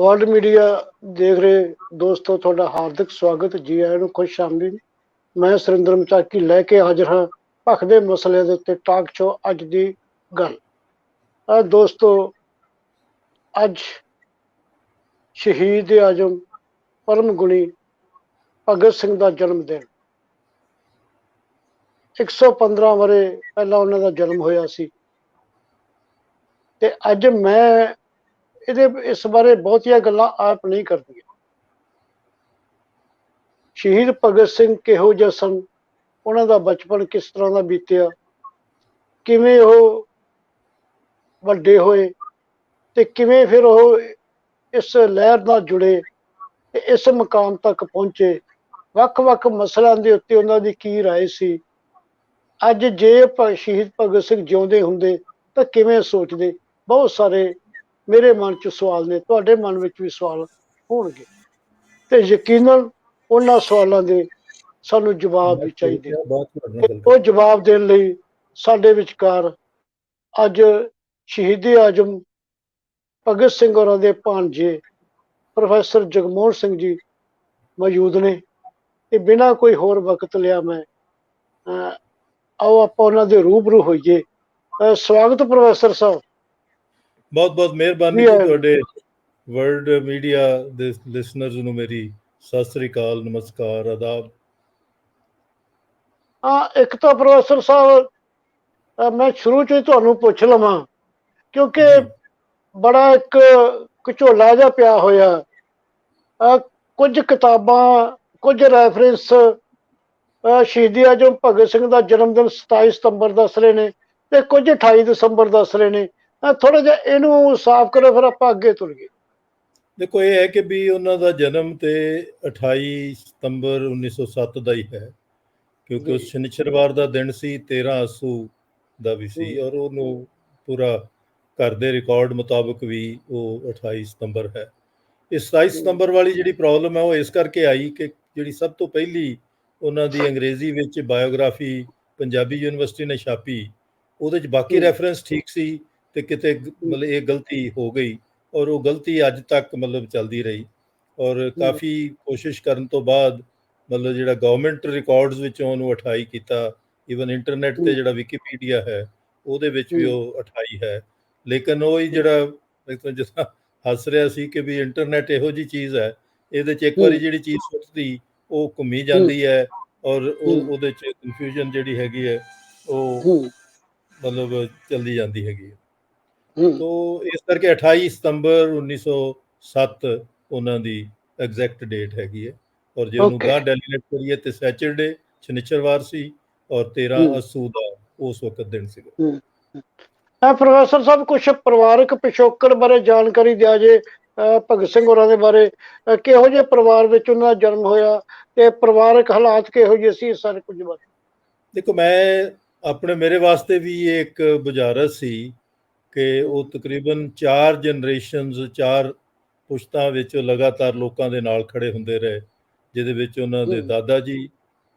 World media ਦੇਖ ਰਹੇ ਦੋਸਤੋ, ਤੁਹਾਡਾ ਹਾਰਦਿਕ ਸਵਾਗਤ। ਜੀ ਆਇਆਂ ਨੂੰ, ਖੁਸ਼ ਆਮਦੀਦ। ਮੈਂ ਸੁਰਿੰਦਰ ਮਚਾਕੀ ਲੈ ਕੇ ਹਾਜ਼ਰ ਹਾਂ ਭਖ ਦੇ ਮਸਲੇ ਦੇ ਉੱਤੇ ਟਾਕ ਸ਼ੋ ਅੱਜ ਦੀ ਗੱਲ। ਦੋਸਤੋ, ਅੱਜ ਸ਼ਹੀਦ ਆਜ਼ਮ ਪਰਮ ਗੁਣੀ ਭਗਤ ਸਿੰਘ ਦਾ ਜਨਮ ਦਿਨ। 115 ਵਰੇ ਪਹਿਲਾਂ ਉਹਨਾਂ ਦਾ ਜਨਮ ਹੋਇਆ ਸੀ ਤੇ ਅੱਜ ਮੈਂ ਇਸ ਬਾਰੇ ਬਹੁਤੀਆਂ ਗੱਲਾਂ ਆਪ ਨਹੀਂ ਕਰਦੀਆਂ। ਸ਼ਹੀਦ ਭਗਤ ਸਿੰਘ ਕਿਹੋ ਜਿਹੇ ਸਨ, ਉਹਨਾਂ ਦਾ ਬਚਪਨ ਕਿਸ ਤਰ੍ਹਾਂ ਦਾ ਬੀਤਿਆ, ਕਿਵੇਂ ਉਹ ਵੱਡੇ ਹੋਏ ਤੇ ਕਿਵੇਂ ਫਿਰ ਉਹ ਇਸ ਲਹਿਰ ਨਾਲ ਜੁੜੇ ਤੇ ਇਸ ਮੁਕਾਮ ਤੱਕ ਪਹੁੰਚੇ। ਵੱਖ-ਵੱਖ ਮਸਲਿਆਂ ਦੇ ਉੱਤੇ ਉਹਨਾਂ ਦੀ ਕੀ ਰਾਏ ਸੀ। ਅੱਜ ਜੇ ਸ਼ਹੀਦ ਭਗਤ ਸਿੰਘ ਜਿਉਂਦੇ ਹੁੰਦੇ ਤਾਂ ਕਿਵੇਂ ਸੋਚਦੇ। ਬਹੁਤ ਸਾਰੇ ਮੇਰੇ ਮਨ 'ਚ ਸਵਾਲ ਨੇ, ਤੁਹਾਡੇ ਮਨ ਵਿੱਚ ਵੀ ਸਵਾਲ ਹੋਣਗੇ ਤੇ ਯਕੀਨਨ ਉਹਨਾਂ ਸਵਾਲਾਂ ਦੇ ਸਾਨੂੰ ਜਵਾਬ ਵੀ ਚਾਹੀਦੇ। ਉਹ ਜਵਾਬ ਦੇਣ ਲਈ ਸਾਡੇ ਵਿਚਕਾਰ ਅੱਜ ਸ਼ਹੀਦ ਆਜ਼ਮ ਭਗਤ ਸਿੰਘ ਹੋਰਾਂ ਦੇ ਭਾਣਜੇ ਪ੍ਰੋਫੈਸਰ ਜਗਮੋਹਨ ਸਿੰਘ ਜੀ ਮੌਜੂਦ ਨੇ ਤੇ ਬਿਨਾਂ ਕੋਈ ਹੋਰ ਵਕਤ ਲਿਆ ਮੈਂ ਆਓ ਆਪਾਂ ਉਹਨਾਂ ਦੇ ਰੂਬਰੂ ਹੋਈਏ। ਸਵਾਗਤ ਪ੍ਰੋਫੈਸਰ ਸਾਹਿਬ। ਬਹੁਤ ਬਹੁਤ ਮਿਹਰਬਾਨੀ ਜੀ। ਤੁਹਾਡੇ ਵਰਲਡ ਮੀਡੀਆ ਦੇ ਲਿਸਨਰਸ ਨੂੰ ਮੇਰੀ ਸਤਿ ਸ੍ਰੀ ਅਕਾਲ, ਨਮਸਕਾਰ, ਆਦਾਬ। ਇੱਕ ਤਾਂ ਪ੍ਰੋਫੈਸਰ ਸਾਹਿਬ ਮੈਂ ਸ਼ੁਰੂ 'ਚ ਹੀ ਤੁਹਾਨੂੰ ਪੁੱਛ ਲਵਾਂ, ਕਿਉਂਕਿ ਬੜਾ ਇੱਕ ਘਚੋਲਾ ਜਿਹਾ ਪਿਆ ਹੋਇਆ। ਕੁਝ ਕਿਤਾਬਾਂ, ਕੁਝ ਰੈਫਰੈਂਸ ਸ਼ਹੀਦ ਆਜ਼ਮ ਭਗਤ ਸਿੰਘ ਦਾ ਜਨਮ ਦਿਨ 27 ਸਤੰਬਰ ਦੱਸ ਰਹੇ ਨੇ ਤੇ ਕੁਝ 28 ਦਸੰਬਰ ਦੱਸ ਰਹੇ ਨੇ। ਥੋੜਾ ਜਿਹਾ ਇਹਨੂੰ ਸਾਫ਼ ਕਰੋ, ਫਿਰ ਆਪਾਂ ਅੱਗੇ ਤੁਰੀਏ। ਦੇਖੋ, ਇਹ ਹੈ ਕਿ ਵੀ ਉਹਨਾਂ ਦਾ ਜਨਮ ਤੇ 28 ਸਤੰਬਰ 1907 ਦਾ ਹੀ ਹੈ, ਕਿਉਂਕਿ ਉਸ ਸ਼ਨੀਚਰਵਾਰ ਦਾ ਦਿਨ ਸੀ, 13 ਅੱਸੂ ਦਾ ਵੀ ਸੀ, ਔਰ ਉਹਨੂੰ ਪੂਰਾ ਘਰ ਦੇ ਰਿਕਾਰਡ ਮੁਤਾਬਕ ਵੀ ਉਹ 28 ਸਤੰਬਰ ਹੈ। ਇਹ 27 ਸਤੰਬਰ ਵਾਲੀ ਜਿਹੜੀ ਪ੍ਰੋਬਲਮ ਹੈ ਉਹ ਇਸ ਕਰਕੇ ਆਈ ਕਿ ਜਿਹੜੀ ਸਭ ਤੋਂ ਪਹਿਲੀ ਉਹਨਾਂ ਦੀ ਅੰਗਰੇਜ਼ੀ ਵਿੱਚ ਬਾਇਓਗ੍ਰਾਫੀ ਪੰਜਾਬੀ ਯੂਨੀਵਰਸਿਟੀ ਨੇ ਛਾਪੀ, ਉਹਦੇ 'ਚ ਬਾਕੀ ਰੈਫਰੈਂਸ ਠੀਕ ਸੀ ਤੇ ਕਿਤੇ ਮਤਲਬ ਇਹ ਗਲਤੀ ਹੋ ਗਈ, ਔਰ ਉਹ ਗਲਤੀ ਅੱਜ ਤੱਕ ਮਤਲਬ ਚੱਲਦੀ ਰਹੀ। ਔਰ ਕਾਫੀ ਕੋਸ਼ਿਸ਼ ਕਰਨ ਤੋਂ ਬਾਅਦ ਮਤਲਬ ਜਿਹੜਾ ਗਵਰਨਮੈਂਟ ਰਿਕਾਰਡਸ ਵਿੱਚੋਂ ਉਹਨੂੰ 28 ਕੀਤਾ। ਈਵਨ ਇੰਟਰਨੈਟ ਤੇ ਜਿਹੜਾ ਵਿਕੀਪੀਡੀਆ ਹੈ ਉਹਦੇ ਵਿੱਚ ਵੀ ਉਹ 28 ਹੈ। ਲੇਕਿਨ ਉਹ ਹੀ ਜਿਹੜਾ ਜਿਸ ਤਰ੍ਹਾਂ ਹੱਸ ਰਿਹਾ ਸੀ ਕਿ ਵੀ ਇੰਟਰਨੈਟ ਇਹੋ ਜਿਹੀ ਚੀਜ਼ ਹੈ, ਇਹਦੇ 'ਚ ਇੱਕ ਵਾਰੀ ਜਿਹੜੀ ਚੀਜ਼ ਸੁੱਟਦੀ ਉਹ ਘੁੰਮੀ ਜਾਂਦੀ ਹੈ, ਔਰ ਉਹਦੇ 'ਚ ਕਨਫਿਊਜ਼ਨ ਜਿਹੜੀ ਹੈਗੀ ਹੈ ਉਹ ਮਤਲਬ ਚੱਲਦੀ ਜਾਂਦੀ ਹੈਗੀ ਹੈ। ਤੋ ਇਸ ਕਰਕੇ 28 ਸਤੰਬਰ 1907 ਉਹਨਾਂ ਦੀ ਐਗਜ਼ੈਕਟ ਡੇਟ ਹੈਗੀ ਹੈ। ਔਰ ਜੇ ਉਹਨੂੰ ਗਾਂ ਡੈਲੀਨੇਟ ਕਰੀਏ ਤੇ ਸੈਚਰਡੇ ਸ਼ਨੀਚਰਵਾਰ ਸੀ, ਔਰ 13 ਅੱਸੂ ਦਾ ਉਸ ਵਕਤ ਦਿਨ ਸੀਗਾ। ਪ੍ਰੋਫੈਸਰ ਸਾਹਿਬ, ਕੁਛ ਪਰਿਵਾਰਕ ਪਿਛੋਕੜ ਬਾਰੇ ਜਾਣਕਾਰੀ ਦਿਆ ਜੇ। ਭਗਤ ਸਿੰਘ ਹੋਰਾਂ ਦੇ ਬਾਰੇ, ਕਿਹੋ ਜਿਹੇ ਪਰਿਵਾਰ ਵਿੱਚ ਉਹਨਾਂ ਦਾ ਜਨਮ ਹੋਇਆ ਤੇ ਪਰਿਵਾਰਕ ਹਾਲਾਤ ਕਿਹੋ ਜਿਹੇ ਸੀ, ਸਾਰੇ ਕੁਝ ਬਾਰੇ। ਦੇਖੋ, ਮੇਰੇ ਵਾਸਤੇ ਵੀ ਇਹ ਇੱਕ ਬੁਝਾਰਤ ਸੀ ਕਿ ਉਹ ਤਕਰੀਬਨ 4 ਜਨਰੇਸ਼ਨਸ, 4 ਪੁਸ਼ਤਾਂ ਵਿੱਚ ਲਗਾਤਾਰ ਲੋਕਾਂ ਦੇ ਨਾਲ ਖੜੇ ਹੁੰਦੇ ਰਹੇ, ਜਿਹਦੇ ਵਿੱਚ ਉਹਨਾਂ ਦੇ ਦਾਦਾ ਜੀ,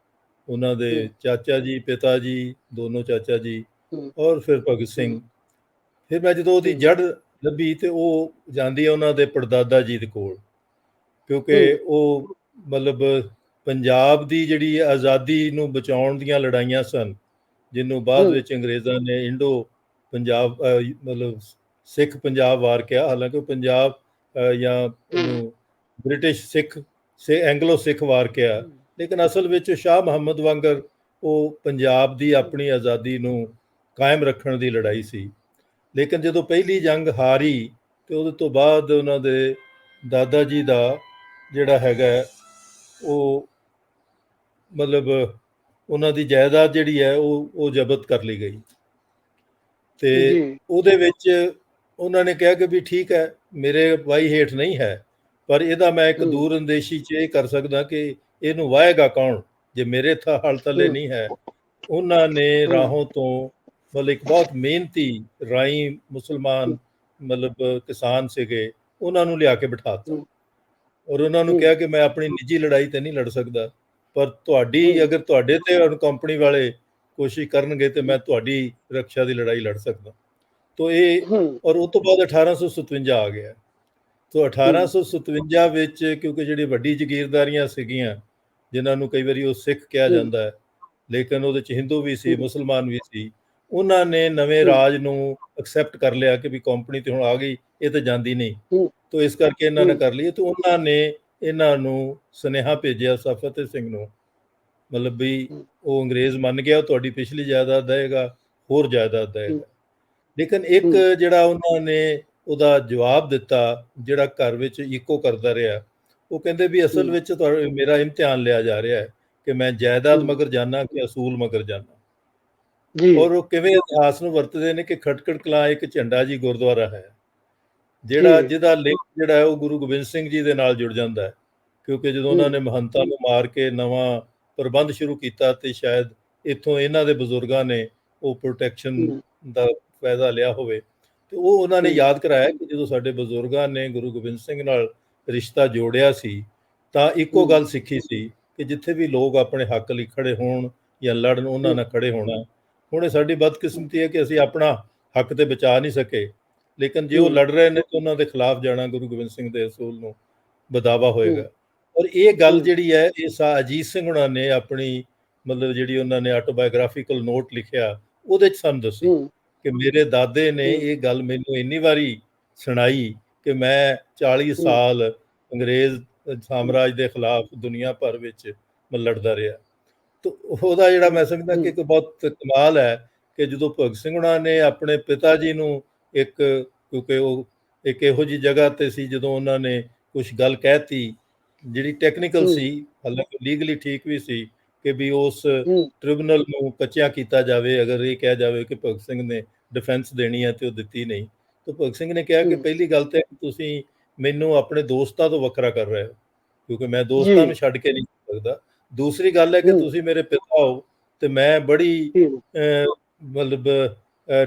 ਉਹਨਾਂ ਦੇ ਚਾਚਾ ਜੀ, ਪਿਤਾ ਜੀ, ਦੋਨੋਂ ਚਾਚਾ ਜੀ, ਔਰ ਫਿਰ ਭਗਤ ਸਿੰਘ। ਫਿਰ ਮੈਂ ਜਦੋਂ ਉਹਦੀ ਜੜ ਲੱਭੀ ਤੇ ਉਹ ਜਾਂਦੀ ਹੈ ਉਹਨਾਂ ਦੇ ਪੜਦਾਦਾ ਜੀ ਦੇ ਕੋਲ, ਕਿਉਂਕਿ ਉਹ ਮਤਲਬ ਪੰਜਾਬ ਦੀ ਜਿਹੜੀ ਆਜ਼ਾਦੀ ਨੂੰ ਬਚਾਉਣ ਦੀਆਂ ਲੜਾਈਆਂ ਸਨ, ਜਿਹਨੂੰ ਬਾਅਦ ਵਿੱਚ ਅੰਗਰੇਜ਼ਾਂ ਨੇ ਇੰਡੋ ਪੰਜਾਬ ਮਤਲਬ ਸਿੱਖ ਪੰਜਾਬ ਵਾਰ ਕਿਹਾ। ਹਾਲਾਂਕਿ ਉਹ ਪੰਜਾਬ ਜਾਂ ਉਹਨੂੰ ਬ੍ਰਿਟਿਸ਼ ਸਿੱਖ ਐਂਗਲੋ ਸਿੱਖ ਵਾਰ ਕਿਹਾ, ਲੇਕਿਨ ਅਸਲ ਵਿੱਚ ਸ਼ਾਹ ਮੁਹੰਮਦ ਵਾਂਗਰ ਉਹ ਪੰਜਾਬ ਦੀ ਆਪਣੀ ਆਜ਼ਾਦੀ ਨੂੰ ਕਾਇਮ ਰੱਖਣ ਦੀ ਲੜਾਈ ਸੀ। ਲੇਕਿਨ ਜਦੋਂ ਪਹਿਲੀ ਜੰਗ ਹਾਰੀ ਤੇ ਉਹਦੇ ਤੋਂ ਬਾਅਦ ਉਹਨਾਂ ਦੇ ਦਾਦਾ ਜੀ ਦਾ ਜਿਹੜਾ ਹੈਗਾ ਉਹ ਮਤਲਬ ਉਹਨਾਂ ਦੀ ਜਾਇਦਾਦ ਜਿਹੜੀ ਹੈ ਉਹ ਜ਼ਬਤ ਕਰ ਲਈ ਗਈ ਤੇ ਉਹਦੇ ਵਿੱਚ ਉਹਨਾਂ ਨੇ ਕਿਹਾ ਕਿ ਵੀ ਠੀਕ ਹੈ, ਮੇਰੇ ਵਾਹੀ ਹੇਠ ਨਹੀਂ ਹੈ, ਪਰ ਇਹਦਾ ਮੈਂ ਇੱਕ ਦੂਰ ਅੰਦੇਸ਼ੀ 'ਚ ਇਹ ਕਰ ਸਕਦਾ ਕਿ ਇਹਨੂੰ ਵਾਹੇਗਾ ਕੌਣ ਜੇ ਮੇਰੇ ਹਲ ਥੱਲੇ ਨਹੀਂ ਹੈ। ਉਹਨਾਂ ਨੇ ਰਾਹੋਂ ਤੋਂ ਮਤਲਬ ਇੱਕ ਬਹੁਤ ਮਿਹਨਤੀ ਰਾਈ ਮੁਸਲਮਾਨ ਮਤਲਬ ਕਿਸਾਨ ਸੀਗੇ, ਉਹਨਾਂ ਨੂੰ ਲਿਆ ਕੇ ਬਿਠਾਤਾ ਔਰ ਉਹਨਾਂ ਨੂੰ ਕਿਹਾ ਕਿ ਮੈਂ ਆਪਣੀ ਨਿੱਜੀ ਲੜਾਈ ਤੇ ਨਹੀਂ ਲੜ ਸਕਦਾ, ਪਰ ਤੁਹਾਡੀ ਅਗਰ ਤੁਹਾਡੇ ਤੇ ਕੰਪਨੀ ਵਾਲੇ ਕੋਸ਼ਿਸ਼ ਕਰਨਗੇ ਤੇ ਮੈਂ ਤੁਹਾਡੀ ਰੱਖਿਆ ਦੀ ਲੜਾਈ ਲੜ ਸਕਦਾ। ਤੋ ਇਹ ਔਰ ਉਸ ਤੋਂ ਬਾਅਦ 1857 ਆ ਗਿਆ ਤੋ 1857 ਵਿੱਚ ਕਿਉਂਕਿ ਜਿਹੜੀ ਵੱਡੀ ਜ਼ਗੀਰਦਾਰੀਆਂ ਸੀਗੀਆਂ, ਜਿਨ੍ਹਾਂ ਨੂੰ ਕਈ ਵਾਰੀ ਉਹ ਸਿੱਖ ਕਿਹਾ ਜਾਂਦਾ ਹੈ, ਲੇਕਿਨ ਉਹਦੇ 'ਚ ਹਿੰਦੂ ਵੀ ਸੀ, ਮੁਸਲਮਾਨ ਵੀ ਸੀ, ਉਹਨਾਂ ਨੇ ਨਵੇਂ ਰਾਜ ਨੂੰ ਐਕਸੈਪਟ ਕਰ ਲਿਆ ਕਿ ਵੀ ਕੰਪਨੀ ਤੇ ਹੁਣ ਆ ਗਈ, ਇਹ ਤਾਂ ਜਾਂਦੀ ਨਹੀਂ। ਤੋ ਇਸ ਕਰਕੇ ਇਹਨਾਂ ਨੇ ਕਰ ਲਈ। ਤੇ ਉਹਨਾਂ ਨੇ ਇਹਨਾਂ ਨੂੰ ਸੁਨੇਹਾ ਭੇਜਿਆ ਫਤਿਹ ਸਿੰਘ ਨੂੰ, ਮਤਲਬ ਵੀ ਉਹ ਅੰਗਰੇਜ਼ ਮੰਨ ਗਿਆ, ਤੁਹਾਡੀ ਪਿਛਲੀ ਜਾਇਦਾਦ ਦੇਗਾ, ਹੋਰ ਜਾਇਦਾਦ ਦੇਗਾ। ਲੇਕਿਨ ਇੱਕ ਜਿਹੜਾ ਉਹਨਾਂ ਨੇ ਉਹਦਾ ਜਵਾਬ ਦਿੱਤਾ, ਜਿਹੜਾ ਘਰ ਵਿੱਚ ਇਕੋ ਕਰਦਾ ਰਿਹਾ, ਉਹ ਕਹਿੰਦੇ ਵੀ ਅਸਲ ਵਿੱਚ ਮੇਰਾ ਇਮਤਿਹਾਨ ਲਿਆ ਜਾ ਰਿਹਾ ਹੈ ਕਿ ਮੈਂ ਜਾਇਦਾਦ ਮਗਰ ਜਾਣਾ ਕਿ ਅਸੂਲ ਮਗਰ ਜਾਣਾ। ਔਰ ਉਹ ਕਿਵੇਂ ਇਤਿਹਾਸ ਨੂੰ ਵਰਤਦੇ ਨੇ ਕਿ ਖਟਕੜ ਕਲਾਂ ਇੱਕ ਝੰਡਾ ਜੀ ਗੁਰਦੁਆਰਾ ਹੈ, ਜਿਹਦਾ ਲਿੰਕ ਜਿਹੜਾ ਹੈ ਉਹ ਗੁਰੂ ਗੋਬਿੰਦ ਸਿੰਘ ਜੀ ਦੇ ਨਾਲ ਜੁੜ ਜਾਂਦਾ ਹੈ, ਕਿਉਂਕਿ ਜਦੋਂ ਉਹਨਾਂ ਨੇ ਮਹੰਤਾਂ ਨੂੰ ਮਾਰ ਕੇ ਨਵਾਂ ਪ੍ਰਬੰਧ ਸ਼ੁਰੂ ਕੀਤਾ ਤੇ ਸ਼ਾਇਦ ਇੱਥੋਂ ਇਹਨਾਂ ਦੇ ਬਜ਼ੁਰਗਾਂ ਨੇ ਉਹ ਪ੍ਰੋਟੈਕਸ਼ਨ ਦਾ ਫਾਇਦਾ ਲਿਆ ਹੋਵੇ, ਤੇ ਉਹ ਉਹਨਾਂ ਨੇ ਯਾਦ ਕਰਾਇਆ ਕਿ ਜਦੋਂ ਸਾਡੇ ਬਜ਼ੁਰਗਾਂ ਨੇ ਗੁਰੂ ਗੋਬਿੰਦ ਸਿੰਘ ਨਾਲ ਰਿਸ਼ਤਾ ਜੋੜਿਆ ਸੀ ਤਾਂ ਇੱਕੋ ਗੱਲ ਸਿੱਖੀ ਸੀ ਕਿ ਜਿੱਥੇ ਵੀ ਲੋਕ ਆਪਣੇ ਹੱਕ ਲਈ ਖੜੇ ਹੋਣ ਜਾਂ ਲੜਨ, ਉਹਨਾਂ ਨਾਲ ਖੜੇ ਹੋਣਾ। ਹੁਣ ਇਹ ਸਾਡੀ ਬਦਕਿਸਮਤੀ ਹੈ ਕਿ ਅਸੀਂ ਆਪਣਾ ਹੱਕ ਤੇ ਬਚਾ ਨਹੀਂ ਸਕੇ, ਲੇਕਿਨ ਜੇ ਉਹ ਲੜ ਰਹੇ ਨੇ ਤਾਂ ਉਹਨਾਂ ਦੇ ਖਿਲਾਫ ਜਾਣਾ ਗੁਰੂ ਗੋਬਿੰਦ ਸਿੰਘ ਦੇ ਅਸੂਲ ਨੂੰ ਬਦਾਵਾ ਹੋਏਗਾ। ਔਰ ਇਹ ਗੱਲ ਜਿਹੜੀ ਹੈ ਇਹ ਅਜੀਤ ਸਿੰਘ ਹੁਣਾਂ ਨੇ ਆਪਣੀ ਮਤਲਬ ਜਿਹੜੀ ਉਹਨਾਂ ਨੇ ਆਟੋਬਾਇਓਗ੍ਰਾਫੀਕਲ ਨੋਟ ਲਿਖਿਆ, ਉਹਦੇ 'ਚ ਸਾਨੂੰ ਦੱਸੀ ਕਿ ਮੇਰੇ ਦਾਦੇ ਨੇ ਇਹ ਗੱਲ ਮੈਨੂੰ ਇੰਨੀ ਵਾਰੀ ਸੁਣਾਈ ਕਿ ਮੈਂ 40 ਸਾਲ ਅੰਗਰੇਜ਼ ਸਾਮਰਾਜ ਦੇ ਖਿਲਾਫ ਦੁਨੀਆ ਭਰ ਵਿੱਚ ਮੈਂ ਲੜਦਾ ਰਿਹਾ। ਤਾਂ ਉਹਦਾ ਜਿਹੜਾ ਮੈਂ ਸਮਝਦਾ ਕਿ ਇੱਕ ਬਹੁਤ ਕਮਾਲ ਹੈ ਕਿ ਜਦੋਂ ਭਗਤ ਸਿੰਘ ਹੁਣਾਂ ਨੇ ਆਪਣੇ ਪਿਤਾ ਜੀ ਨੂੰ ਕਿਉਂਕਿ ਉਹ ਇੱਕ ਇਹੋ ਜਿਹੀ ਜਗ੍ਹਾ ਤੇ ਸੀ, ਜਦੋਂ ਉਹਨਾਂ ਨੇ ਕੁਛ ਗੱਲ ਕਹਿਤੀ ਜਿਹੜੀ ਟੈਕਨੀਕਲ ਸੀ, ਹਾਲਾਂਕਿ ਲੀਗਲੀ ਠੀਕ ਵੀ ਸੀ, ਕਿ ਵੀ ਉਸ ਟ੍ਰਿਬਿਊਨਲ ਨੂੰ ਕੱਚਿਆਂ ਕੀਤਾ ਜਾਵੇ। ਅਗਰ ਇਹ ਕਿਹਾ ਜਾਵੇ ਕਿ ਭਗਤ ਸਿੰਘ ਨੇ ਡਿਫੈਂਸ ਦੇਣੀ ਹੈ ਤੇ ਉਹ ਦਿੱਤੀ ਨਹੀਂ, ਤਾਂ ਭਗਤ ਸਿੰਘ ਨੇ ਕਿਹਾ ਕਿ ਪਹਿਲੀ ਗੱਲ ਤਾਂ ਤੁਸੀਂ ਮੈਨੂੰ ਆਪਣੇ ਦੋਸਤਾਂ ਤੋਂ ਵੱਖਰਾ ਕਰ ਰਹੇ ਹੋ, ਕਿਉਂਕਿ ਮੈਂ ਦੋਸਤਾਂ ਨੂੰ ਛੱਡ ਕੇ ਨਹੀਂ ਸਕਦਾ। ਦੂਸਰੀ ਗੱਲ ਹੈ ਕਿ ਤੁਸੀਂ ਮੇਰੇ ਪਿਤਾ ਹੋ ਤੇ ਮੈਂ ਬੜੀ ਮਤਲਬ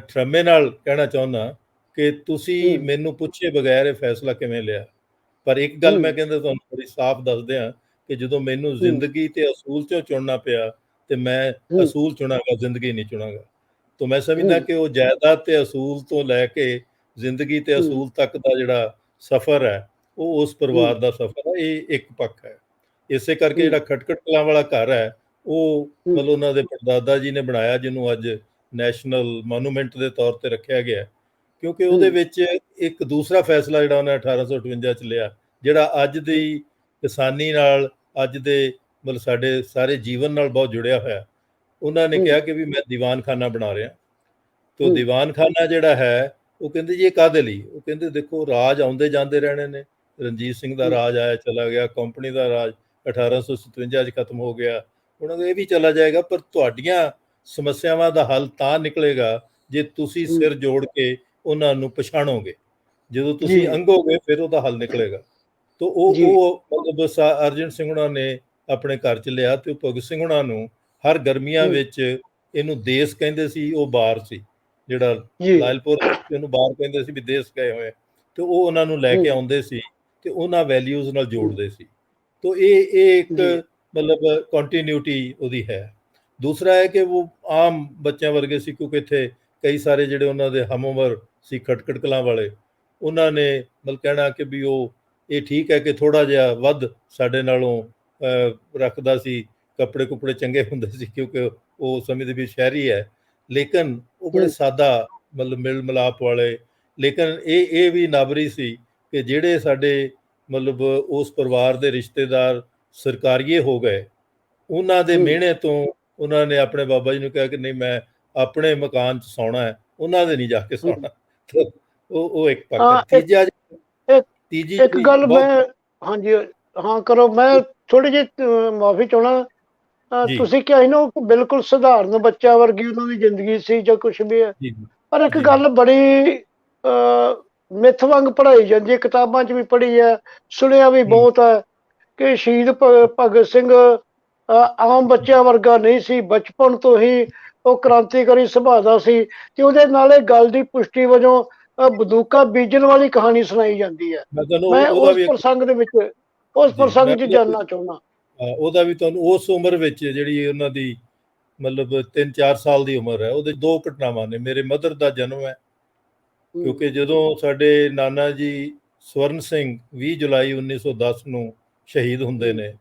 ਠਰਮੇ ਨਾਲ ਕਹਿਣਾ ਚਾਹੁੰਦਾ ਕਿ ਤੁਸੀਂ ਮੈਨੂੰ ਪੁੱਛੇ ਬਗੈਰ ਇਹ ਫੈਸਲਾ ਕਿਵੇਂ ਲਿਆ। ਪਰ ਇੱਕ ਗੱਲ ਮੈਂ ਕਹਿੰਦਾ ਤੁਹਾਨੂੰ ਬੜੀ ਸਾਫ਼ ਦੱਸਦੇ ਹਾਂ ਕਿ ਜਦੋਂ ਮੈਨੂੰ ਜ਼ਿੰਦਗੀ ਤੇ ਅਸੂਲ ਚੋਂ ਚੁਣਨਾ ਪਿਆ ਤੇ ਮੈਂ ਅਸੂਲ ਚੁਣਾਂਗਾ, ਜ਼ਿੰਦਗੀ ਨਹੀਂ ਚੁਣਾਂਗਾ। ਤਾਂ ਮੈਂ ਸਮਝਦਾ ਕਿ ਉਹ ਜਾਇਦਾਦ ਤੇ ਅਸੂਲ ਤੋਂ ਲੈ ਕੇ ਜ਼ਿੰਦਗੀ ਤੇ ਅਸੂਲ ਤੱਕ ਦਾ ਜਿਹੜਾ ਸਫ਼ਰ ਹੈ ਉਹ ਉਸ ਪਰਿਵਾਰ ਦਾ ਸਫ਼ਰ ਹੈ। ਇਹ ਇੱਕ ਪੱਖ ਹੈ। ਇਸੇ ਕਰਕੇ ਜਿਹੜਾ ਖਟਕੜ ਕਲਾਂ ਵਾਲਾ ਘਰ ਹੈ ਉਹ ਮਤਲਬ ਉਹਨਾਂ ਦੇ ਪੜਦਾਦਾ ਜੀ ਨੇ ਬਣਾਇਆ, ਜਿਹਨੂੰ ਅੱਜ ਨੈਸ਼ਨਲ ਮੋਨੂਮੈਂਟ ਦੇ ਤੌਰ ਤੇ ਰੱਖਿਆ ਗਿਆ, ਕਿਉਂਕਿ ਉਹਦੇ ਵਿੱਚ ਇੱਕ ਦੂਸਰਾ ਫੈਸਲਾ ਜਿਹੜਾ ਉਹਨੇ 1858 ਚ ਲਿਆ, ਜਿਹੜਾ ਅੱਜ ਦੀ ਕਿਸਾਨੀ ਨਾਲ, ਅੱਜ ਦੇ ਮਤਲਬ ਸਾਡੇ ਸਾਰੇ ਜੀਵਨ ਨਾਲ ਬਹੁਤ ਜੁੜਿਆ ਹੋਇਆ। ਉਹਨਾਂ ਨੇ ਕਿਹਾ ਕਿ ਵੀ ਮੈਂ ਦੀਵਾਨਖਾਨਾ ਬਣਾ ਰਿਹਾ। ਤੇ ਦੀਵਾਨਖਾਨਾ ਜਿਹੜਾ ਹੈ ਉਹ ਕਹਿੰਦੇ ਜੀ ਇਹ ਕਾਹਦੇ ਲਈ? ਉਹ ਕਹਿੰਦੇ ਦੇਖੋ ਰਾਜ ਆਉਂਦੇ ਜਾਂਦੇ ਰਹਿਣੇ ਨੇ, ਰਣਜੀਤ ਸਿੰਘ ਦਾ ਰਾਜ ਆਇਆ ਚਲਾ ਗਿਆ, ਕੰਪਨੀ ਦਾ ਰਾਜ 1857 ਚ ਖਤਮ ਹੋ ਗਿਆ, ਹੁਣ ਇਹ ਵੀ ਚਲਾ ਜਾਏਗਾ, ਪਰ ਤੁਹਾਡੀਆਂ ਸਮੱਸਿਆਵਾਂ ਦਾ ਹੱਲ ਤਾਂ ਨਿਕਲੇਗਾ ਜੇ ਤੁਸੀਂ ਸਿਰ ਜੋੜ ਕੇ ਉਹਨਾਂ ਨੂੰ ਪਛਾਣੋਗੇ। ਜਦੋਂ ਤੁਸੀਂ ਅੰਗੋਗੇ ਫਿਰ ਉਹਦਾ ਹੱਲ ਨਿਕਲੇਗਾ। ਤਾਂ ਉਹ ਮਤਲਬ ਅਰਜਨ ਸਿੰਘ ਹੁਣਾਂ ਨੇ ਆਪਣੇ ਘਰ ਚ ਲਿਆ ਤੇ ਭਗਤ ਸਿੰਘ ਹੁਣਾਂ ਨੂੰ ਹਰ ਗਰਮੀਆਂ ਵਿੱਚ ਇਹਨੂੰ ਦੇਸ ਕਹਿੰਦੇ ਸੀ, ਉਹ ਬਾਰ ਸੀ ਜਿਹੜਾ ਲਾਇਲਪੁਰ, ਇਹਨੂੰ ਬਾਰ ਕਹਿੰਦੇ ਸੀ ਵੀ ਦੇਸ ਗਏ ਹੋਏ, ਤੇ ਉਹ ਉਹਨਾਂ ਨੂੰ ਲੈ ਕੇ ਆਉਂਦੇ ਸੀ ਤੇ ਉਹਨਾਂ ਵੈਲਿਊਜ਼ ਨਾਲ ਜੋੜਦੇ ਸੀ। ਤਾਂ ਇਹ ਇੱਕ ਮਤਲਬ ਕੰਟੀਨਿਊਟੀ ਉਹਦੀ ਹੈ। ਦੂਸਰਾ ਹੈ ਕਿ ਉਹ ਆਮ ਬੱਚਿਆਂ ਵਰਗੇ ਸੀ, ਕਿਉਂਕਿ ਇੱਥੇ ਕਈ ਸਾਰੇ ਜਿਹੜੇ ਉਹਨਾਂ ਦੇ ਹਮ ਉਮਰ ਸੀ ਖਟਕੜ ਕਲਾਂ ਵਾਲੇ, ਉਹਨਾਂ ਨੇ ਮਤਲਬ ਕਹਿਣਾ ਕਿ ਵੀ ਉਹ ਇਹ ਠੀਕ ਹੈ ਕਿ ਥੋੜ੍ਹਾ ਜਿਹਾ ਵੱਧ ਸਾਡੇ ਨਾਲੋਂ ਰੱਖਦਾ ਸੀ, ਕੱਪੜੇ ਕੁਪੜੇ ਚੰਗੇ ਹੁੰਦੇ ਸੀ ਕਿਉਂਕਿ ਉਹ ਸਮਝਦੇ ਵੀ ਸ਼ਹਿਰੀ ਹੈ, ਲੇਕਿਨ ਉਹ ਬੜੇ ਸਾਦਾ ਮਤਲਬ ਮਿਲ ਮਿਲਾਪ ਵਾਲੇ। ਲੇਕਿਨ ਇਹ ਵੀ ਨਾਬਰੀ ਸੀ ਕਿ ਜਿਹੜੇ ਸਾਡੇ ਮਤਲਬ ਉਸ ਪਰਿਵਾਰ ਦੇ ਰਿਸ਼ਤੇਦਾਰ ਸਰਕਾਰੀਏ ਹੋ ਗਏ, ਉਹਨਾਂ ਦੇ ਮਿਹਣੇ ਤੋਂ ਉਹਨਾਂ ਨੇ ਆਪਣੇ ਬਾਬਾ ਜੀ ਨੂੰ ਕਿਹਾ ਕਿ ਨਹੀਂ ਮੈਂ ਆਪਣੇ ਮਕਾਨ 'ਚ ਸੌਣਾ ਹੈ, ਉਹਨਾਂ ਦੇ ਨਹੀਂ ਜਾ ਕੇ ਸੌਣਾ। ਉਹ ਇੱਕ ਪੱਖ ਹੈ। ਤੀਜੀ ਇੱਕ ਗੱਲ ਮੈਂ ਹਾਂਜੀ ਹਾਂ ਕਰੋ, ਮੈਂ ਥੋੜੀ ਜਿਹੀ ਮਾਫੀ ਚਾਹਣਾ। ਤੁਸੀਂ ਕਿਹਾ ਸੀ ਨਾ ਬਿਲਕੁਲ ਸਧਾਰਨ ਬੱਚਾ ਵਰਗੀ ਉਹਨਾਂ ਦੀ ਜ਼ਿੰਦਗੀ ਸੀ ਜਾਂ ਕੁਛ ਵੀ ਹੈ, ਪਰ ਇੱਕ ਗੱਲ ਬੜੀ ਮਿੱਥ ਵਾਂਗ ਪੜ੍ਹਾਈ ਜਾਂਦੀ ਹੈ, ਕਿਤਾਬਾਂ 'ਚ ਵੀ ਪੜ੍ਹੀ ਹੈ, ਸੁਣਿਆ ਵੀ ਬਹੁਤ ਹੈ ਕਿ ਸ਼ਹੀਦ ਭਗਤ ਸਿੰਘ ਆਮ ਬੱਚਿਆਂ ਵਰਗਾ ਨਹੀਂ ਸੀ, ਬਚਪਨ ਤੋਂ ਹੀ ਉਹ ਕ੍ਰਾਂਤੀਕਾਰੀ ਸੁਭਾਅ ਦਾ ਸੀ। ਤੇ ਉਹਦੇ ਨਾਲ ਇਹ ਗੱਲ ਦੀ ਪੁਸ਼ਟੀ ਵਜੋਂ ਬੰਦੂਕਾਂ ਬੀਜਣ ਵਾਲੀ ਕਹਾਣੀ ਸੁਣਾਈ ਜਾਂਦੀ ਹੈ। ਮੈਂ ਉਸ ਪ੍ਰਸੰਗ ਦੇ ਵਿੱਚ ਉਸ ਪ੍ਰਸੰਗ 'ਚ ਜਾਣਨਾ ਚਾਹੁੰਦਾ। ਉਹਦਾ ਵੀ ਤੁਹਾਨੂੰ ਉਸ ਉਮਰ ਵਿੱਚ ਜਿਹੜੀ ਉਹਨਾਂ ਦੀ ਮਤਲਬ 3-4 ਸਾਲ ਦੀ ਉਮਰ ਹੈ, ਉਹਦੇ ਦੋ ਘਟਨਾਵਾਂ ਨੇ। ਮੇਰੇ ਮਦਰ ਦਾ ਜਨਮ ਹੈ, ਕਿਉਂਕਿ ਜਦੋਂ ਸਾਡੇ ਨਾਨਾ ਜੀ ਸਵਰਨ ਸਿੰਘ 20 ਜੁਲਾਈ 1910 ਨੂੰ ਸ਼ਹੀਦ ਹੁੰਦੇ ਨੇ।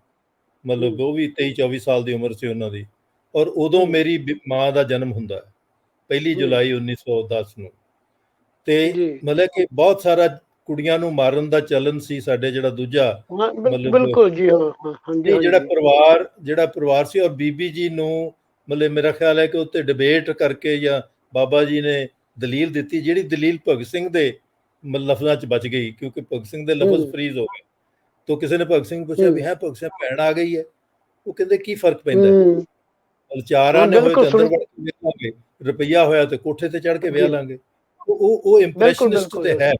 ਮਤਲਬ ਉਹ ਵੀ 23-24 ਸਾਲ ਦੀ ਉਮਰ ਸੀ ਉਹਨਾਂ ਦੀ, ਔਰ ਉਦੋਂ ਮੇਰੀ ਮਾਂ ਦਾ ਜਨਮ ਹੁੰਦਾ ਹੈ 1 ਜੁਲਾਈ 1910 ਨੂੰ। ਤੇ ਜੀ ਮਤਲਬ ਕਿ ਬਹੁਤ ਸਾਰਾ ਕੁੜੀਆਂ ਨੂੰ ਮਾਰਨ ਦਾ ਚਲਨ ਸੀ ਸਾਡੇ, ਜਿਹੜਾ ਦੂਜਾ ਮਤਲਬ ਬਿਲਕੁਲ ਜੀ, ਹਾਂ ਹਾਂ ਹਾਂਜੀ ਇਹ ਹਾਂਜੀ ਜਿਹੜਾ ਪਰਿਵਾਰ ਸੀ, ਔਰ ਬੀਬੀ ਜੀ ਨੂੰ ਮਤਲਬ ਮੇਰਾ ਖਿਆਲ ਹੈ ਕਿ ਉੱਤੇ ਡਿਬੇਟ ਕਰਕੇ ਜਾਂ ਬਾਬਾ ਜੀ ਨੇ ਦਲੀਲ ਦਿੱਤੀ, ਜਿਹੜੀ ਦਲੀਲ ਭਗਤ ਸਿੰਘ ਦੇ ਲਫ਼ਜ਼ਾਂ 'ਚ ਬਚ ਗਈ, ਕਿਉਂਕਿ ਭਗਤ ਸਿੰਘ ਦੇ ਲਫ਼ਜ਼ ਫਰੀਜ਼ ਹੋ ਗਏ। ਤੋ ਕਿਸੇ ਨੇ ਭਗਤ ਸਿੰਘ ਪੁੱਛਿਆ ਵੀ ਹੈ ਭਗਤ ਸਿੰਘ ਭੈਣ ਆ ਗਈ ਹੈ, ਉਹ ਕਹਿੰਦੇ ਕੀ ਫਰਕ ਪੈਂਦਾ, ਚਾਰਾਂ ਨੇ ਹੋਏ ਤੇ ਅੰਦਰ ਵੜ ਕੇ ਵਿਆਹ ਲਾਂਗੇ, ਰੁਪਈਆ ਹੋਇਆ ਤੇ ਕੋਠੇ ਤੇ ਚੜ ਕੇ ਵਿਆਹ ਲਾਂਗੇ। ਉਹ ਇੰਪ੍ਰੈਸ਼ਨਿਸਟ ਤੇ ਹੈ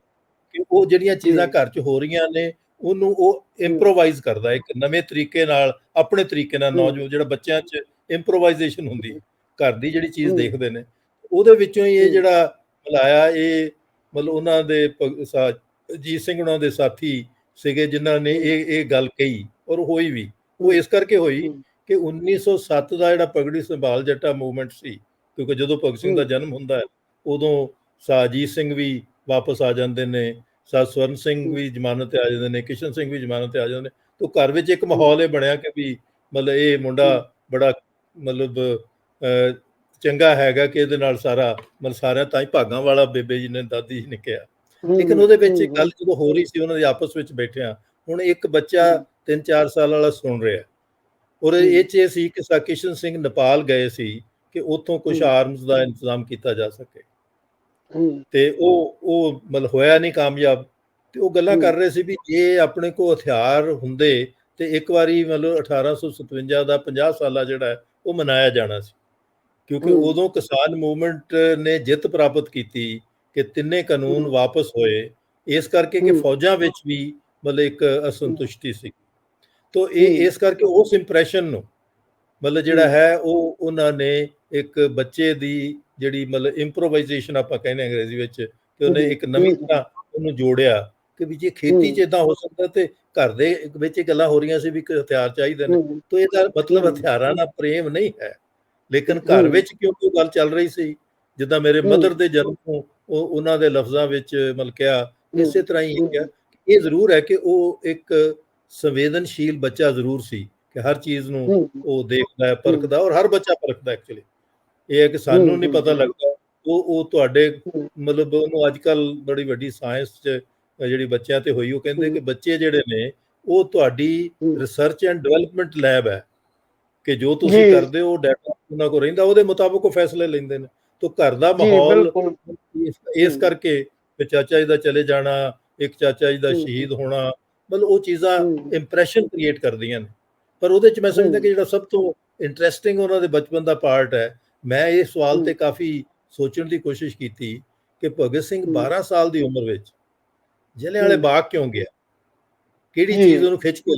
ਕਿ ਉਹ ਜਿਹੜੀਆਂ ਚੀਜ਼ਾਂ ਘਰ 'ਚ ਹੋ ਰਹੀਆਂ ਨੇ ਉਹਨੂੰ ਉਹ ਇੰਪਰੋਵਾਈਜ਼ ਕਰਦਾ ਇੱਕ ਨਵੇਂ ਤਰੀਕੇ ਨਾਲ, ਆਪਣੇ ਤਰੀਕੇ ਨਾਲ। ਨੌਜਵਾਨ ਜਿਹੜਾ ਬੱਚਿਆਂ 'ਚ ਇੰਪਰੋਵਾਈਜ਼ੇਸ਼ਨ ਹੁੰਦੀ ਘਰ ਦੀ, ਜਿਹੜੀ ਚੀਜ਼ ਦੇਖਦੇ ਨੇ ਉਹਦੇ ਵਿੱਚੋਂ ਹੀ ਇਹ ਜਿਹੜਾ ਮਲਾਇਆ, ਇਹ ਮਤਲਬ ਉਹਨਾਂ ਦੇ ਅਜੀਤ ਸਿੰਘ ਉਹਨਾਂ ਦੇ ਸਾਥੀ ਸੀਗੇ ਜਿਨ੍ਹਾਂ ਨੇ ਇਹ ਗੱਲ ਕਹੀ, ਔਰ ਹੋਈ ਵੀ। ਉਹ ਇਸ ਕਰਕੇ ਹੋਈ ਕਿ 1907 ਦਾ ਜਿਹੜਾ ਪਗੜੀ ਸੰਭਾਲ ਜੱਟਾ ਮੂਵਮੈਂਟ ਸੀ, ਕਿਉਂਕਿ ਜਦੋਂ ਭਗਤ ਸਿੰਘ ਦਾ ਜਨਮ ਹੁੰਦਾ ਹੈ ਉਦੋਂ ਅਜੀਤ ਸਿੰਘ ਵੀ ਵਾਪਸ ਆ ਜਾਂਦੇ ਨੇ, ਸਵਰਨ ਸਿੰਘ ਵੀ ਜ਼ਮਾਨਤ ਤੇ ਆ ਜਾਂਦੇ ਨੇ, ਕਿਸ਼ਨ ਸਿੰਘ ਵੀ ਜ਼ਮਾਨਤ ਤੇ ਆ ਜਾਂਦੇ ਨੇ। ਤਾਂ ਘਰ ਵਿੱਚ ਇੱਕ ਮਾਹੌਲ ਇਹ ਬਣਿਆ ਕਿ ਵੀ ਮਤਲਬ ਇਹ ਮੁੰਡਾ ਬੜਾ ਮਤਲਬ ਚੰਗਾ ਹੈਗਾ, ਕਿ ਇਹਦੇ ਨਾਲ ਸਾਰਾ ਮਤਲਬ ਸਾਰਿਆਂ ਤਾਂ ਹੀ ਭਾਗਾਂ ਵਾਲਾ, ਬੇਬੇ ਜੀ ਨੇ, ਦਾਦੀ ਜੀ ਨੇ ਕਿਹਾ। ਲੇਕਿਨ ਉਹਦੇ ਵਿੱਚ ਇੱਕ ਗੱਲ ਜਦੋਂ ਹੋ ਰਹੀ ਸੀ ਉਹਨਾਂ ਦੇ ਆਪਸ ਵਿੱਚ ਬੈਠਿਆਂ, ਹੁਣ ਇੱਕ ਬੱਚਾ 3-4 ਸਾਲ ਵਾਲਾ ਸੁਣ ਰਿਹਾ, ਔਰ ਇਹ 'ਚ ਸੀ ਕਿ ਕਿਸ਼ਨ ਸਿੰਘ ਨੇਪਾਲ ਗਏ ਸੀ ਕਿ ਉੱਥੋਂ ਕੁਝ ਆਰਮਸ ਦਾ ਇੰਤਜ਼ਾਮ ਕੀਤਾ ਜਾ ਸਕੇ, ਤੇ ਉਹ ਮਤਲਬ ਹੋਇਆ ਨਹੀਂ ਕਾਮਯਾਬ। ਤੇ ਉਹ ਗੱਲਾਂ ਕਰ ਰਹੇ ਸੀ ਵੀ ਜੇ ਆਪਣੇ ਕੋਲ ਹਥਿਆਰ ਹੁੰਦੇ ਤੇ ਇੱਕ ਵਾਰੀ ਮਤਲਬ 1857 ਦਾ 50 ਸਾਲਾ ਜਿਹੜਾ ਉਹ ਮਨਾਇਆ ਜਾਣਾ ਸੀ, ਕਿਉਂਕਿ ਉਦੋਂ ਕਿਸਾਨ ਮੂਵਮੈਂਟ ਨੇ ਜਿੱਤ ਪ੍ਰਾਪਤ ਕੀਤੀ ਕਿ ਤਿੰਨੇ ਕਾਨੂੰਨ ਵਾਪਸ ਹੋਏ, ਇਸ ਕਰਕੇ ਕਿ ਫੌਜਾਂ ਵਿੱਚ ਵੀ ਮਤਲਬ ਇੱਕ ਅਸੰਤੁਸ਼ਟੀ ਸੀ। ਤੋ ਇਹ ਇਸ ਕਰਕੇ ਉਸ ਇੰਪ੍ਰੈਸ਼ਨ ਨੂੰ ਮਤਲਬ ਜਿਹੜਾ ਹੈ ਉਹ ਉਹਨਾਂ ਨੇ ਇੱਕ ਬੱਚੇ ਦੀ ਜਿਹੜੀ ਮਤਲਬ ਇੰਪਰੋਵਾਈਜ਼ੇਸ਼ਨ ਆਪਾਂ ਕਹਿੰਦੇ ਅੰਗਰੇਜ਼ੀ ਵਿੱਚ, ਕਿ ਉਹਨੇ ਇੱਕ ਨਵੀਂ ਤਰ੍ਹਾਂ ਉਹਨੂੰ ਜੋੜਿਆ ਕਿ ਵੀ ਜੇ ਖੇਤੀ 'ਚ ਇਦਾਂ ਹੋ ਸਕਦਾ ਤੇ ਘਰ ਦੇ ਵਿੱਚ ਗੱਲਾਂ ਹੋ ਰਹੀਆਂ ਸੀ ਵੀ ਹਥਿਆਰ ਚਾਹੀਦੇ ਨੇ। ਤੋ ਇਹਦਾ ਮਤਲਬ ਹਥਿਆਰਾਂ ਨਾਲ ਪ੍ਰੇਮ ਨਹੀਂ ਹੈ, ਲੇਕਿਨ ਘਰ ਵਿੱਚ ਕਿਉਂਕਿ ਉਹ ਗੱਲ ਚੱਲ ਰਹੀ ਸੀ, ਜਿੱਦਾਂ ਮੇਰੇ ਮਦਰ ਦੇ ਜਨਮ ਤੋਂ ਉਹ ਉਹਨਾਂ ਦੇ ਲਫ਼ਜ਼ਾਂ ਵਿੱਚ ਮਤਲਬ ਕਿਹਾ, ਇਸੇ ਤਰ੍ਹਾਂ ਹੀ ਕਿਹਾ। ਇਹ ਜ਼ਰੂਰ ਹੈ ਕਿ ਉਹ ਇੱਕ ਸੰਵੇਦਨਸ਼ੀਲ ਬੱਚਾ ਜ਼ਰੂਰ ਸੀ, ਕਿ ਹਰ ਚੀਜ਼ ਨੂੰ ਉਹ ਦੇਖਦਾ, ਪਰਖਦਾ, ਔਰ ਹਰ ਬੱਚਾ ਪਰਖਦਾ। ਐਕਚੁਅਲੀ ਇਹ ਹੈ ਕਿ ਸਾਨੂੰ ਨਹੀਂ ਪਤਾ ਲੱਗਦਾ, ਉਹ ਤੁਹਾਡੇ ਮਤਲਬ ਉਹਨੂੰ ਅੱਜ ਕੱਲ੍ਹ ਬੜੀ ਵੱਡੀ ਸਾਇੰਸ 'ਚ ਜਿਹੜੀ ਬੱਚਿਆਂ ਤੇ ਹੋਈ, ਉਹ ਕਹਿੰਦੇ ਕਿ ਬੱਚੇ ਜਿਹੜੇ ਨੇ ਉਹ ਤੁਹਾਡੀ ਰਿਸਰਚ ਐਂਡ ਡਿਵੈਲਪਮੈਂਟ ਲੈਬ ਹੈ, ਕਿ ਜੋ ਤੁਸੀਂ ਕਰਦੇ ਹੋ ਡਾਟਾ ਉਹਨਾਂ ਕੋਲ ਰਹਿੰਦਾ, ਉਹਦੇ ਮੁਤਾਬਕ ਉਹ ਫੈਸਲੇ ਲੈਂਦੇ ਨੇ। ਤੋ ਘਰ ਦਾ ਮਾਹੌਲ ਇਸ ਕਰਕੇ ਚਾਚਾ ਜੀ ਦਾ ਚਲੇ ਜਾਣਾ, ਇੱਕ ਚਾਚਾ ਜੀ ਦਾ ਸ਼ਹੀਦ ਹੋਣਾ, ਮਤਲਬ ਉਹ ਚੀਜ਼ਾਂ ਇੰਪ੍ਰੈਸ਼ਨ ਕ੍ਰੀਏਟ ਕਰਦੀਆਂ ਨੇ। ਪਰ ਉਹਦੇ 'ਚ ਮੈਂ ਸਮਝਦਾ ਕਿ ਜਿਹੜਾ ਸਭ ਤੋਂ ਇੰਟਰਸਟਿੰਗ ਉਹਨਾਂ ਦੇ ਬਚਪਨ ਦਾ ਪਾਰਟ ਹੈ, ਮੈਂ ਇਹ ਸਵਾਲ ਤੇ ਕਾਫੀ ਸੋਚਣ ਦੀ ਕੋਸ਼ਿਸ਼ ਕੀਤੀ ਕਿ ਭਗਤ ਸਿੰਘ 12 ਸਾਲ ਦੀ ਉਮਰ ਵਿੱਚ ਜਲਿਆਂਵਾਲੇ ਬਾਗ ਕਿਉਂ ਗਿਆ, ਕਿਹੜੀ ਚੀਜ਼ ਉਹਨੂੰ ਖਿੱਚ ਕੇ,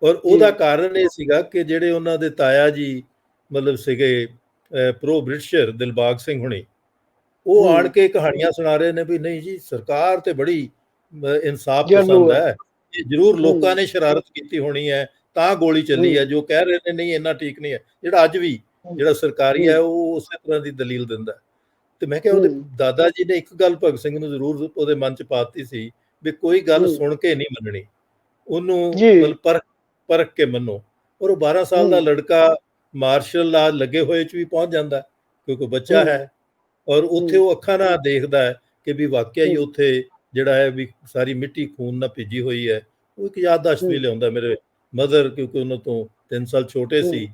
ਔਰ ਉਹਦਾ ਕਾਰਨ ਇਹ ਸੀਗਾ ਕਿ ਜਿਹੜੇ ਉਹਨਾਂ ਦੇ ਤਾਇਆ ਜੀ ਮਤਲਬ ਸੀਗੇ ਪ੍ਰੋ ਬ੍ਰਿਟਿਸ਼ਰ ਦਿਲਬਾਗ ਸਿੰਘ ਹੁਣੀ, ਉਹ ਆਣ ਕੇ ਕਹਾਣੀਆਂ ਸੁਣਾ ਰਹੇ ਨੇ ਵੀ ਨਹੀਂ ਜੀ ਸਰਕਾਰ ਤੇ ਬੜੀ ਇਨਸਾਫ ਪਸੰਦ ਹੈ, ਇਹ ਜ਼ਰੂਰ ਲੋਕਾਂ ਨੇ ਸ਼ਰਾਰਤ ਕੀਤੀ ਹੋਣੀ ਹੈ ਤਾਂ ਗੋਲੀ ਚੱਲੀ ਹੈ, ਜੋ ਕਹਿ ਰਹੇ ਨੇ ਨਹੀਂ ਇੰਨਾ ਠੀਕ ਨਹੀਂ ਹੈ। ਜਿਹੜਾ ਅੱਜ ਵੀ ਜਿਹੜਾ ਸਰਕਾਰੀ ਹੈ ਉਹ ਉਸੇ ਤਰ੍ਹਾਂ ਦੀ ਦਲੀਲ ਦਿੰਦਾ। ਤੇ ਮੈਂ ਕਿਹਾ ਉਹਦੇ ਦਾਦਾ ਜੀ ਨੇ ਇੱਕ ਗੱਲ ਭਗਤ ਸਿੰਘ ਨੂੰ ਜ਼ਰੂਰ ਉਹਦੇ ਮਨ 'ਚ ਪਾਤੀ ਸੀ ਵੀ ਕੋਈ ਗੱਲ ਸੁਣ ਕੇ ਨਹੀਂ ਮੰਨਣੀ, ਉਹਨੂੰ ਮਤਲਬ ਪਰਖ ਕੇ ਮੰਨੋ। ਔਰ ਉਹ 12 ਸਾਲ ਦਾ ਲੜਕਾ ਮਾਰਸ਼ਲ ਲਾ ਲੱਗੇ ਹੋਏ 'ਚ ਵੀ ਪਹੁੰਚ ਜਾਂਦਾ, ਕਿਉਂਕਿ ਬੱਚਾ ਹੈ, ਔਰ ਉੱਥੇ ਉਹ ਅੱਖਾਂ ਨਾਲ ਦੇਖਦਾ ਹੈ ਕਿ ਵੀ ਵਾਕਿਆ ਹੀ ਉੱਥੇ ਜਿਹੜਾ ਹੈ ਵੀ ਸਾਰੀ ਮਿੱਟੀ ਖੂਨ ਨਾਲ ਭਿੱਜੀ ਹੋਈ ਹੈ। ਉਹ ਇੱਕ ਯਾਦਦਾਸ਼ਤ ਵੀ ਲਿਆਉਂਦਾ। ਮੇਰੇ ਮਦਰ ਕਿਉਂਕਿ ਉਹਨਾਂ ਤੋਂ 3 ਸਾਲ ਛੋਟੇ ਸੀ,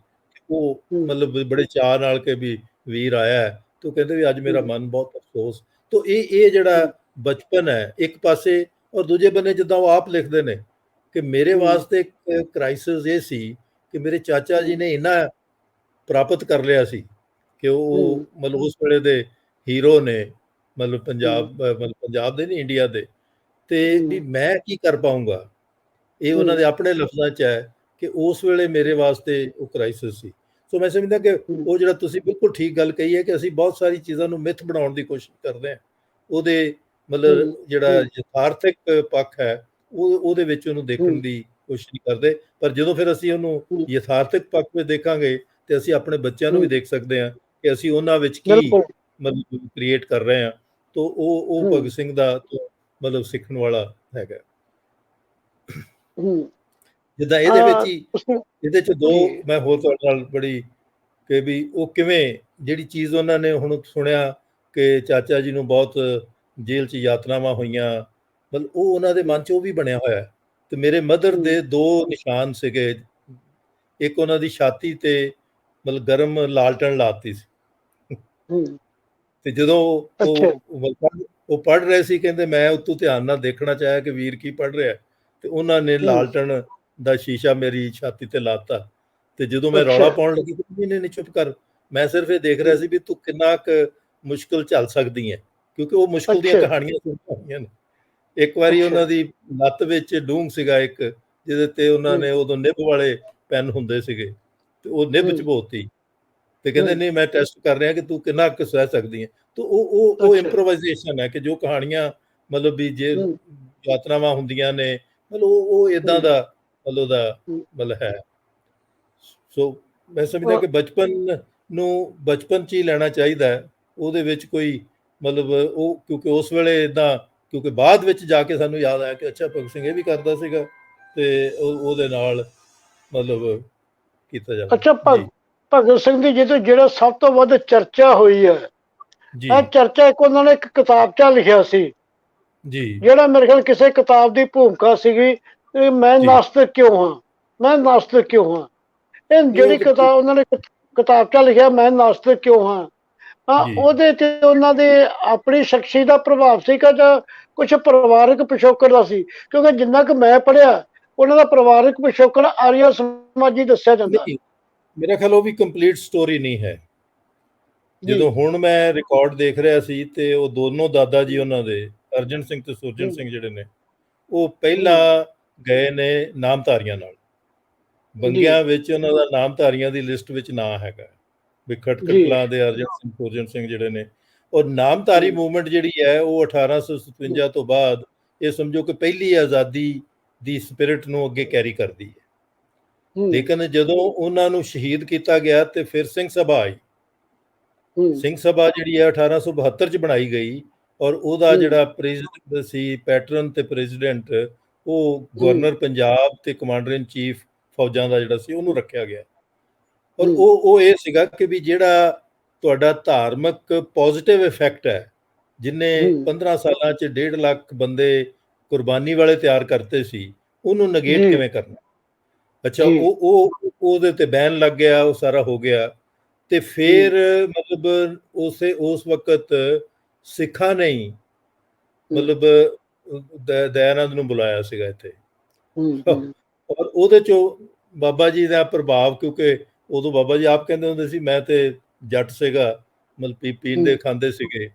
ਉਹ ਮਤਲਬ ਬੜੇ ਚਾਅ ਨਾਲ ਕਿ ਵੀ ਵੀਰ ਆਇਆ ਹੈ, ਤੇ ਕਹਿੰਦੇ ਵੀ ਅੱਜ ਮੇਰਾ ਮਨ ਬਹੁਤ ਅਫਸੋਸ। ਤੋ ਇਹ ਜਿਹੜਾ ਬਚਪਨ ਹੈ ਇੱਕ ਪਾਸੇ, ਔਰ ਦੂਜੇ ਬੰਨੇ ਜਿੱਦਾਂ ਉਹ ਆਪ ਲਿਖਦੇ ਨੇ ਕਿ ਮੇਰੇ ਵਾਸਤੇ ਇੱਕ ਕ੍ਰਾਈਸਿਸ ਇਹ ਸੀ ਕਿ ਮੇਰੇ ਚਾਚਾ ਜੀ ਨੇ ਇੰਨਾ ਪ੍ਰਾਪਤ ਕਰ ਲਿਆ ਸੀ ਕਿ ਉਹ ਮਤਲਬ ਉਸ ਵੇਲੇ ਦੇ ਹੀਰੋ ਨੇ, ਮਤਲਬ ਪੰਜਾਬ ਦੇ ਨਹੀਂ ਇੰਡੀਆ ਦੇ, ਤੇ ਵੀ ਮੈਂ ਕੀ ਕਰ ਪਾਊਂਗਾ। ਇਹ ਉਹਨਾਂ ਦੇ ਆਪਣੇ ਲਫ਼ਜ਼ਾਂ 'ਚ ਹੈ ਕਿ ਉਸ ਵੇਲੇ ਮੇਰੇ ਵਾਸਤੇ ਉਹ ਕ੍ਰਾਈਸਿਸ ਸੀ। ਸੋ ਮੈਂ ਸਮਝਦਾ ਕਿ ਉਹ ਜਿਹੜਾ ਤੁਸੀਂ ਬਿਲਕੁਲ ਠੀਕ ਗੱਲ ਕਹੀ ਹੈ ਕਿ ਅਸੀਂ ਬਹੁਤ ਸਾਰੀ ਚੀਜ਼ਾਂ ਨੂੰ ਮਿੱਥ ਬਣਾਉਣ ਦੀ ਕੋਸ਼ਿਸ਼ ਕਰਦੇ ਹਾਂ, ਉਹਦੇ ਮਤਲਬ ਜਿਹੜਾ ਯਥਾਰਥਿਕ ਪੱਖ ਹੈ ਉਹਦੇ ਵਿੱਚ ਉਹਨੂੰ ਦੇਖਣ ਦੀ ਕੋਸ਼ਿਸ਼ ਨਹੀਂ ਕਰਦੇ। ਪਰ ਜਦੋਂ ਫਿਰ ਅਸੀਂ ਉਹਨੂੰ ਯਥਾਰਥਿਕ ਪੱਖ ਵਿੱਚ ਦੇਖਾਂਗੇ ਤੇ ਅਸੀਂ ਆਪਣੇ ਬੱਚਿਆਂ ਨੂੰ ਵੀ ਦੇਖ ਸਕਦੇ ਹਾਂ ਕਿ ਅਸੀਂ ਉਹਨਾਂ ਵਿੱਚ ਕੀ ਮਤਲਬ ਕ੍ਰੀਏਟ ਕਰ ਰਹੇ ਹਾਂ। ਤੋ ਉਹ ਭਗਤ ਸਿੰਘ ਦਾ ਮਤਲਬ ਸਿੱਖਣ ਵਾਲਾ ਹੈਗਾ। ਹੂੰ। ਜਿੱਦਾਂ ਇਹਦੇ ਵਿੱਚ ਹੀ ਤੁਸੀਂ ਇਹਦੇ 'ਚ ਦੋ ਜੀ। ਮੈਂ ਹੋਰ ਤੁਹਾਡੇ ਨਾਲ ਬੜੀ ਕਿ ਵੀ ਉਹ ਕਿਵੇਂ ਜਿਹੜੀ ਚੀਜ਼ ਉਹਨਾਂ ਨੇ ਹੁਣ ਸੁਣਿਆ ਕਿ ਚਾਚਾ ਜੀ ਨੂੰ ਬਹੁਤ ਜੇਲ੍ਹ 'ਚ ਯਾਤਨਾਵਾਂ ਹੋਈਆਂ, ਮਤਲਬ ਉਹ ਉਹਨਾਂ ਦੇ ਮਨ 'ਚ ਉਹ ਵੀ ਬਣਿਆ ਹੋਇਆ ਹੈ। ਤੇ ਮੇਰੇ ਮਦਰ ਹੂੰ, ਦੇ ਦੋ ਨਿਸ਼ਾਨ ਸੀਗੇ, ਇੱਕ ਉਹਨਾਂ ਦੀ ਛਾਤੀ ਤੇ ਮਤਲਬ ਗਰਮ ਲਾਲਟਨ ਲਾਤੀ ਸੀ। ਹੂੰ। ਤੇ ਜਦੋਂ ਅੱਛਾ। ਉਹ ਪੜ੍ਹ ਰਹੇ ਸੀ, ਕਹਿੰਦੇ ਮੈਂ ਉੱਤੋਂ ਧਿਆਨ ਨਾਲ ਦੇਖਣਾ ਚਾਹਿਆ ਕਿ ਵੀਰ ਕੀ ਪੜ੍ਹ ਰਿਹਾ, ਤੇ ਉਹਨਾਂ ਨੇ ਹੂੰ। ਲਾਲਟਨ ਦਾ ਸ਼ੀਸ਼ਾ ਮੇਰੀ ਛਾਤੀ ਤੇ ਲਾਤਾ। ਤੇ ਜਦੋਂ ਮੈਂ ਅੱਛਾ। ਰੌਲਾ ਪਾਉਣ ਲੱਗੀ, ਨਹੀਂ ਨਹੀਂ ਨਹੀਂ ਚੁੱਪ ਕਰ, ਮੈਂ ਸਿਰਫ ਇਹ ਦੇਖ ਰਿਹਾ ਹੂੰ। ਸੀ ਵੀ ਤੂੰ ਕਿੰਨਾ ਕੁ ਮੁਸ਼ਕਲ ਝੱਲ ਸਕਦੀ ਹੈ, ਕਿਉਂਕਿ ਉਹ ਮੁਸ਼ਕਲ ਦੀਆਂ ਅੱਛਾ। ਕਹਾਣੀਆਂ ਸੁਣੀਆਂ ਹੋਈਆਂ ਨੇ। ਇੱਕ ਵਾਰੀ ਅੱਛਾ। ਉਹਨਾਂ ਦੀ ਲੱਤ ਵਿੱਚ ਡੂੰਘ ਸੀਗਾ ਇੱਕ, ਜਿਹਦੇ ਤੇ ਉਹਨਾਂ ਹੂੰ। ਨੇ ਉਦੋਂ ਨਿੱਬ ਵਾਲੇ ਪੈਨ ਹੁੰਦੇ ਸੀਗੇ, ਤੇ ਉਹ ਨਿੱਬ ਹੂੰ। ਚਬੋਤੀ। ਤੇ ਕਹਿੰਦੇ ਹੂੰ। ਨਹੀਂ ਮੈਂ ਟੈਸਟ ਕਰ ਰਿਹਾ ਕਿ ਤੂੰ ਕਿੰਨਾ ਕੁ ਸਹਿ ਸਕਦੀ ਹੈ। ਤਾਂ ਉਹ ਅੱਛਾ। ਇੰਪਰੋਵਾਈਜ਼ੇਸ਼ਨ ਹੈ ਕਿ ਜੋ ਕਹਾਣੀਆਂ ਮਤਲਬ ਵੀ ਜੇ ਹੂੰ। ਯਾਤਰਾਵਾਂ ਹੁੰਦੀਆਂ ਨੇ, ਮਤਲਬ ਉਹ ਹੂੰ। ਇਦਾਂ ਦਾ ਮਤਲਬ ਦਾ ਹੂੰ। ਮਤਲਬ ਹੈ। ਸੋ ਮੈਂ ਸਮਝਦਾ ਅ, ਕਿ ਬਚਪਨ 'ਚ ਹੀ ਲੈਣਾ ਚਾਹੀਦਾ ਹੈ। ਉਹਦੇ ਵਿੱਚ ਕੋਈ ਮਤਲਬ ਉਹ ਕਿਉਂਕਿ ਉਸ ਵੇਲੇ ਇਦਾਂ, ਕਿਉਂਕਿ ਬਾਅਦ ਵਿੱਚ ਜਾ ਕੇ ਸਾਨੂੰ ਯਾਦ ਆਇਆ ਕਿ ਅੱਛਾ ਭਗਤ ਸਿੰਘ ਇਹ ਵੀ ਕਰਦਾ ਸੀਗਾ, ਤੇ ਉਹਦੇ ਨਾਲ ਮਤਲਬ ਕੀਤਾ ਜਾਵੇ। ਅੱਛਾ ਜੀ ਭਗਤ ਸਿੰਘ ਦੀ ਜਿਹੜਾ ਸਭ ਤੋਂ ਵੱਧ ਚਰਚਾ ਹੋਈ ਹੈ, ਜੀ ਇਹ ਚਰਚਾ ਇੱਕ ਉਹਨਾਂ ਨੇ ਇੱਕ ਕਿਤਾਬਚਾ ਲਿਖਿਆ ਸੀ, ਜੀ ਜਿਹੜਾ ਮੇਰੇ ਖਿਆਲ ਕਿਸੇ ਕਿਤਾਬ ਦੀ ਭੂਮਿਕਾ ਸੀਗੀ, ਮੈਂ ਜੀ ਨਾਸਤਿਕ ਕਿਉਂ ਹਾਂ, ਮੈਂ ਨਾਸਤਿਕ ਕਿਉਂ ਹਾਂ। ਇਹ ਨਹੀਂ ਜਿਹੜੀ ਕਿਤਾਬ ਉਹਨਾਂ ਨੇ ਕਿਤਾਬਚਾ ਲਿਖਿਆ, ਮੈਂ ਨਾਸਤਿਕ ਕਿਉਂ ਹਾਂ, ਹਾਂ, ਜੀ ਉਹਦੇ ਤੇ ਉਹਨਾਂ ਦੇ ਆਪਣੀ ਸ਼ਖਸੀ ਦਾ ਪ੍ਰਭਾਵ ਸੀਗਾ ਜਾਂ ਕੁਝ ਪਰਿਵਾਰਕ ਪਿਛੋਕੜ ਦਾ ਸੀ? ਕਿਉਂਕਿ ਜਿੰਨਾ ਕੁ ਮੈਂ ਪੜ੍ਹਿਆ, ਉਹਨਾਂ ਦਾ ਪਰਿਵਾਰਕ ਪਿਛੋਕੜ ਆਰੀਆ ਸਮਾਜੀ ਦੱਸਿਆ ਜਾਂਦਾ। ਨਹੀਂ, ਮੇਰਾ ਖਿਆਲ ਉਹ ਵੀ ਕੰਪਲੀਟ ਸਟੋਰੀ ਨਹੀਂ ਹੈ। ਜੀ। ਜਦੋਂ ਹੁਣ ਮੈਂ ਰਿਕਾਰਡ ਦੇਖ ਰਿਹਾ ਸੀ, ਤੇ ਉਹ ਦੋਨੋਂ ਦਾਦਾ ਜੀ ਉਹਨਾਂ ਦੇ, ਅਰਜਨ ਸਿੰਘ ਤੇ ਸੁਰਜਨ ਹੂੰ। ਸਿੰਘ ਜਿਹੜੇ ਨੇ, ਉਹ ਹੂੰ। ਪਹਿਲਾਂ ਗਏ ਨੇ ਨਾਮਧਾਰੀਆਂ ਨਾਲ। ਜੀ। ਬੰਗਿਆਂ ਵਿੱਚ ਉਹਨਾਂ ਦਾ ਨਾਮਧਾਰੀਆਂ ਦੀ ਲਿਸਟ ਵਿੱਚ ਨਾਂ ਹੈਗਾ ਵੀ ਖਟਕੜ ਜੀ। ਕਲਾਂ ਦੇ ਅਰਜਨ ਸਿੰਘ ਸੁਰਜਨ ਸਿੰਘ ਜਿਹੜੇ ਨੇ। ਔਰ ਨਾਮਧਾਰੀ ਹੂੰ। ਮੂਵਮੈਂਟ ਜਿਹੜੀ ਹੈ ਉਹ ਹੂੰ। 1857 ਤੋਂ ਬਾਅਦ, ਇਹ ਸਮਝੋ ਕਿ ਪਹਿਲੀ ਆਜ਼ਾਦੀ ਦੀ ਸਪਿਰਿਟ ਨੂੰ ਅੱਗੇ ਕੈਰੀ ਕਰਦੀ ਹੈ। ਹੂੰ। ਲੇਕਿਨ ਜਦੋਂ ਉਹਨਾਂ ਨੂੰ ਸ਼ਹੀਦ ਕੀਤਾ ਗਿਆ, ਤੇ ਫਿਰ ਸਿੰਘ ਸਭਾ ਆਈ। ਹੂੰ। ਸਿੰਘ ਸਭਾ ਜਿਹੜੀ ਹੈ 1872 ਚ ਬਣਾਈ ਗਈ, ਔਰ ਉਹਦਾ ਹੂੰ। ਜਿਹੜਾ ਪ੍ਰੈਜ਼ੀਡੈਂਟ ਸੀ, ਪੈਟਰਨ ਤੇ ਪ੍ਰੈਜ਼ੀਡੈਂਟ, ਉਹ ਹੂੰ। ਗਵਰਨਰ ਪੰਜਾਬ ਤੇ ਕਮਾਂਡਰ ਇਨ ਚੀਫ ਫੌਜਾਂ ਦਾ ਜਿਹੜਾ ਸੀ ਉਹਨੂੰ ਰੱਖਿਆ ਗਿਆ। ਔਰ ਹੂੰ। ਉਹ ਇਹ ਸੀਗਾ ਕਿ ਵੀ ਜਿਹੜਾ ਤੁਹਾਡਾ ਧਾਰਮਿਕ ਪੋਜ਼ਿਟਿਵ ਇਫੈਕਟ ਹੈ, ਜਿਨੇ ਹੂੰ। 15 ਸਾਲਾਂ 'ਚ 1.5 ਲੱਖ ਬੰਦੇ ਕੁਰਬਾਨੀ ਵਾਲੇ ਤਿਆਰ ਕਰਤੇ ਸੀ, ਉਹਨੂੰ ਨਗੇਟ ਜੀ। ਕਿਵੇਂ ਕਰਨਾ। ਅੱਛਾ, ਜੀ। ਉਹਦੇ ਤੇ ਬੈਨ ਲੱਗ ਗਿਆ, ਉਹ ਸਾਰਾ ਹੋ ਗਿਆ। ਤੇ ਹੂੰ। ਫਿਰ ਮਤਲਬ ਉਸ ਵਕਤ ਸਿੱਖਾਂ ਨੇ ਹੀ ਹੂੰ। ਮਤਲਬ ਦਇਆਨੰਦ ਨੂੰ ਬੁਲਾਇਆ ਸੀਗਾ ਇੱਥੇ। ਹੂੰ। ਹੂੰ। ਔਰ ਉਹਦੇ ਚੋਂ ਬਾਬਾ ਜੀ ਦਾ ਪ੍ਰਭਾਵ, ਕਿਉਂਕਿ ਉਦੋਂ ਬਾਬਾ ਜੀ ਆਪ ਕਹਿੰਦੇ ਹੁੰਦੇ ਸੀ ਮੈਂ ਤੇ ਜੱਟ ਸੀਗਾ, ਮਤਲਬ ਪੀਂਦੇ ਖਾਂਦੇ ਸੀਗੇ,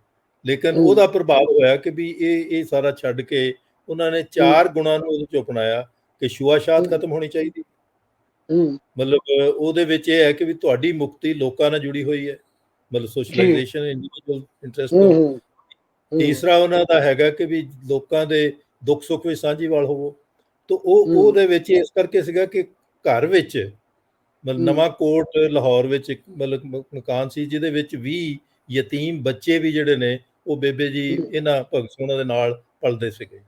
ਲੇਕਿਨ ਹੂੰ। ਉਹਦਾ ਪ੍ਰਭਾਵ ਹੋਇਆ ਕਿ ਵੀ ਇਹ ਸਾਰਾ ਛੱਡ ਕੇ ਉਹਨਾਂ ਨੇ ਹੂੰ। 4 ਗੁਣਾਂ ਨੂੰ ਉਹਦੇ 'ਚ ਅਪਣਾਇਆ ਕਿ ਛੂਆ-ਛਾਤ ਹੂੰ। ਖਤਮ ਹੋਣੀ ਚਾਹੀਦੀ। ਹੂੰ। ਮਤਲਬ ਉਹਦੇ ਵਿੱਚ ਇਹ ਹੈ ਕਿ ਵੀ ਤੁਹਾਡੀ ਮੁਕਤੀ ਲੋਕਾਂ ਨਾਲ ਜੁੜੀ ਹੋਈ ਹੈ, ਮਤਲਬ ਜੀ। ਸੋਸ਼ਲਾਈਜੇਸ਼ਨ ਇੰਡੀਵਿਜੂਅਲ ਇੰਟਰਸਟ ਹੂੰ। ਤੋਂ। ਹੂੰ। ਹੂੰ। ਤੀਸਰਾ ਉਹਨਾਂ ਦਾ ਹੈਗਾ ਕਿ ਵੀ ਲੋਕਾਂ ਦੇ ਦੁੱਖ ਸੁੱਖ ਵਿੱਚ ਸਾਂਝੀਵਾਲ ਹੋਵੋ। ਤਾਂ ਉਹਦੇ ਵਿੱਚ ਇਸ ਕਰਕੇ ਸੀਗਾ ਕਿ ਘਰ ਵਿੱਚ ਮਤਲਬ ਹੂੰ। ਨਵਾਂ ਕੋਟ ਲਾਹੌਰ ਵਿੱਚ ਇੱਕ ਮਤਲਬ ਮਕਾਨ ਸੀ, ਜਿਹਦੇ ਵਿੱਚ 20 ਯਤੀਮ ਬੱਚੇ ਵੀ ਜਿਹੜੇ ਨੇ ਉਹ ਬੇਬੇ ਜੀ ਹੂੰ। ਇਹਨਾਂ ਭਗਤ ਸਿੰਘਾਂ ਦੇ ਨਾਲ ਪਲਦੇ ਸੀਗੇ।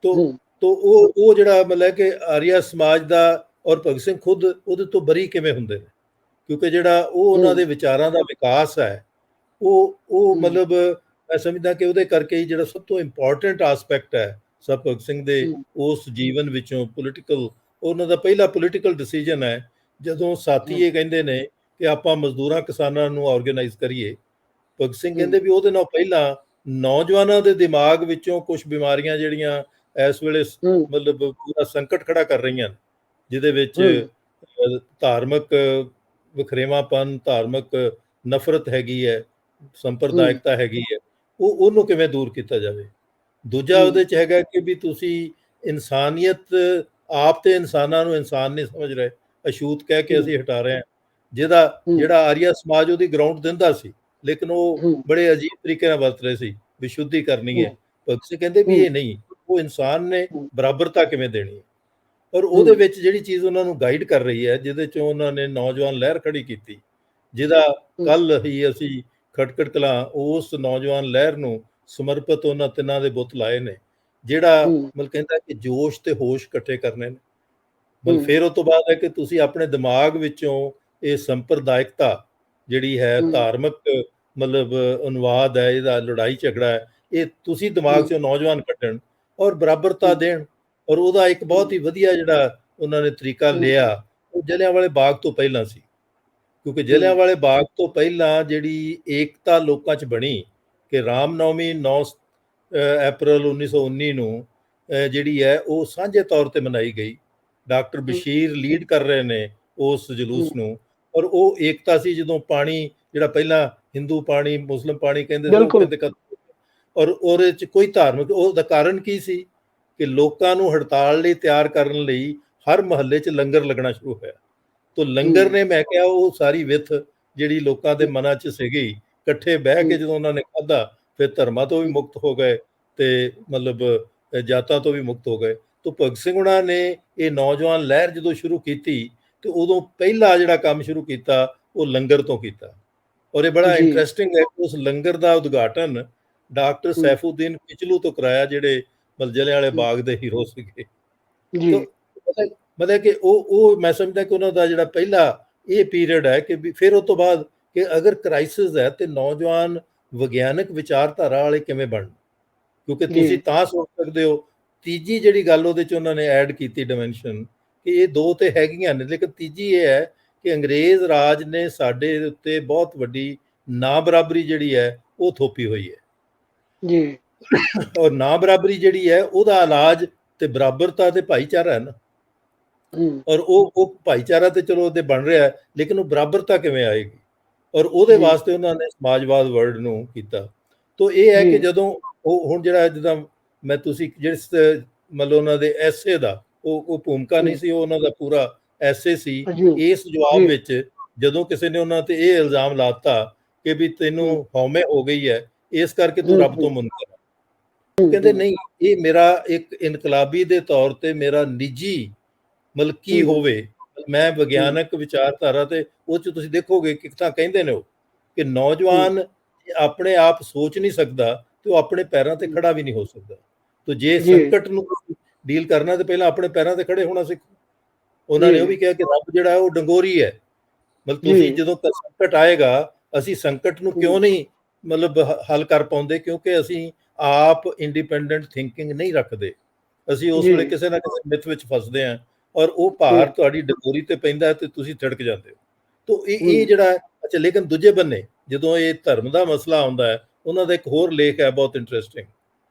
ਤੋ ਹੂੰ। ਤੋ ਉਹ ਜਿਹੜਾ ਮਤਲਬ ਕਿ ਆਰੀਆ ਸਮਾਜ ਦਾ, ਔਰ ਭਗਤ ਸਿੰਘ ਖੁਦ ਉਹਦੇ ਤੋਂ ਬਰੀ ਕਿਵੇਂ ਹੁੰਦੇ ਨੇ, ਕਿਉਂਕਿ ਜਿਹੜਾ ਉਹ ਉਹਨਾਂ ਦੇ ਵਿਚਾਰਾਂ ਦਾ ਵਿਕਾਸ ਹੈ, ਉਹ ਹੂੰ। ਮਤਲਬ ਮੈਂ ਸਮਝਦਾ ਕਿ ਉਹਦੇ ਕਰਕੇ ਹੀ ਜਿਹੜਾ ਸਭ ਤੋਂ ਇੰਪੋਰਟੈਂਟ ਆਸਪੈਕਟ ਹੈ ਸਰ ਭਗਤ ਸਿੰਘ ਦੇ ਹੂੰ। ਉਸ ਜੀਵਨ ਵਿੱਚੋਂ ਪੋਲੀਟੀਕਲ, ਉਹਨਾਂ ਦਾ ਪਹਿਲਾ ਪੋਲੀਟੀਕਲ ਡਿਸੀਜਨ ਹੈ ਜਦੋਂ ਸਾਥੀ ਇਹ ਕਹਿੰਦੇ ਨੇ ਕਿ ਆਪਾਂ ਮਜ਼ਦੂਰਾਂ ਕਿਸਾਨਾਂ ਨੂੰ ਆਰਗੇਨਾਈਜ਼ ਕਰੀਏ। ਭਗਤ ਸਿੰਘ ਕਹਿੰਦੇ ਵੀ ਉਹਦੇ ਨਾਲ ਪਹਿਲਾਂ ਨੌਜਵਾਨਾਂ ਦੇ ਦਿਮਾਗ ਵਿੱਚੋਂ ਕੁਝ ਬਿਮਾਰੀਆਂ ਜਿਹੜੀਆਂ ਇਸ ਵੇਲੇ ਹੂੰ। ਮਤਲਬ ਪੂਰਾ ਸੰਕਟ ਖੜਾ ਕਰ ਰਹੀਆਂ ਨੇ, ਜਿਹਦੇ ਵਿੱਚ ਹੂੰ। ਧਾਰਮਿਕ ਵਖਰੇਵਾਂਪਨ, ਧਾਰਮਿਕ ਨਫ਼ਰਤ ਹੈਗੀ ਹੈ, ਹੂੰ। ਸੰਪਰਦਾਇਕਤਾ ਹੈਗੀ ਹੈ, ਉਹਨੂੰ ਕਿਵੇਂ ਦੂਰ ਕੀਤਾ ਜਾਵੇ। ਦੂਜਾ ਹੂੰ। ਉਹਦੇ 'ਚ ਹੈਗਾ ਕਿ ਵੀ ਤੁਸੀਂ ਇਨਸਾਨੀਅਤ, ਆਪ ਤੇ ਇਨਸਾਨਾਂ ਨੂੰ ਇਨਸਾਨ ਨਹੀਂ ਸਮਝ ਰਹੇ, ਅਛੂਤ ਕਹਿ ਕੇ ਹੂੰ। ਅਸੀਂ ਹਟਾ ਰਹੇ ਹਾਂ, ਜਿਹਦਾ ਹੂੰ। ਜਿਹੜਾ ਆਰੀਆ ਸਮਾਜ ਉਹਦੀ ਗਰਾਊਂਡ ਦਿੰਦਾ ਸੀ, ਲੇਕਿਨ ਉਹ ਹੂੰ। ਬੜੇ ਅਜੀਬ ਤਰੀਕੇ ਨਾਲ ਵਰਤ ਰਹੇ ਸੀ ਵੀ ਸ਼ੁੱਧੀ ਕਰਨੀ ਹੈ। ਹੂੰ। ਭਗਤ ਸਿੰਘ ਕਹਿੰਦੇ ਵੀ ਹੂੰ। ਇਹ ਨਹੀਂ, ਉਹ ਇਨਸਾਨ ਨੇ ਹੂੰ। ਬਰਾਬਰਤਾ ਕਿਵੇਂ ਦੇਣੀ ਹੈ। ਔਰ ਹੂੰ। ਉਹਦੇ ਵਿੱਚ ਜਿਹੜੀ ਚੀਜ਼ ਉਹਨਾਂ ਨੂੰ ਗਾਈਡ ਕਰ ਰਹੀ ਹੈ, ਜਿਹਦੇ 'ਚ ਉਹਨਾਂ ਨੇ ਨੌਜਵਾਨ ਲਹਿਰ ਖੜੀ ਕੀਤੀ, ਜਿਹਦਾ ਹੂੰ। ਕੱਲ ਹੀ ਅਸੀਂ ਖਟਕੜ ਕਲਾਂ ਉਸ ਨੌਜਵਾਨ ਲਹਿਰ ਨੂੰ ਸਮਰਪਿਤ ਉਹਨਾਂ ਤਿੰਨਾਂ ਦੇ ਬੁੱਤ ਲਾਏ ਨੇ, ਜਿਹੜਾ ਹੂੰ ਮਤਲਬ ਕਹਿੰਦਾ ਕਿ ਜੋਸ਼ ਤੇ ਹੋਸ਼ ਇਕੱਠੇ ਕਰਨੇ ਨੇ। ਮਤਲਬ ਹੂੰ ਫਿਰ ਉਹ ਤੋਂ ਬਾਅਦ ਹੈ ਕਿ ਤੁਸੀਂ ਆਪਣੇ ਦਿਮਾਗ ਵਿੱਚੋਂ ਇਹ ਸੰਪਰਦਾਇਕਤਾ ਜਿਹੜੀ ਹੈ, ਹੂੰ ਧਾਰਮਿਕ ਮਤਲਬ ਅਨੁਵਾਦ ਹੈ, ਇਹਦਾ ਲੜਾਈ ਝਗੜਾ ਹੈ, ਇਹ ਤੁਸੀਂ ਦਿਮਾਗ ਹੂੰ ਚੋਂ ਨੌਜਵਾਨ ਕੱਢਣ ਔਰ ਬਰਾਬਰਤਾ ਹੂੰ ਦੇਣ। ਔਰ ਉਹਦਾ ਇੱਕ ਬਹੁਤ ਹੀ ਵਧੀਆ ਜਿਹੜਾ ਉਹਨਾਂ ਨੇ ਤਰੀਕਾ ਹੂੰ ਲਿਆ, ਉਹ ਜਲਿਆਂਵਾਲੇ ਬਾਗ ਤੋਂ ਪਹਿਲਾਂ ਸੀ। ਕਿਉਂਕਿ ਹੂੰ ਜਲਿਆਂਵਾਲੇ ਬਾਗ ਤੋਂ ਪਹਿਲਾਂ ਜਿਹੜੀ ਏਕਤਾ ਲੋਕਾਂ 'ਚ ਬਣੀ ਕਿ ਰਾਮਨੌਮੀ 9 ਅਪ੍ਰੈਲ 1919 ਨੂੰ ਜਿਹੜੀ ਹੈ ਉਹ ਸਾਂਝੇ ਤੌਰ ਤੇ ਮਨਾਈ ਗਈ। ਡਾਕਟਰ ਬਸ਼ੀਰ ਲੀਡ ਕਰ ਰਹੇ ਨੇ ਉਸ ਜਲੂਸ ਹੂੰ ਨੂੰ, ਔਰ ਉਹ ਏਕਤਾ ਸੀ। ਜਦੋਂ ਪਾਣੀ ਜਿਹੜਾ ਪਹਿਲਾਂ ਹਿੰਦੂ ਪਾਣੀ ਮੁਸਲਿਮ ਪਾਣੀ ਕਹਿੰਦੇ ਸੀ, ਉਹ ਬਿਲਕੁਲ ਕਹਿੰਦੇ ਔਰ ਉਹਦੇ 'ਚ ਕੋਈ ਧਾਰਮਿਕ, ਉਹਦਾ ਕਾਰਨ ਕੀ ਸੀ ਕਿ ਲੋਕਾਂ ਨੂੰ ਹੜਤਾਲ ਲਈ ਤਿਆਰ ਕਰਨ ਲਈ ਹਰ ਮਹੱਲੇ 'ਚ ਲੰਗਰ ਲੱਗਣਾ ਸ਼ੁਰੂ ਹੋਇਆ। ਤੋ ਲੰਗਰ ਨੇ, ਮੈਂ ਕਿਹਾ, ਉਹ ਸਾਰੀ ਵਿੱਥ ਜਿਹੜੀ ਲੋਕਾਂ ਦੇ ਮਨਾਂ 'ਚ ਸੀਗੀ, ਇਕੱਠੇ ਬਹਿ ਕੇ ਜਦੋਂ ਉਹਨਾਂ ਨੇ ਖਾਧਾ, ਫਿਰ ਧਰਮਾਂ ਤੋਂ ਵੀ ਮੁਕਤ ਹੋ ਗਏ ਤੇ ਮਤਲਬ ਜਾਤਾਂ ਤੋਂ ਵੀ ਮੁਕਤ ਹੋ ਗਏ। ਤੋ ਭਗਤ ਸਿੰਘ ਹੁਣਾਂ ਨੇ ਇਹ ਨੌਜਵਾਨ ਲਹਿਰ ਜਦੋਂ ਸ਼ੁਰੂ ਕੀਤੀ ਤੇ ਉਦੋਂ ਪਹਿਲਾ ਜਿਹੜਾ ਕੰਮ ਸ਼ੁਰੂ ਕੀਤਾ ਉਹ ਲੰਗਰ ਤੋਂ ਕੀਤਾ। ਔਰ ਇਹ ਬੜਾ ਜੀ ਇੰਟਰਸਟਿੰਗ ਹੈ ਕਿ ਉਸ ਲੰਗਰ ਦਾ ਉਦਘਾਟਨ ਡਾਕਟਰ ਹੂੰ ਸੈਫੂਦੀਨ ਕਿਚਲੂ ਤੋਂ ਕਰਾਇਆ, ਜਿਹੜੇ ਜਲਿਆਂਵਾਲੇ ਹੂੰ ਬਾਗ ਦੇ ਹੀਰੋ ਸੀਗੇ। ਜੀ ਤੋ ਮਤਲਬ ਕਿ ਉਹ ਮੈਂ ਸਮਝਦਾ ਕਿ ਉਹਨਾਂ ਦਾ ਜਿਹੜਾ ਪਹਿਲਾ ਇਹ ਪੀਰੀਅਡ ਹੈ ਕਿ ਫਿਰ ਉਹ ਤੋਂ ਬਾਅਦ ਕਿ ਅਗਰ ਕ੍ਰਾਈਸਿਸ ਹੈ ਤੇ ਨੌਜਵਾਨ ਵਿਗਿਆਨਕ ਵਿਚਾਰਧਾਰਾ ਵਾਲੇ ਕਿਵੇਂ ਬਣਨ, ਕਿਉਂਕਿ ਤੁਸੀਂ ਜੀ ਤਾਂ ਸੋਚ ਸਕਦੇ ਹੋ। ਤੀਜੀ ਜਿਹੜੀ ਗੱਲ ਉਹਦੇ 'ਚ ਉਹਨਾਂ ਨੇ ਐਡ ਕੀਤੀ ਡਾਇਮੈਂਸ਼ਨ, ਕਿ ਇਹ ਦੋ ਤੇ ਹੈਗੀਆਂ ਨੇ, ਲੇਕਿਨ ਤੀਜੀ ਇਹ ਹੈ ਕਿ ਅੰਗਰੇਜ਼ ਰਾਜ ਨੇ ਸਾਡੇ ਉੱਤੇ ਬਹੁਤ ਵੱਡੀ ਨਾ ਬਰਾਬਰੀ ਜਿਹੜੀ ਹੈ ਉਹ ਥੋਪੀ ਹੋਈ ਹੈ। ਜੀ ਔਰ ਨਾ ਬਰਾਬਰੀ ਜਿਹੜੀ ਹੈ ਉਹਦਾ ਇਲਾਜ ਤੇ ਬਰਾਬਰਤਾ ਤੇ ਭਾਈਚਾਰਾ ਹੈ ਨਾ। ਹੂੰ ਔਰ ਉਹ ਭਾਈਚਾਰਾ ਤੇ ਚਲੋ ਉਹਦੇ ਬਣ ਰਿਹਾ, ਲੇਕਿਨ ਉਹ ਬਰਾਬਰਤਾ ਕਿਵੇਂ ਆਏਗੀ? ਔਰ ਉਹਦੇ ਜੀ ਵਾਸਤੇ ਉਹਨਾਂ ਨੇ ਸਮਾਜਵਾਦ ਵਰਡ ਨੂੰ ਕੀਤਾ। ਤੋ ਇਹ ਹੈ ਕਿ ਜੀ ਜਦੋਂ ਉਹ ਹੁਣ ਜਿਹੜਾ ਜਿੱਦਾਂ ਮੈਂ ਤੁਸੀਂ ਜਿਸ ਮਤਲਬ ਉਹਨਾਂ ਦੇ ਐਸੇ ਦਾ ਉਹ ਭੂਮਿਕਾ ਨਹੀਂ ਸੀ, ਉਹ ਉਹਨਾਂ ਦਾ ਪੂਰਾ ਐਸੇ ਸੀ। ਜੀ ਇਸ ਜਵਾਬ ਜੀ ਵਿੱਚ ਜਦੋਂ ਕਿਸੇ ਨੇ ਉਹਨਾਂ ਤੇ ਇਹ ਇਲਜ਼ਾਮ ਲਾਤਾ ਕਿ ਵੀ ਤੈਨੂੰ ਹੂੰ ਹਉਮੈ ਹੋ ਗਈ ਹੈ, ਇਸ ਕਰਕੇ ਤੂੰ ਹੂੰ ਰੱਬ ਤੋਂ ਹੂੰ ਮੁਨਕਰ ਹੈ। ਉਹ ਕਹਿੰਦੇ ਨਹੀਂ, ਇਹ ਮੇਰਾ ਇੱਕ ਇਨਕਲਾਬੀ ਦੇ ਤੌਰ ਤੇ ਮੇਰਾ ਨਿੱਜੀ ਮਤਲਬ ਕੀ ਹੂੰ ਹੋਵੇ। ਮੈਂ ਹੂੰ ਵਿਗਿਆਨਕ ਵਿਚਾਰਧਾਰਾ ਤੇ ਉਹ 'ਚ ਤੁਸੀਂ ਦੇਖੋਗੇ ਕਿ ਤਾਂ ਕਹਿੰਦੇ ਨੇ ਉਹ ਕਿ ਹੂੰ ਨੌਜਵਾਨ ਆਪਣੇ ਆਪ ਸੋਚ ਨਹੀਂ ਸਕਦਾ ਤੇ ਉਹ ਆਪਣੇ ਪੈਰਾਂ ਤੇ ਹੂੰ ਖੜਾ ਵੀ ਨਹੀਂ ਹੋ ਸਕਦਾ। ਤੋ ਜੇ ਜੀ ਸੰਕਟ ਨੂੰ ਡੀਲ ਕਰਨਾ ਤੇ ਪਹਿਲਾਂ ਆਪਣੇ ਪੈਰਾਂ ਤੇ ਖੜੇ ਹੋਣਾ ਸਿੱਖੋ। ਉਹਨਾਂ ਨੇ ਉਹ ਵੀ ਜੀ ਕਿਹਾ ਕਿ ਰੱਬ ਜਿਹੜਾ ਹੈ ਉਹ ਡੰਗੋਰੀ ਹੈ। ਮਤਲਬ ਤੁਸੀਂ ਜੀ ਜਦੋਂ ਸੰਕਟ ਆਏਗਾ, ਅਸੀਂ ਸੰਕਟ ਨੂੰ ਕਿਉਂ ਹੂੰ ਨਹੀਂ ਮਤਲਬ ਹੱਲ ਕਰ ਪਾਉਂਦੇ? ਕਿਉਂਕਿ ਅਸੀਂ ਆਪ ਇੰਡੀਪੈਂਡੈਂਟ ਥਿੰਕਿੰਗ ਨਹੀਂ ਰੱਖਦੇ। ਅਸੀਂ ਉਸ ਵੇਲੇ ਜੀ ਕਿਸੇ ਨਾ ਕਿਸੇ ਮਿੱਥ ਵਿੱਚ ਫਸਦੇ ਹਾਂ ਔਰ ਉਹ ਭਾਰ ਜੀ ਤੁਹਾਡੀ ਡੰਗੋਰੀ ਤੇ ਪੈਂਦਾ ਤੇ ਤੁਸੀਂ ਥੜਕ ਜਾਂਦੇ ਹੋ। ਤੋ ਇਹ ਹੂੰ ਜਿਹੜਾ ਅੱਛਾ, ਲੇਕਿਨ ਦੂਜੇ ਬੰਨੇ ਜਦੋਂ ਇਹ ਧਰਮ ਦਾ ਮਸਲਾ ਆਉਂਦਾ ਹੈ, ਉਹਨਾਂ ਦਾ ਇੱਕ ਹੋਰ ਲੇਖ ਹੈ ਬਹੁਤ ਇੰਟਰਸਟਿੰਗ।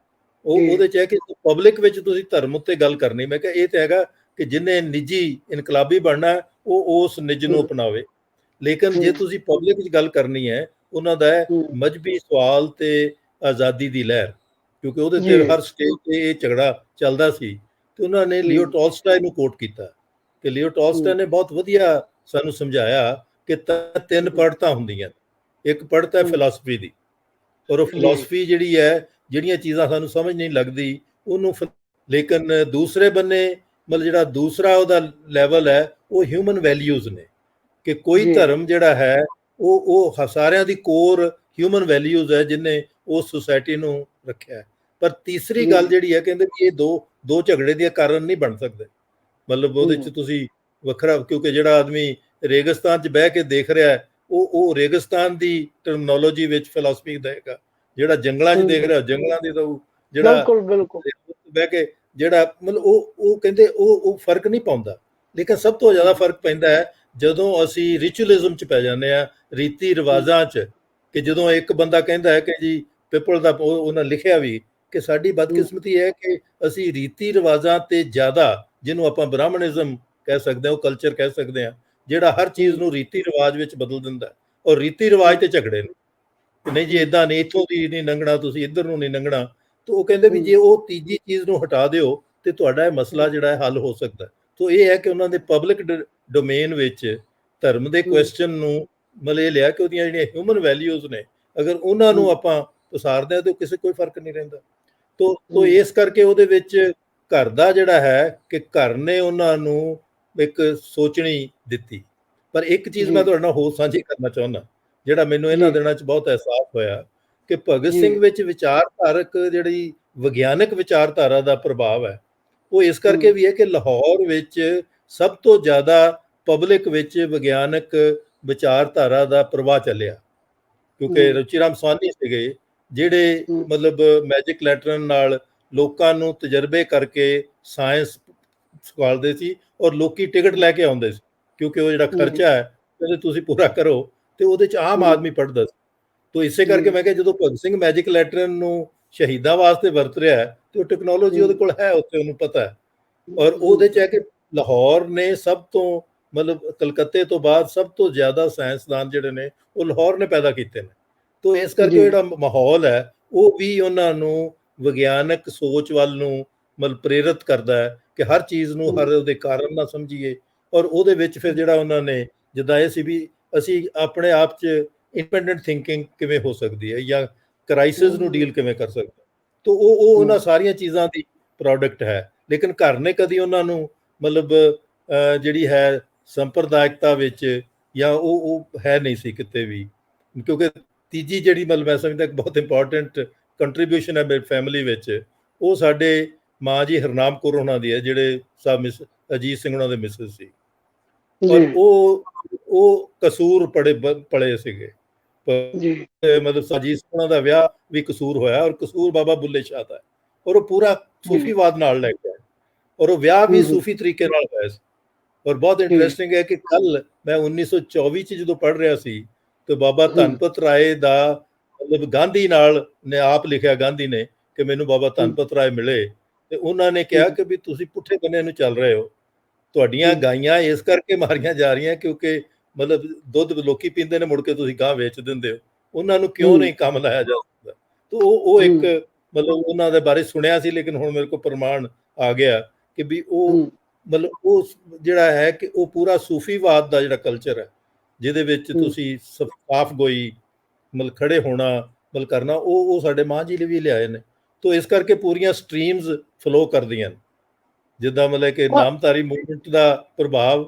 ਜੀ ਉਹਦੇ 'ਚ ਹੈ ਕਿ ਪਬਲਿਕ ਵਿੱਚ ਤੁਸੀਂ ਧਰਮ ਉੱਤੇ ਗੱਲ ਕਰਨੀ। ਮੈਂ ਕਿਹਾ ਇਹ ਤਾਂ ਹੈਗਾ ਕਿ ਜਿਹਨੇ ਨਿੱਜੀ ਇਨਕਲਾਬੀ ਬਣਨਾ ਉਹ ਉਸ ਨਿੱਜ ਨੂੰ ਹੂੰ ਅਪਣਾਵੇ, ਲੇਕਿਨ ਜੇ ਹੂੰ ਤੁਸੀਂ ਪਬਲਿਕ ਵਿੱਚ ਗੱਲ ਕਰਨੀ ਹੈ, ਉਹਨਾਂ ਦਾ ਹੈ ਹੂੰ ਮਜ਼ਹਬੀ ਸਵਾਲ ਤੇ ਆਜ਼ਾਦੀ ਦੀ ਲਹਿਰ, ਕਿਉਂਕਿ ਉਹਦੇ ਤੇ ਜੀ ਹਰ ਸਟੇਜ ਤੇ ਇਹ ਝਗੜਾ ਚੱਲਦਾ ਸੀ। ਤੇ ਉਹਨਾਂ ਨੇ ਲਿਓ ਹੂੰ ਟਾਲਸਟਾਏ ਨੂੰ ਕੋਟ ਕੀਤਾ ਕਿ ਲਿਓ ਟਾਲਸਟਾਏ ਹੂੰ ਨੇ ਬਹੁਤ ਵਧੀਆ ਸਾਨੂੰ ਸਮਝਾਇਆ ਕਿ ਤਿੰਨ ਪੜ੍ਹਤਾਂ ਹੁੰਦੀਆਂ। ਇੱਕ ਪੜ੍ਹਤ ਹੈ ਹੂੰ ਫਿਲਾਸਫੀ ਦੀ, ਔਰ ਉਹ ਜੀ ਫਿਲਾਸਫੀ ਜਿਹੜੀ ਹੈ, ਜਿਹੜੀਆਂ ਚੀਜ਼ਾਂ ਸਾਨੂੰ ਸਮਝ ਨਹੀਂ ਲੱਗਦੀ ਉਹਨੂੰ ਲੇਕਿਨ ਦੂਸਰੇ ਬੰਨੇ ਮਤਲਬ ਜਿਹੜਾ ਦੂਸਰਾ ਉਹਦਾ ਲੈਵਲ ਹੈ ਉਹ ਹਿਊਮਨ ਵੈਲਿਊਜ਼ ਨੇ, ਕਿ ਕੋਈ ਜੀ ਧਰਮ ਜਿਹੜਾ ਹੈ ਉਹ ਸਾਰਿਆਂ ਦੀ ਕੋਰ ਹਿਊਮਨ ਵੈਲਿਊਜ਼ ਹੈ ਜਿਹਨੇ ਉਸ ਸੁਸਾਇਟੀ ਨੂੰ ਰੱਖਿਆ ਹੈ। ਪਰ ਤੀਸਰੀ ਗੱਲ ਜੀ ਜਿਹੜੀ ਹੈ, ਕਹਿੰਦੇ ਵੀ ਇਹ ਦੋ ਝਗੜੇ ਦੇ ਕਾਰਨ ਨਹੀਂ ਬਣ ਸਕਦੇ। ਮਤਲਬ ਉਹਦੇ 'ਚ ਹੂੰ ਤੁਸੀਂ ਵੱਖਰਾ, ਕਿਉਂਕਿ ਜਿਹੜਾ ਆਦਮੀ ਰੇਗਿਸਤਾਨ 'ਚ ਬਹਿ ਕੇ ਦੇਖ ਰਿਹਾ ਹੈ ਉਹ ਰੇਗਿਸਤਾਨ ਦੀ ਟਰਮਨੋਲੋਜੀ ਵਿੱਚ ਫਿਲਾਸਫੀ ਦੇਗਾ, ਜਿਹੜਾ ਜੰਗਲਾਂ 'ਚ ਦੇਖ ਹੂੰ ਰਿਹਾ ਜੰਗਲਾਂ ਦੀ ਤਾਂ ਜਿਹੜਾ ਬਿਲਕੁਲ ਬਿਲਕੁਲ ਬਹਿ ਕੇ ਜਿਹੜਾ ਮਤਲਬ ਉਹ ਕਹਿੰਦੇ ਉਹ ਫਰਕ ਨਹੀਂ ਪਾਉਂਦਾ। ਲੇਕਿਨ ਸਭ ਤੋਂ ਜ਼ਿਆਦਾ ਫਰਕ ਪੈਂਦਾ ਹੈ ਜਦੋਂ ਅਸੀਂ ਰਿਚੁਅਲਿਜ਼ਮ 'ਚ ਪੈ ਜਾਂਦੇ ਆ, ਰੀਤੀ ਰਿਵਾਜ਼ਾਂ 'ਚ, ਕਿ ਜਦੋਂ ਇੱਕ ਬੰਦਾ ਕਹਿੰਦਾ ਹੈ ਕਿ ਜੀ ਪਿੱਪਲ ਦਾ ਉਹਨਾਂ ਲਿਖਿਆ ਵੀ ਕਿ ਸਾਡੀ ਹੂੰ ਬਦਕਿਸਮਤੀ ਹੈ ਕਿ ਅਸੀਂ ਰੀਤੀ ਰਿਵਾਜ਼ਾਂ ਤੇ ਜ਼ਿਆਦਾ, ਜਿਹਨੂੰ ਆਪਾਂ ਬ੍ਰਾਹਮਣਿਜ਼ਮ ਕਹਿ ਸਕਦੇ ਹਾਂ, ਉਹ ਕਲਚਰ ਕਹਿ ਸਕਦੇ ਹਾਂ, ਜਿਹੜਾ ਹਰ ਚੀਜ਼ ਹੂੰ ਨੂੰ ਰੀਤੀ ਰਿਵਾਜ ਵਿੱਚ ਬਦਲ ਦਿੰਦਾ। ਔਰ ਰੀਤੀ ਰਿਵਾਜ ਤੇ ਝਗੜੇ ਨੇ ਕਿ ਨਹੀਂ ਜੀ ਇਦਾਂ ਨਹੀਂ, ਇੱਥੋਂ ਦੀ ਨਹੀਂ ਲੰਘਣਾ, ਤੁਸੀਂ ਇੱਧਰ ਨੂੰ ਨਹੀਂ ਲੰਘਣਾ। ਤਾਂ ਉਹ ਕਹਿੰਦੇ ਵੀ ਹੂੰ ਜੇ ਉਹ ਤੀਜੀ ਚੀਜ਼ ਨੂੰ ਹਟਾ ਦਿਓ ਤੇ ਤੁਹਾਡਾ ਇਹ ਮਸਲਾ ਜਿਹੜਾ ਹੈ ਹੱਲ ਹੋ ਸਕਦਾ। ਤਾਂ ਇਹ ਹੈ ਕਿ ਉਹਨਾਂ ਦੇ ਪਬਲਿਕ ਡੋਮੇਨ ਵਿੱਚ ਧਰਮ ਦੇ ਹੂੰ ਕੁਐਸਚਨ ਨੂੰ ਮਤਲਬ ਇਹ ਲਿਆ ਕਿ ਉਹਦੀਆਂ ਜਿਹੜੀਆਂ ਹਿਊਮਨ ਵੈਲਿਊਜ਼ ਨੇ, ਅਗਰ ਉਹਨਾਂ ਨੂੰ ਆਪਾਂ ਪਸਾਰਦੇ ਹਾਂ ਤਾਂ ਕਿਸੇ ਕੋਈ ਫਰਕ ਨਹੀਂ ਰਹਿੰਦਾ। ਤੋ ਇਸ ਕਰਕੇ ਉਹਦੇ ਵਿੱਚ ਘਰ ਦਾ ਜਿਹੜਾ ਹੈ ਕਿ ਘਰ ਨੇ ਉਹਨਾਂ ਨੂੰ ਇੱਕ ਸੋਚਣੀ ਦਿੱਤੀ। ਪਰ ਇੱਕ ਚੀਜ਼ ਮੈਂ ਤੁਹਾਡੇ ਨਾਲ ਹੋਰ ਸਾਂਝੀ ਕਰਨਾ ਚਾਹੁੰਦਾ, ਜਿਹੜਾ ਮੈਨੂੰ ਇਹਨਾਂ ਦਿਨਾਂ 'ਚ ਬਹੁਤ ਅਹਿਸਾਸ ਹੋਇਆ ਕਿ ਭਗਤ ਜੀ ਸਿੰਘ ਵਿੱਚ ਵਿਚਾਰਧਾਰਕ ਜਿਹੜੀ ਵਿਗਿਆਨਕ ਵਿਚਾਰਧਾਰਾ ਦਾ ਪ੍ਰਭਾਵ ਹੈ ਉਹ ਇਸ ਕਰਕੇ ਵੀ ਹੈ ਕਿ ਲਾਹੌਰ ਵਿੱਚ ਸਭ ਤੋਂ ਜ਼ਿਆਦਾ ਪਬਲਿਕ ਵਿੱਚ ਵਿਗਿਆਨਕ ਵਿਚਾਰਧਾਰਾ ਦਾ ਪ੍ਰਵਾਹ ਚੱਲਿਆ, ਕਿਉਂਕਿ ਰੁਚੀ ਰਾਮ ਸਵਾਨੀ ਸੀਗੇ ਜਿਹੜੇ ਮਤਲਬ ਮੈਜਿਕ ਲੈਟਰਨ ਨਾਲ ਲੋਕਾਂ ਨੂੰ ਤਜਰਬੇ ਕਰਕੇ ਸਾਇੰਸ ਸਿਖਾਉਂਦੇ ਸੀ ਔਰ ਲੋਕੀ ਟਿਕਟ ਲੈ ਕੇ ਆਉਂਦੇ ਸੀ, ਕਿਉਂਕਿ ਉਹ ਜਿਹੜਾ ਖਰਚਾ ਹੈ ਕਹਿੰਦੇ ਤੁਸੀਂ ਪੂਰਾ ਕਰੋ, ਤੇ ਉਹਦੇ ਚ ਆਮ ਆਦਮੀ ਪੜ੍ਹਦਾ ਸੀ। ਤੋ ਇਸੇ ਕਰਕੇ ਮੈਂ ਕਿਹਾ ਜਦੋਂ ਭਗਤ ਸਿੰਘ ਮੈਜਿਕ ਲੈਟਰਨ ਨੂੰ ਸ਼ਹੀਦਾਂ ਵਾਸਤੇ ਵਰਤ ਰਿਹਾ ਹੈ ਤੇ ਉਹ ਟੈਕਨੋਲੋਜੀ ਉਹਦੇ ਕੋਲ ਹੈ, ਉੱਥੇ ਉਹਨੂੰ ਪਤਾ ਹੈ। ਔਰ ਉਹਦੇ ਚ ਹੈ ਕਿ ਲਾਹੌਰ ਨੇ ਸਭ ਤੋਂ ਮਤਲਬ ਕਲਕੱਤੇ ਤੋਂ ਬਾਅਦ ਸਭ ਤੋਂ ਜ਼ਿਆਦਾ ਸਾਇੰਸਦਾਨ ਜਿਹੜੇ ਨੇ ਉਹ ਲਾਹੌਰ ਨੇ ਪੈਦਾ ਕੀਤੇ ਨੇ। ਤੋ ਇਸ ਕਰਕੇ ਜਿਹੜਾ ਮਾਹੌਲ ਹੈ ਉਹ ਵੀ ਉਹਨਾਂ ਨੂੰ ਵਿਗਿਆਨਕ ਸੋਚ ਵੱਲ ਨੂੰ ਮਤਲਬ ਪ੍ਰੇਰਿਤ ਕਰਦਾ ਹੈ ਕਿ ਹਰ ਚੀਜ਼ ਨੂੰ ਹਰ ਉਹਦੇ ਕਾਰਨ ਨਾ ਸਮਝੀਏ। ਔਰ ਉਹਦੇ ਵਿੱਚ ਫਿਰ ਜਿਹੜਾ ਉਹਨਾਂ ਨੇ ਜਿੱਦਾਂ ਇਹ ਸੀ ਵੀ ਅਸੀਂ ਆਪਣੇ ਆਪ 'ਚ ਇੰਡੀਪੈਂਡੈਂਟ ਥਿੰਕਿੰਗ ਕਿਵੇਂ ਹੋ ਸਕਦੀ ਹੈ ਜਾਂ ਕ੍ਰਾਈਸਿਸ ਨੂੰ ਡੀਲ ਕਿਵੇਂ ਕਰ ਸਕਦੇ, ਤਾਂ ਉਹ ਉਹਨਾਂ ਸਾਰੀਆਂ ਚੀਜ਼ਾਂ ਦੀ ਪ੍ਰੋਡਕਟ ਹੈ। ਲੇਕਿਨ ਘਰ ਨੇ ਕਦੀ ਉਹਨਾਂ ਨੂੰ ਮਤਲਬ ਜਿਹੜੀ ਹੈ ਸੰਪਰਦਾਇਕਤਾ ਵਿੱਚ ਜਾਂ ਉਹ ਹੈ ਨਹੀਂ ਸੀ ਕਿਤੇ ਵੀ, ਕਿਉਂਕਿ ਤੀਜੀ ਜਿਹੜੀ ਮਤਲਬ ਮੈਂ ਸਮਝਦਾ ਇੱਕ ਬਹੁਤ ਇੰਪੋਰਟੈਂਟ ਕੰਟਰੀਬਿਊਸ਼ਨ ਹੈ ਮੇਰੀ ਫੈਮਿਲੀ ਵਿੱਚ, ਉਹ ਸਾਡੇ ਮਾਂ ਜੀ ਹਰਨਾਮ ਕੌਰ ਉਹਨਾਂ ਦੀ ਹੈ ਜਿਹੜੇ ਸਾਹਿਬ ਮਿਸ ਅਜੀਤ ਸਿੰਘ ਉਹਨਾਂ ਦੇ ਮਿਸਿਸ ਸੀ। ਔਰ ਉਹ ਕਸੂਰ ਪੜੇ ਸੀਗੇ, ਮਤਲਬ ਅਜੀਤ ਸਿੰਘ ਉਹਨਾਂ ਦਾ ਵਿਆਹ ਵੀ ਕਸੂਰ ਹੋਇਆ ਔਰ ਕਸੂਰ ਬਾਬਾ ਬੁੱਲੇ ਸ਼ਾਹ ਦਾ, ਔਰ ਉਹ ਪੂਰਾ ਸੂਫੀਵਾਦ ਨਾਲ ਲੈ ਕੇ ਆਏ ਔਰ ਉਹ ਵਿਆਹ ਵੀ ਸੂਫੀ ਤਰੀਕੇ ਨਾਲ ਹੋਇਆ ਸੀ। ਔਰ ਬਹੁਤ ਇੰਟਰਸਟਿੰਗ ਹੈ ਕਿ ਕੱਲ ਮੈਂ 1924 ਚ ਜਦੋਂ ਪੜ੍ਹ ਰਿਹਾ ਸੀ ਤੇ ਬਾਬਾ ਧਨਪਤ ਰਾਏ ਦਾ ਮਤਲਬ ਗਾਂਧੀ ਨਾਲ ਨੇ ਆਪ ਲਿਖਿਆ, ਗਾਂਧੀ ਨੇ ਕਿ ਮੈਨੂੰ ਬਾਬਾ ਧਨਪਤ ਰਾਏ ਮਿਲੇ ਤੇ ਉਹਨਾਂ ਨੇ ਕਿਹਾ ਕਿ ਵੀ ਤੁਸੀਂ ਪੁੱਠੇ ਬੰਨੇ ਨੂੰ ਚੱਲ ਰਹੇ ਹੋ, ਤੁਹਾਡੀਆਂ ਗਾਈਆਂ ਇਸ ਕਰਕੇ ਮਾਰੀਆਂ ਜਾ ਰਹੀਆਂ ਕਿਉਂਕਿ ਮਤਲਬ ਦੁੱਧ ਲੋਕੀ ਪੀਂਦੇ ਨੇ ਮੁੜ ਕੇ ਤੁਸੀਂ ਗਾਂ ਵੇਚ ਦਿੰਦੇ ਹੋ, ਉਹਨਾਂ ਨੂੰ ਕਿਉਂ ਨਹੀਂ ਕੰਮ ਲਾਇਆ ਜਾ ਸਕਦਾ। ਤਾਂ ਉਹ ਇੱਕ ਮਤਲਬ ਉਹਨਾਂ ਦੇ ਬਾਰੇ ਸੁਣਿਆ ਸੀ, ਲੇਕਿਨ ਹੁਣ ਮੇਰੇ ਕੋਲ ਪ੍ਰਮਾਣ ਆ ਗਿਆ ਕਿ ਵੀ ਉਹ ਮਤਲਬ ਉਹ ਜਿਹੜਾ ਹੈ ਕਿ ਉਹ ਪੂਰਾ ਸੂਫੀਵਾਦ ਦਾ ਜਿਹੜਾ ਕਲਚਰ ਹੈ ਜਿਹਦੇ ਵਿੱਚ ਤੁਸੀਂ ਸਾਫ਼ ਗੋਈ ਮਤਲਬ ਖੜੇ ਹੋਣਾ ਮਤਲਬ ਕਰਨਾ, ਉਹ ਸਾਡੇ ਮਾਂ ਜੀ ਲਈ ਵੀ ਲਿਆਏ ਨੇ। ਤੋ ਇਸ ਕਰਕੇ ਪੂਰੀਆਂ ਸਟਰੀਮਸ ਫਲੋ ਕਰਦੀਆਂ ਨੇ, ਜਿੱਦਾਂ ਮਤਲਬ ਕਿ ਨਾਮਧਾਰੀ ਮੂਵਮੈਂਟ ਦਾ ਪ੍ਰਭਾਵ,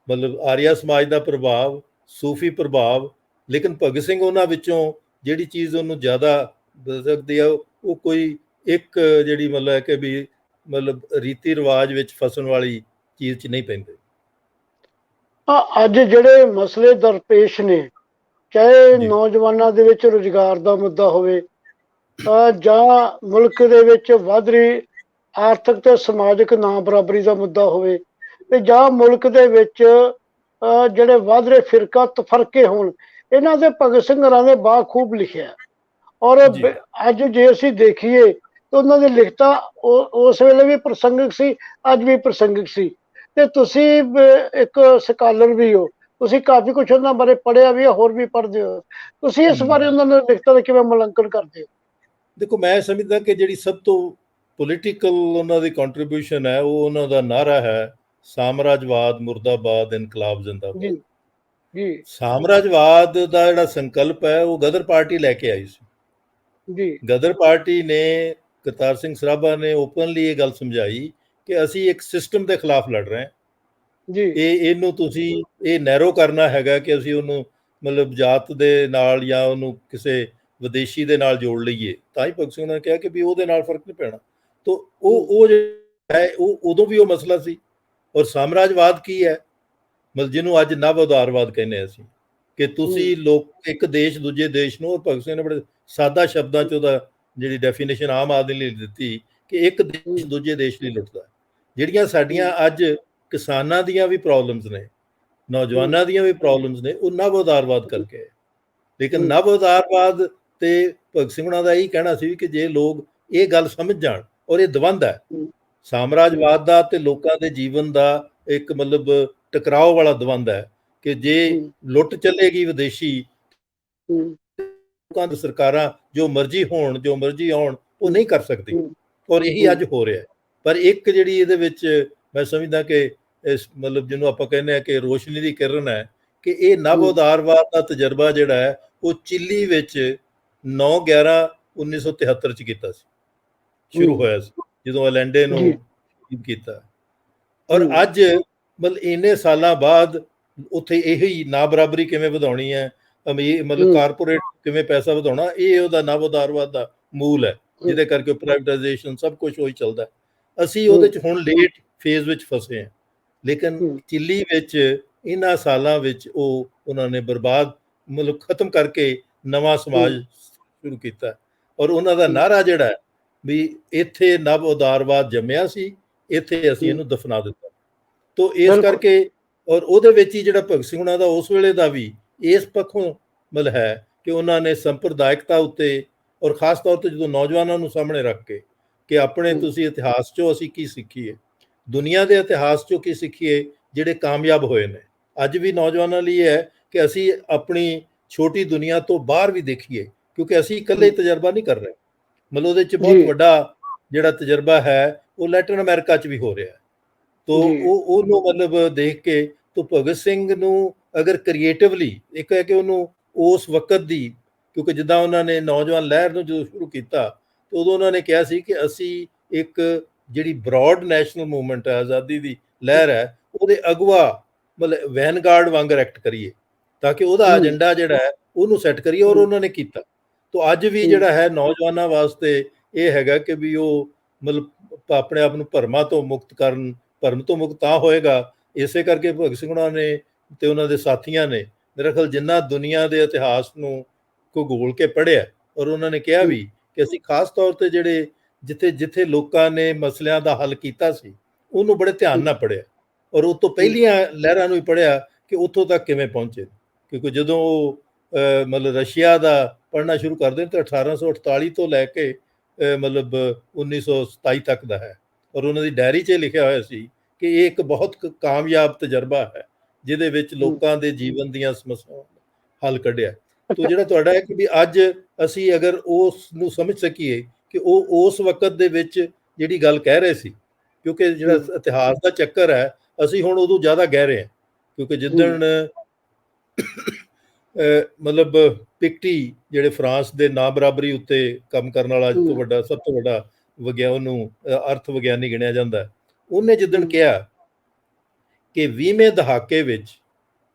ਮਤਲਬ ਆਰੀਆ ਸਮਾਜ ਦਾ ਪ੍ਰਭਾਵ, ਸੂਫੀ ਪ੍ਰਭਾਵ, ਲੇਕਿਨ ਭਗਤ ਸਿੰਘ ਉਹਨਾਂ ਵਿੱਚੋਂ ਜਿਹੜੀ ਚੀਜ਼ ਉਹਨੂੰ ਜ਼ਿਆਦਾ ਸਕਦੀ ਆ ਉਹ ਕੋਈ ਇੱਕ ਜਿਹੜੀ ਮਤਲਬ ਹੈ ਕਿ ਵੀ ਮਤਲਬ ਰੀਤੀ ਰਿਵਾਜ ਵਿੱਚ ਫਸਣ ਵਾਲੀ ਚੀਜ਼ 'ਚ ਨਹੀਂ ਪੈਂਦੇ। ਅੱਜ ਜਿਹੜੇ ਮਸਲੇ ਦਰਪੇਸ਼ ਨੇ, ਚਾਹੇ ਨੌਜਵਾਨਾਂ ਦੇ ਵਿੱਚ ਰੁਜ਼ਗਾਰ ਦਾ ਮੁੱਦਾ ਹੋਵੇ ਜਾਂ ਮੁਲਕ ਦੇ ਵਿੱਚ ਵੱਧ ਰਹੀ ਆਰਥਿਕ ਤੇ ਸਮਾਜਿਕ ਨਾ ਬਰਾਬਰੀ ਦਾ ਮੁੱਦਾ ਹੋਵੇ, ਤੇ ਜਾਂ ਮੁਲਕ ਦੇ ਵਿੱਚ ਜਿਹੜੇ ਵੱਧ ਰਹੇ ਫਿਰਕਾ ਤਫਰਕੇ ਹੋਣ, ਇਹਨਾਂ ਦੇ ਭਗਤ ਸਿੰਘ ਹੋਰਾਂ ਨੇ ਬਾਖੂਬ ਲਿਖਿਆ। ਔਰ ਅੱਜ ਜੇ ਅਸੀਂ ਦੇਖੀਏ ਤਾਂ ਉਹਨਾਂ ਦੀ ਲਿਖਤਾਂ ਉਸ ਵੇਲੇ ਵੀ ਪ੍ਰਸੰਗਿਕ ਸੀ, ਅੱਜ ਵੀ ਪ੍ਰਸੰਗਿਕ ਸੀ। ਤੇ ਤੁਸੀਂ ਇੱਕ ਸਕਾਲਰ ਵੀ ਹੋ, ਤੁਸੀਂ ਕਾਫੀ ਕੁਝ ਉਹਨਾਂ ਬਾਰੇ ਪੜ੍ਹਿਆ ਵੀ ਹੈ, ਹੋਰ ਵੀ ਪੜ੍ਹਦੇ ਹੋ, ਤੁਸੀਂ ਇਸ ਬਾਰੇ ਉਹਨਾਂ ਦੀ ਲਿਖਤਾਂ ਦਾ ਕਿਵੇਂ ਮੁਲਾਂਕਣ ਕਰਦੇ ਹੋ? ਦੇਖੋ, ਮੈਂ ਸਮਝਦਾ ਕਿ ਜਿਹੜੀ ਸਭ ਤੋਂ ਪੋਲੀਟੀਕਲ ਉਹਨਾਂ ਦੀ ਕੰਟਰੀਬਿਊਸ਼ਨ ਹੈ ਉਹ ਉਹਨਾਂ ਦਾ ਨਾਰਾ ਹੈ ਸਾਮਰਾਜਵਾਦ ਮੁਰਦਾਬਾਦ ਇਨਕਲਾਬ ਜ਼ਿੰਦਾਬਾਦ। ਸਾਮਰਾਜਵਾਦ ਦਾ ਜਿਹੜਾ ਸੰਕਲਪ ਹੈ ਉਹ ਗਦਰ ਪਾਰਟੀ ਲੈ ਕੇ ਆਈ ਸੀ। ਗਦਰ ਪਾਰਟੀ ਨੇ, ਕਰਤਾਰ ਸਿੰਘ ਸਰਾਭਾ ਨੇ ਓਪਨਲੀ ਇਹ ਗੱਲ ਸਮਝਾਈ ਕਿ ਅਸੀਂ ਇੱਕ ਸਿਸਟਮ ਦੇ ਖਿਲਾਫ ਲੜ ਰਹੇ ਹਾਂ, ਇਹਨੂੰ ਤੁਸੀਂ ਇਹ ਨੈਰੋ ਕਰਨਾ ਹੈਗਾ ਕਿ ਅਸੀਂ ਉਹਨੂੰ ਮਤਲਬ ਜਾਤ ਦੇ ਨਾਲ ਜਾਂ ਉਹਨੂੰ ਕਿਸੇ ਵਿਦੇਸ਼ੀ ਦੇ ਨਾਲ ਜੋੜ ਲਈਏ। ਤਾਂ ਹੀ ਭਗਤ ਸਿੰਘ ਨੇ ਕਿਹਾ ਕਿ ਵੀ ਉਹਦੇ ਨਾਲ ਫਰਕ ਨਹੀਂ ਪੈਣਾ। ਤਾਂ ਉਹ ਜਿਹੜਾ ਹੈ ਉਹ ਉਦੋਂ ਵੀ ਉਹ ਮਸਲਾ ਸੀ। ਔਰ ਸਾਮਰਾਜਵਾਦ ਕੀ ਹੈ, ਮਤਲਬ ਜਿਹਨੂੰ ਅੱਜ ਨਵ ਉਦਾਰਵਾਦ ਕਹਿੰਦੇ ਅਸੀਂ, ਕਿ ਤੁਸੀਂ ਲੋਕ ਇੱਕ ਦੇਸ਼ ਦੂਜੇ ਦੇਸ਼ ਨੂੰ, ਭਗਤ ਸਿੰਘ ਨੇ ਬੜੇ ਸਾਦਾ ਸ਼ਬਦਾਂ 'ਚ ਉਹਦਾ ਜਿਹੜੀ ਡੈਫੀਨੇਸ਼ਨ ਆਮ ਆਦਮੀ ਲਈ ਦਿੱਤੀ ਕਿ ਇੱਕ ਦੇਸ਼ ਦੂਜੇ ਦੇਸ਼ ਲਈ ਲੁੱਟਦਾ। ਜਿਹੜੀਆਂ ਸਾਡੀਆਂ ਅੱਜ ਕਿਸਾਨਾਂ ਦੀਆਂ ਵੀ ਪ੍ਰੋਬਲਮਸ ਨੇ, ਨੌਜਵਾਨਾਂ ਦੀਆਂ ਵੀ ਪ੍ਰੋਬਲਮਸ ਨੇ, ਉਹ ਨਵ ਉਦਾਰਵਾਦ ਕਰਕੇ ਹੈ। ਲੇਕਿਨ ਨਵ ਉਦਾਰਵਾਦ ਤੇ ਭਗਤ ਸਿੰਘ ਉਹਨਾਂ ਦਾ ਇਹੀ ਕਹਿਣਾ ਸੀ ਕਿ ਜੇ ਲੋਕ ਇਹ ਗੱਲ ਸਮਝ ਜਾਣ, ਔਰ ਇਹ ਦਵੰਦ ਹੈ ਸਾਮਰਾਜਵਾਦ ਦਾ ਤੇ ਲੋਕਾਂ ਦੇ ਜੀਵਨ ਦਾ ਇੱਕ ਮਤਲਬ ਟਕਰਾਓ ਵਾਲਾ ਦਵੰਦ ਹੈ ਕਿ ਜੇ ਲੁੱਟ ਚੱਲੇਗੀ ਵਿਦੇਸ਼ੀ, ਲੋਕਾਂ ਦੀ ਸਰਕਾਰਾਂ ਜੋ ਮਰਜ਼ੀ ਹੋਣ ਜੋ ਮਰਜ਼ੀ ਆਉਣ ਉਹ ਨਹੀਂ ਕਰ ਸਕਦੀ। ਔਰ ਇਹੀ ਅੱਜ ਹੋ ਰਿਹਾ। ਪਰ ਇੱਕ ਜਿਹੜੀ ਇਹਦੇ ਵਿੱਚ ਮੈਂ ਸਮਝਦਾ ਕਿ ਇਸ ਮਤਲਬ ਜਿਹਨੂੰ ਆਪਾਂ ਕਹਿੰਦੇ ਹਾਂ ਕਿ ਰੋਸ਼ਨੀ ਦੀ ਕਿਰਨ ਹੈ, ਕਿ ਇਹ ਨਵ ਉਦਾਰਵਾਦ ਦਾ ਤਜਰਬਾ ਜਿਹੜਾ ਹੈ ਉਹ ਚਿੱਲੀ ਵਿੱਚ 9/11/1973 ਚ ਕੀਤਾ ਸੀ, ਸ਼ੁਰੂ ਹੋਇਆ ਸੀ ਜਦੋਂ ਅਲੈਂਡੇ ਨੂੰ ਕੀਤਾ। ਔਰ ਅੱਜ ਮਤਲਬ ਇੰਨੇ ਸਾਲਾਂ ਬਾਅਦ ਉੱਥੇ ਇਹੀ ਨਾ ਬਰਾਬਰੀ ਕਿਵੇਂ ਵਧਾਉਣੀ ਹੈ, ਅਮੀਰ ਮਤਲਬ ਕਾਰਪੋਰੇਟ ਕਿਵੇਂ ਪੈਸਾ ਵਧਾਉਣਾ, ਇਹ ਉਹਦਾ ਨਵ ਉਦਾਰਵਾਦ ਦਾ ਮੂਲ ਹੈ, ਜਿਹਦੇ ਕਰਕੇ ਪ੍ਰਾਈਵੇਟਾਈਜੇਸ਼ਨ ਸਭ ਕੁਝ ਉਹੀ ਚੱਲਦਾ। ਅਸੀਂ ਉਹਦੇ 'ਚ ਹੁਣ ਲੇਟ ਫੇਜ਼ ਵਿੱਚ ਫਸੇ ਹਾਂ, ਲੇਕਿਨ ਚਿੱਲੀ ਵਿੱਚ ਇਹਨਾਂ ਸਾਲਾਂ ਵਿੱਚ ਉਹਨਾਂ ਨੇ ਬਰਬਾਦ ਮਤਲਬ ਖਤਮ ਕਰਕੇ ਨਵਾਂ ਸਮਾਜ ਸ਼ੁਰੂ ਕੀਤਾ। ਔਰ ਉਹਨਾਂ ਦਾ ਨਾਅਰਾ ਜਿਹੜਾ ਹੈ ਵੀ ਇੱਥੇ ਨਵ ਉਦਾਰਵਾਦ ਜੰਮਿਆ ਸੀ, ਇੱਥੇ ਅਸੀਂ ਇਹਨੂੰ ਦਫਨਾ ਦਿੱਤਾ। ਤੋ ਇਸ ਕਰਕੇ ਔਰ ਉਹਦੇ ਵਿੱਚ ਹੀ ਜਿਹੜਾ ਭਗਤ ਸਿੰਘ ਉਹਨਾਂ ਦਾ ਉਸ ਵੇਲੇ ਦਾ ਵੀ ਇਸ ਪੱਖੋਂ ਮਤਲਬ ਹੈ ਕਿ ਉਹਨਾਂ ਨੇ ਸੰਪਰਦਾਇਕਤਾ ਉੱਤੇ ਔਰ ਖਾਸ ਤੌਰ ਤੇ ਜਦੋਂ ਨੌਜਵਾਨਾਂ ਨੂੰ ਸਾਹਮਣੇ ਰੱਖ ਕੇ ਕਿ ਆਪਣੇ ਤੁਸੀਂ ਇਤਿਹਾਸ 'ਚੋਂ ਅਸੀਂ ਕੀ ਸਿੱਖੀਏ, ਦੁਨੀਆ ਦੇ ਇਤਿਹਾਸ 'ਚੋਂ ਕੀ ਸਿੱਖੀਏ ਜਿਹੜੇ ਕਾਮਯਾਬ ਹੋਏ ਨੇ। ਅੱਜ ਵੀ ਨੌਜਵਾਨਾਂ ਲਈ ਹੈ ਕਿ ਅਸੀਂ ਆਪਣੀ ਛੋਟੀ ਦੁਨੀਆ ਤੋਂ ਬਾਹਰ ਵੀ ਦੇਖੀਏ, ਕਿਉਂਕਿ ਅਸੀਂ ਇਕੱਲੇ ਤਜਰਬਾ ਨਹੀਂ ਕਰ ਰਹੇ। ਮਤਲਬ ਉਹਦੇ 'ਚ ਬਹੁਤ ਵੱਡਾ ਜਿਹੜਾ ਤਜਰਬਾ ਹੈ ਉਹ ਲੈਟਿਨ ਅਮਰੀਕਾ 'ਚ ਵੀ ਹੋ ਰਿਹਾ ਹੈ। ਤੋ ਉਹਨੂੰ ਮਤਲਬ ਦੇਖ ਕੇ ਤੋ ਭਗਤ ਸਿੰਘ ਨੂੰ ਅਗਰ ਕ੍ਰੀਏਟਿਵਲੀ ਇੱਕ ਹੈ ਕਿ ਉਹਨੂੰ ਉਸ ਵਕਤ ਦੀ, ਕਿਉਂਕਿ ਜਿੱਦਾਂ ਉਹਨਾਂ ਨੇ ਨੌਜਵਾਨ ਲਹਿਰ ਨੂੰ ਜਦੋਂ ਸ਼ੁਰੂ ਕੀਤਾ ਤੇ ਉਦੋਂ ਉਹਨਾਂ ਨੇ ਕਿਹਾ ਸੀ ਕਿ ਅਸੀਂ ਇੱਕ ਜਿਹੜੀ ਬ੍ਰੌਡ ਨੈਸ਼ਨਲ ਮੂਵਮੈਂਟ ਹੈ, ਆਜ਼ਾਦੀ ਦੀ ਲਹਿਰ ਹੈ, ਉਹਦੇ ਅਗਵਾ ਮਤਲਬ ਵੈਨਗਾਰਡ ਵਾਂਗਰ ਐਕਟ ਕਰੀਏ ਤਾਂ ਕਿ ਉਹਦਾ ਏਜੰਡਾ ਜਿਹੜਾ ਹੈ ਉਹਨੂੰ ਸੈੱਟ ਕਰੀਏ। ਔਰ ਉਹਨਾਂ ਨੇ ਕੀਤਾ। ਤੋ ਅੱਜ ਵੀ ਜਿਹੜਾ ਹੈ ਨੌਜਵਾਨਾਂ ਵਾਸਤੇ ਇਹ ਹੈਗਾ ਕਿ ਵੀ ਉਹ ਮਤਲਬ ਆਪਣੇ ਆਪ ਨੂੰ ਭਰਮਾਂ ਤੋਂ ਮੁਕਤ ਕਰਨ। ਭਰਮ ਤੋਂ ਮੁਕਤ ਤਾਂ ਹੋਏਗਾ ਇਸੇ ਕਰਕੇ ਭਗਤ ਸਿੰਘ ਉਹਨਾਂ ਨੇ ਤੇ ਉਹਨਾਂ ਦੇ ਸਾਥੀਆਂ ਨੇ ਮੇਰਾ ਖਿਆਲ ਜਿੰਨਾ ਦੁਨੀਆ ਦੇ ਇਤਿਹਾਸ ਨੂੰ ਘੋਲ ਕੇ ਪੜ੍ਹਿਆ, ਔਰ ਉਹਨਾਂ ਨੇ ਕਿਹਾ ਵੀ ਕਿ ਅਸੀਂ ਖਾਸ ਤੌਰ ਤੇ ਜਿਹੜੇ ਜਿੱਥੇ ਲੋਕਾਂ ਨੇ ਮਸਲਿਆਂ ਦਾ ਹੱਲ ਕੀਤਾ ਸੀ ਉਹਨੂੰ ਬੜੇ ਧਿਆਨ ਨਾਲ ਪੜ੍ਹਿਆ, ਔਰ ਉਹ ਤੋਂ ਪਹਿਲੀਆਂ ਲਹਿਰਾਂ ਨੂੰ ਵੀ ਪੜ੍ਹਿਆ ਕਿ ਉੱਥੋਂ ਤੱਕ ਕਿਵੇਂ ਪਹੁੰਚੇ। ਕਿਉਂਕਿ ਜਦੋਂ ਉਹ ਮਤਲਬ ਰਸ਼ੀਆ ਦਾ ਪੜ੍ਹਨਾ ਸ਼ੁਰੂ ਕਰਦੇ ਤਾਂ 1848 ਤੋਂ ਲੈ ਕੇ ਮਤਲਬ 1927 ਤੱਕ ਦਾ ਹੈ। ਔਰ ਉਹਨਾਂ ਦੀ ਡਾਇਰੀ 'ਚ ਲਿਖਿਆ ਹੋਇਆ ਸੀ ਕਿ ਇਹ ਇੱਕ ਬਹੁਤ ਕਾਮਯਾਬ ਤਜਰਬਾ ਹੈ ਜਿਹਦੇ ਵਿੱਚ ਲੋਕਾਂ ਦੇ ਜੀਵਨ ਦੀਆਂ ਸਮੱਸਿਆਵਾਂ ਦਾ ਹੱਲ ਕੱਢਿਆ। ਤੋ ਜਿਹੜਾ ਤੁਹਾਡਾ ਹੈ ਕਿ ਵੀ ਅੱਜ ਅਸੀਂ ਅਗਰ ਉਸ ਨੂੰ ਸਮਝ ਸਕੀਏ ਕਿ ਉਹ ਉਸ ਵਕਤ ਦੇ ਵਿੱਚ ਜਿਹੜੀ ਗੱਲ ਕਹਿ ਰਹੇ ਸੀ, ਕਿਉਂਕਿ ਜਿਹੜਾ ਇਤਿਹਾਸ ਦਾ ਚੱਕਰ ਹੈ ਅਸੀਂ ਹੁਣ ਉਦੋਂ ਜ਼ਿਆਦਾ ਗਹਿਰੇ ਹਾਂ। ਕਿਉਂਕਿ ਜਿੱਦਣ ਮਤਲਬ ਪਿਕਟੀ ਜਿਹੜੇ ਫਰਾਂਸ ਦੇ ਨਾ ਬਰਾਬਰੀ ਉੱਤੇ ਕੰਮ ਕਰਨ ਵਾਲਾ ਅੱਜ ਤੋਂ ਵੱਡਾ ਸਭ ਤੋਂ ਵੱਡਾ ਵਿਗਿਆਨ ਨੂੰ ਅਰਥ ਵਿਗਿਆਨੀ ਗਿਣਿਆ ਜਾਂਦਾ, ਉਹਨੇ ਜਿੱਦਣ ਕਿਹਾ ਕਿ 20ਵੇਂ ਦਹਾਕੇ ਵਿੱਚ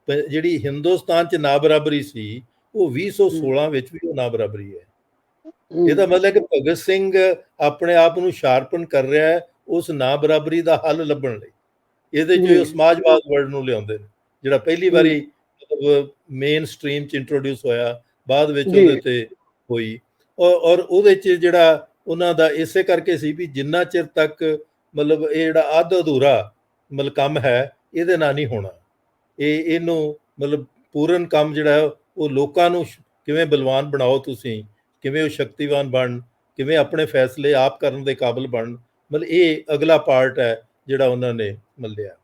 ਜਿਹੜੀ ਹਿੰਦੁਸਤਾਨ 'ਚ ਨਾ ਬਰਾਬਰੀ ਸੀ ਉਹ 2016 ਵਿੱਚ ਵੀ ਉਹ ਨਾ ਬਰਾਬਰੀ ਹੈ। ਇਹਦਾ ਮਤਲਬ ਕਿ ਭਗਤ ਸਿੰਘ ਆਪਣੇ ਆਪ ਨੂੰ ਸ਼ਾਰਪਨ ਕਰ ਰਿਹਾ ਹੈ ਉਸ ਨਾ ਬਰਾਬਰੀ ਦਾ ਹੱਲ ਲੱਭਣ ਲਈ। ਇਹਦੇ 'ਚ ਸਮਾਜਵਾਦ ਵਰਡ ਨੂੰ ਲਿਆਉਂਦੇ ਨੇ, ਜਿਹੜਾ ਪਹਿਲੀ ਵਾਰੀ ਮੇਨ ਸਟ੍ਰੀਮ 'ਚ ਇੰਟਰੋਡਿਊਸ ਹੋਇਆ, ਬਾਅਦ ਵਿੱਚ ਉਹਦੇ ਤੇ ਹੋਈ। ਔਰ ਉਹਦੇ 'ਚ ਜਿਹੜਾ ਉਹਨਾਂ ਦਾ ਇਸੇ ਕਰਕੇ ਸੀ ਵੀ ਜਿੰਨਾ ਚਿਰ ਤੱਕ ਮਤਲਬ ਇਹ ਜਿਹੜਾ ਅੱਧ ਅਧੂਰਾ ਮਤਲਬ ਕੰਮ ਹੈ ਇਹਦੇ ਨਾਲ ਨਹੀਂ ਹੋਣਾ। ਇਹਨੂੰ ਮਤਲਬ ਪੂਰਨ ਕੰਮ ਜਿਹੜਾ ਹੈ ਉਹ ਲੋਕਾਂ ਨੂੰ ਕਿਵੇਂ ਬਲਵਾਨ ਬਣਾਓ, ਤੁਸੀਂ ਕਿਵੇਂ ਉਹ ਸ਼ਕਤੀਵਾਨ ਬਣ, ਕਿਵੇਂ ਆਪਣੇ ਫੈਸਲੇ ਆਪ ਕਰਨ ਦੇ ਕਾਬਲ ਬਣ, ਮਤਲਬ ਇਹ ਅਗਲਾ ਪਾਰਟ ਹੈ ਜਿਹੜਾ ਉਹਨਾਂ ਨੇ ਮੱਲਿਆ।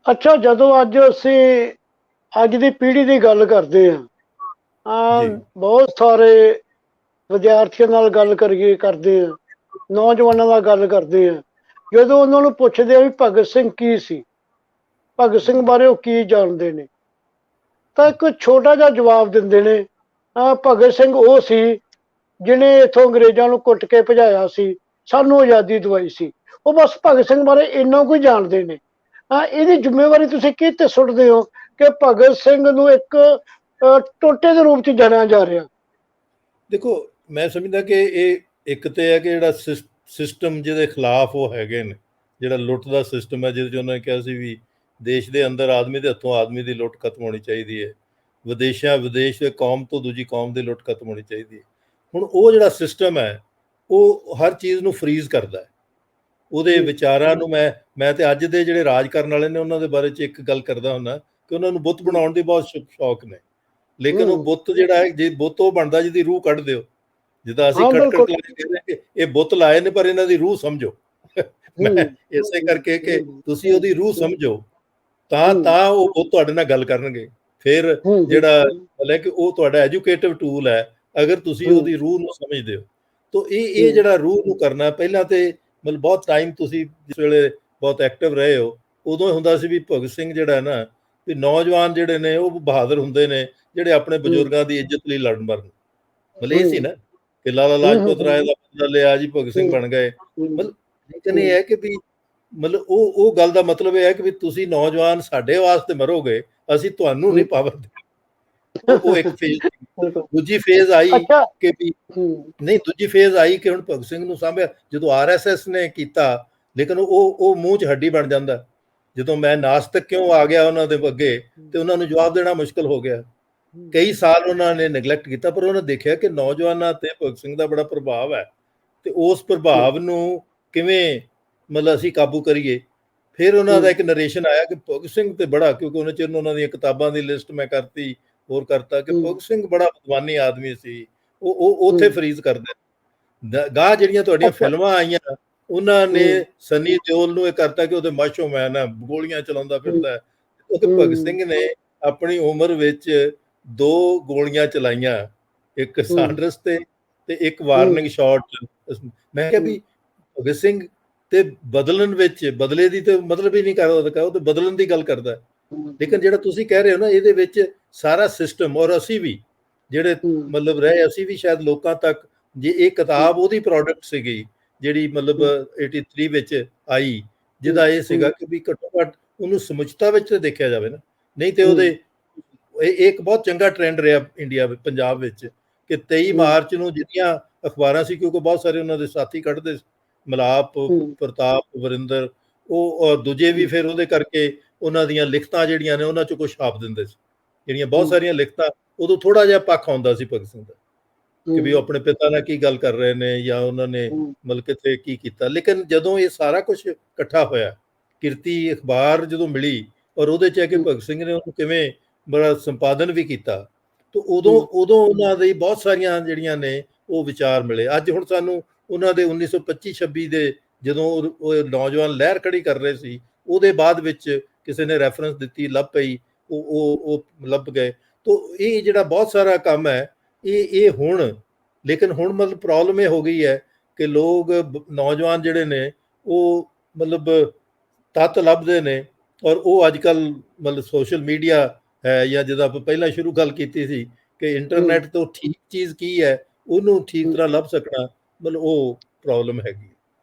ਅੱਛਾ, ਜਦੋਂ ਅੱਜ ਅਸੀਂ ਅੱਜ ਦੀ ਪੀੜ੍ਹੀ ਦੀ ਗੱਲ ਕਰਦੇ ਹਾਂ, ਬਹੁਤ ਸਾਰੇ ਵਿਦਿਆਰਥੀਆਂ ਨਾਲ ਗੱਲ ਕਰਦੇ ਹਾਂ, ਨੌਜਵਾਨਾਂ ਨਾਲ ਗੱਲ ਕਰਦੇ ਹਾਂ, ਜਦੋਂ ਉਹਨਾਂ ਨੂੰ ਪੁੱਛਦੇ ਆ ਵੀ ਭਗਤ ਸਿੰਘ ਕੀ ਸੀ, ਭਗਤ ਸਿੰਘ ਬਾਰੇ ਉਹ ਕੀ ਜਾਣਦੇ ਨੇ, ਤਾਂ ਇੱਕ ਛੋਟਾ ਜਿਹਾ ਜਵਾਬ ਦਿੰਦੇ ਨੇ, ਭਗਤ ਸਿੰਘ ਉਹ ਸੀ ਜਿਹਨੇ ਇੱਥੋਂ ਅੰਗਰੇਜ਼ਾਂ ਨੂੰ ਕੁੱਟ ਕੇ ਭਜਾਇਆ ਸੀ, ਸਾਨੂੰ ਆਜ਼ਾਦੀ ਦਵਾਈ ਸੀ। ਉਹ ਬਸ ਭਗਤ ਸਿੰਘ ਬਾਰੇ ਇੰਨਾ ਕੁ ਜਾਣਦੇ ਨੇ। ਇਹਦੀ ਜ਼ਿੰਮੇਵਾਰੀ ਤੁਸੀਂ ਕਿਤੇ ਸੁੱਟਦੇ ਹੋ ਕਿ ਭਗਤ ਸਿੰਘ ਨੂੰ ਇੱਕ ਟੋਟੇ ਦੇ ਰੂਪ 'ਚ ਜਾਣਿਆ ਜਾ ਰਿਹਾ? ਦੇਖੋ, ਮੈਂ ਸਮਝਦਾ ਕਿ ਇਹ ਇੱਕ ਤੇ ਹੈ ਕਿ ਜਿਹੜਾ ਸਿਸਟਮ ਜਿਹਦੇ ਖਿਲਾਫ ਉਹ ਹੈਗੇ ਨੇ, ਜਿਹੜਾ ਲੁੱਟ ਦਾ ਸਿਸਟਮ ਹੈ, ਜਿਹਦੇ 'ਚ ਉਹਨਾਂ ਨੇ ਕਿਹਾ ਸੀ ਵੀ ਦੇਸ਼ ਦੇ ਅੰਦਰ ਆਦਮੀ ਦੇ ਹੱਥੋਂ ਆਦਮੀ ਦੀ ਲੁੱਟ ਖਤਮ ਹੋਣੀ ਚਾਹੀਦੀ ਹੈ, ਵਿਦੇਸ਼ ਦੇ ਕੌਮ ਤੋਂ ਦੂਜੀ ਕੌਮ ਦੀ ਲੁੱਟ ਖਤਮ ਹੋਣੀ ਚਾਹੀਦੀ ਹੈ। ਹੁਣ ਉਹ ਜਿਹੜਾ ਸਿਸਟਮ ਹੈ ਉਹ ਹਰ ਚੀਜ਼ ਨੂੰ ਫਰੀਜ਼ ਕਰਦਾ ਹੈ, ਉਹਦੇ ਵਿਚਾਰਾਂ ਨੂੰ। ਮੈਂ ਤੇ ਅੱਜ ਦੇ ਜਿਹੜੇ ਰਾਜ ਕਰਨ ਵਾਲੇ ਨੇ ਉਹਨਾਂ ਦੇ ਬਾਰੇ 'ਚ ਇੱਕ ਗੱਲ ਕਰਦਾ ਹੁੰਦਾ ਕਿ ਉਹਨਾਂ ਨੂੰ ਬੁੱਤ ਬਣਾਉਣ ਦੀ ਬਹੁਤ ਸ਼ੌਕ ਨੇ, ਲੇਕਿਨ ਉਹ ਬੁੱਤ ਜਿਹੜਾ ਹੈ ਜੇ ਬੁੱਤ ਉਹ ਬਣਦਾ ਜਿਹਦੀ ਰੂਹ ਕੱਢ ਦਿਓ, ਜਿੱਦਾਂ ਅਸੀਂ ਖਟਖਟ ਕਹਿੰਦੇ ਕਿ ਇਹ ਬੁੱਤ ਲਾਏ ਨੇ ਪਰ ਇਹਨਾਂ ਦੀ ਰੂਹ ਸਮਝੋ। ਮੈਂ ਇਸੇ ਕਰਕੇ ਕਿ ਤੁਸੀਂ ਉਹਦੀ ਰੂਹ ਸਮਝੋ ਤਾਂ ਉਹ ਬੁੱਤ ਤੁਹਾਡੇ ਨਾਲ ਗੱਲ ਕਰਨਗੇ। ਫਿਰ ਜਿਹੜਾ ਮਤਲਬ ਕਿ ਉਹ ਤੁਹਾਡਾ ਐਜੂਕੇਟਿਵ ਟੂਲ ਹੈ ਅਗਰ ਤੁਸੀਂ ਉਹਦੀ ਰੂਹ ਨੂੰ ਸਮਝਦੇ ਹੋ। ਤਾਂ ਇਹ ਜਿਹੜਾ ਰੂਹ ਨੂੰ ਕਰਨਾ, ਪਹਿਲਾਂ ਤੇ ਮਤਲਬ ਬਹੁਤ ਟਾਈਮ ਤੁਸੀਂ ਜਿਸ ਵੇਲੇ ਬਹੁਤ ਐਕਟਿਵ ਰਹੇ ਹੋ ਉਦੋਂ ਹੁੰਦਾ ਸੀ ਵੀ ਭਗਤ ਸਿੰਘ ਜਿਹੜਾ ਹੈ ਨਾ ਵੀ ਨੌਜਵਾਨ ਜਿਹੜੇ ਨੇ ਉਹ ਬਹਾਦਰ ਹੁੰਦੇ ਨੇ ਜਿਹੜੇ ਆਪਣੇ ਬਜ਼ੁਰਗਾਂ ਦੀ ਇੱਜ਼ਤ ਲਈ ਲੜਨ ਮਰਨ। ਮਤਲਬ ਇਹ ਸੀ ਨਾ ਕਿ ਲਾਲਾ ਲਾਜਪਤ ਰਾਏ ਦਾ ਬਦਲਾ ਲਿਆ ਜੀ, ਭਗਤ ਸਿੰਘ ਬਣ ਗਏ। ਮਤਲਬ ਲੇਕਿਨ ਇਹ ਹੈ ਕਿ ਵੀ ਮਤਲਬ ਉਹ ਗੱਲ ਦਾ ਮਤਲਬ ਇਹ ਹੈ ਕਿ ਵੀ ਤੁਸੀਂ ਨੌਜਵਾਨ ਸਾਡੇ ਵਾਸਤੇ ਮਰੋਗੇ, ਅਸੀਂ ਤੁਹਾਨੂੰ ਨਹੀਂ ਪਾਵਰ ਦੇ। ਉਹ ਇੱਕ ਫੇਜ਼। ਬਿਲਕੁਲ। ਦੂਜੀ ਫੇਜ਼ ਆਈ ਅੱਛਾ। ਕਿ ਵੀ ਨਹੀਂ, ਦੂਜੀ ਫੇਜ਼ ਆਈ ਕਿ ਹੁਣ ਭਗਤ ਸਿੰਘ ਨੂੰ ਸਾਂਭਿਆ ਜਦੋਂ ਆਰਐਸਐਸ ਨੇ ਕੀਤਾ, ਲੇਕਿਨ ਉਹ ਮੂੰਹ 'ਚ ਹੱਡੀ ਬਣ ਜਾਂਦਾ। ਜਦੋਂ ਮੈਂ ਨਾਸਤਕ ਕਿਉਂ ਆ ਗਿਆ ਉਹਨਾਂ ਦੇ ਅੱਗੇ, ਤੇ ਉਹਨਾਂ ਨੂੰ ਜਵਾਬ ਦੇਣਾ ਮੁਸ਼ਕਲ ਹੋ ਗਿਆ। ਕਈ ਸਾਲ ਉਹਨਾਂ ਨੇ ਨੈਗਲੈਕਟ ਕੀਤਾ, ਪਰ ਉਹਨਾਂ ਦੇਖਿਆ ਕਿ ਨੌਜਵਾਨਾਂ ਤੇ ਭਗਤ ਸਿੰਘ ਦਾ ਬੜਾ ਪ੍ਰਭਾਵ ਹੈ, ਤੇ ਉਸ ਪ੍ਰਭਾਵ ਨੂੰ ਕਿਵੇਂ ਮਤਲਬ ਅਸੀਂ ਕਾਬੂ ਕਰੀਏ। ਫਿਰ ਉਹਨਾਂ ਦਾ ਇੱਕ ਨਰੇਸ਼ਨ ਆਇਆ ਕਿ ਭਗਤ ਸਿੰਘ ਤੇ ਬੜਾ, ਕਿਉਂਕਿ ਉਹਨਾਂ ਚਿਰ ਉਹਨਾਂ ਦੀਆਂ ਕਿਤਾਬਾਂ ਦੀ ਲਿਸਟ ਮੈਂ ਕਰਤੀ, ਹੋਰ ਕਰਤਾ ਕਿ ਭਗਤ ਸਿੰਘ ਬੜਾ ਵਿਦਵਾਨੀ ਆਦਮੀ ਸੀ। ਉਹ ਉੱਥੇ ਫਰੀਜ਼ ਕਰਦੇ ਗਾਹ। ਜਿਹੜੀਆਂ ਤੁਹਾਡੀਆਂ ਫਿਲਮਾਂ ਆਈਆਂ, ਉਹਨਾਂ ਨੇ ਸਨੀ ਦਿਓਲ ਨੂੰ ਇਹ ਕਰਤਾ ਕਿ ਉਹਦੇ ਮਾਸ਼ੋ ਮੈਨ ਹੈ, ਗੋਲੀਆਂ ਚਲਾਉਂਦਾ ਫਿਰਦਾ। ਕਿਉਂਕਿ ਭਗਤ ਸਿੰਘ ਨੇ ਆਪਣੀ ਉਮਰ ਵਿੱਚ 2 ਗੋਲੀਆਂ ਚਲਾਈਆਂ, ਇੱਕ ਸਾਂਡਰਸ ਤੇ ਇੱਕ ਵਾਰਨਿੰਗ ਸ਼ਾਟ। ਮੈਂ ਕਿਹਾ ਵੀ ਭਗਤ ਸਿੰਘ ਤੇ ਬਦਲਣ ਵਿੱਚ, ਬਦਲੇ ਦੀ ਤੇ ਮਤਲਬ ਹੀ ਨਹੀਂ ਕਰਦਾ, ਉਹ ਤੇ ਬਦਲਣ ਦੀ ਗੱਲ ਕਰਦਾ। ਲੇਕਿਨ ਜਿਹੜਾ ਤੁਸੀਂ ਕਹਿ ਰਹੇ ਹੋ ਨਾ, ਇਹਦੇ ਵਿੱਚ ਸਾਰਾ ਸਿਸਟਮ, ਔਰ ਅਸੀਂ ਵੀ ਜਿਹੜੇ ਮਤਲਬ ਰਹੇ, ਅਸੀਂ ਵੀ ਸ਼ਾਇਦ ਲੋਕਾਂ ਤੱਕ, ਜੇ ਇਹ ਕਿਤਾਬ ਉਹਦੀ ਪ੍ਰੋਡਕਟ ਸੀਗੀ ਜਿਹੜੀ ਮਤਲਬ 83 ਵਿੱਚ ਆਈ, ਜਿਹਦਾ ਇਹ ਸੀਗਾ ਕਿ ਵੀ ਘੱਟੋ ਘੱਟ ਉਹਨੂੰ ਸਮੁੱਚਤਾ ਵਿੱਚ ਦੇਖਿਆ ਜਾਵੇ ਨਾ। ਨਹੀਂ ਤੇ ਉਹਦੇ ਇਹ ਇੱਕ ਬਹੁਤ ਚੰਗਾ ਟ੍ਰੈਂਡ ਰਿਹਾ ਇੰਡੀਆ ਵਿੱਚ, ਪੰਜਾਬ ਵਿੱਚ, ਕਿ 23 ਮਾਰਚ ਨੂੰ ਜਿੰਨੀਆਂ ਅਖਬਾਰਾਂ ਸੀ, ਕਿਉਂਕਿ ਬਹੁਤ ਸਾਰੇ ਉਹਨਾਂ ਦੇ ਸਾਥੀ ਕੱਢਦੇ, ਮਲਾਪ, ਪ੍ਰਤਾਪ, ਵਰਿੰਦਰ, ਉਹ ਦੂਜੇ ਵੀ, ਫਿਰ ਉਹਦੇ ਕਰਕੇ ਉਹਨਾਂ ਦੀਆਂ ਲਿਖਤਾਂ ਜਿਹੜੀਆਂ ਨੇ ਉਹਨਾਂ 'ਚ ਕੁਝ ਛਾਪ ਦਿੰਦੇ ਸੀ। ਜਿਹੜੀਆਂ ਬਹੁਤ ਸਾਰੀਆਂ ਲਿਖਤਾਂ, ਉਦੋਂ ਥੋੜਾ ਜਿਹਾ ਪੱਖ ਆਉਂਦਾ ਸੀ ਭਗਤ ਸਿੰਘ ਦਾ, ਕਿ ਵੀ ਉਹ ਆਪਣੇ ਪਿਤਾ ਨਾਲ ਕੀ ਗੱਲ ਕਰ ਰਹੇ ਨੇ, ਜਾਂ ਉਹਨਾਂ ਨੇ ਮਤਲਬ ਕਿਤੇ ਕੀ ਕੀਤਾ। ਲੇਕਿਨ ਜਦੋਂ ਇਹ ਸਾਰਾ ਕੁਝ ਇਕੱਠਾ ਹੋਇਆ, ਕਿਰਤੀ ਅਖਬਾਰ ਜਦੋਂ ਮਿਲੀ, ਔਰ ਉਹਦੇ 'ਚ ਹੈ ਕਿ ਭਗਤ ਸਿੰਘ ਨੇ ਉਹਨੂੰ ਕਿਵੇਂ ਬੜਾ ਸੰਪਾਦਨ ਵੀ ਕੀਤਾ, ਤਾਂ ਉਦੋਂ ਉਹਨਾਂ ਦੀ ਬਹੁਤ ਸਾਰੀਆਂ ਜਿਹੜੀਆਂ ਨੇ ਉਹ ਵਿਚਾਰ ਮਿਲੇ। ਅੱਜ ਹੁਣ ਸਾਨੂੰ ਉਹਨਾਂ ਦੇ 1925-26 ਦੇ ਜਦੋਂ ਉਹ ਨੌਜਵਾਨ ਲਹਿਰ ਖੜੀ ਕਰ ਰਹੇ ਸੀ, ਉਹਦੇ ਬਾਅਦ ਵਿੱਚ ਕਿਸੇ ਨੇ ਰੈਫਰੈਂਸ ਦਿੱਤੀ, ਲੱਭ ਪਈ, ਉਹ ਲੱਭ ਗਏ। ਤਾਂ ਇਹ ਜਿਹੜਾ ਬਹੁਤ ਸਾਰਾ ਕੰਮ ਹੈ, ਇਹ ਹੁਣ, ਲੇਕਿਨ ਹੁਣ ਮਤਲਬ ਪ੍ਰੋਬਲਮ ਇਹ ਹੋ ਗਈ ਹੈ ਕਿ ਲੋਕ, ਨੌਜਵਾਨ ਜਿਹੜੇ ਨੇ, ਉਹ ਮਤਲਬ ਤੱਤ ਲੱਭਦੇ ਨੇ, ਔਰ ਉਹ ਅੱਜ ਕੱਲ੍ਹ ਮਤਲਬ ਸੋਸ਼ਲ ਮੀਡੀਆ ਹੈ, ਜਾਂ ਜਿੱਦਾਂ ਆਪਾਂ ਪਹਿਲਾਂ ਸ਼ੁਰੂ ਗੱਲ ਕੀਤੀ ਸੀ ਕਿ ਇੰਟਰਨੈਟ ਤੋਂ ਠੀਕ ਚੀਜ਼ ਕੀ ਹੈ, ਉਹਨੂੰ ਠੀਕ ਤਰ੍ਹਾਂ ਲੱਭ ਸਕਣਾ, ਮਤਲਬ ਉਹ ਪ੍ਰੋਬਲਮ ਹੈਗੀ।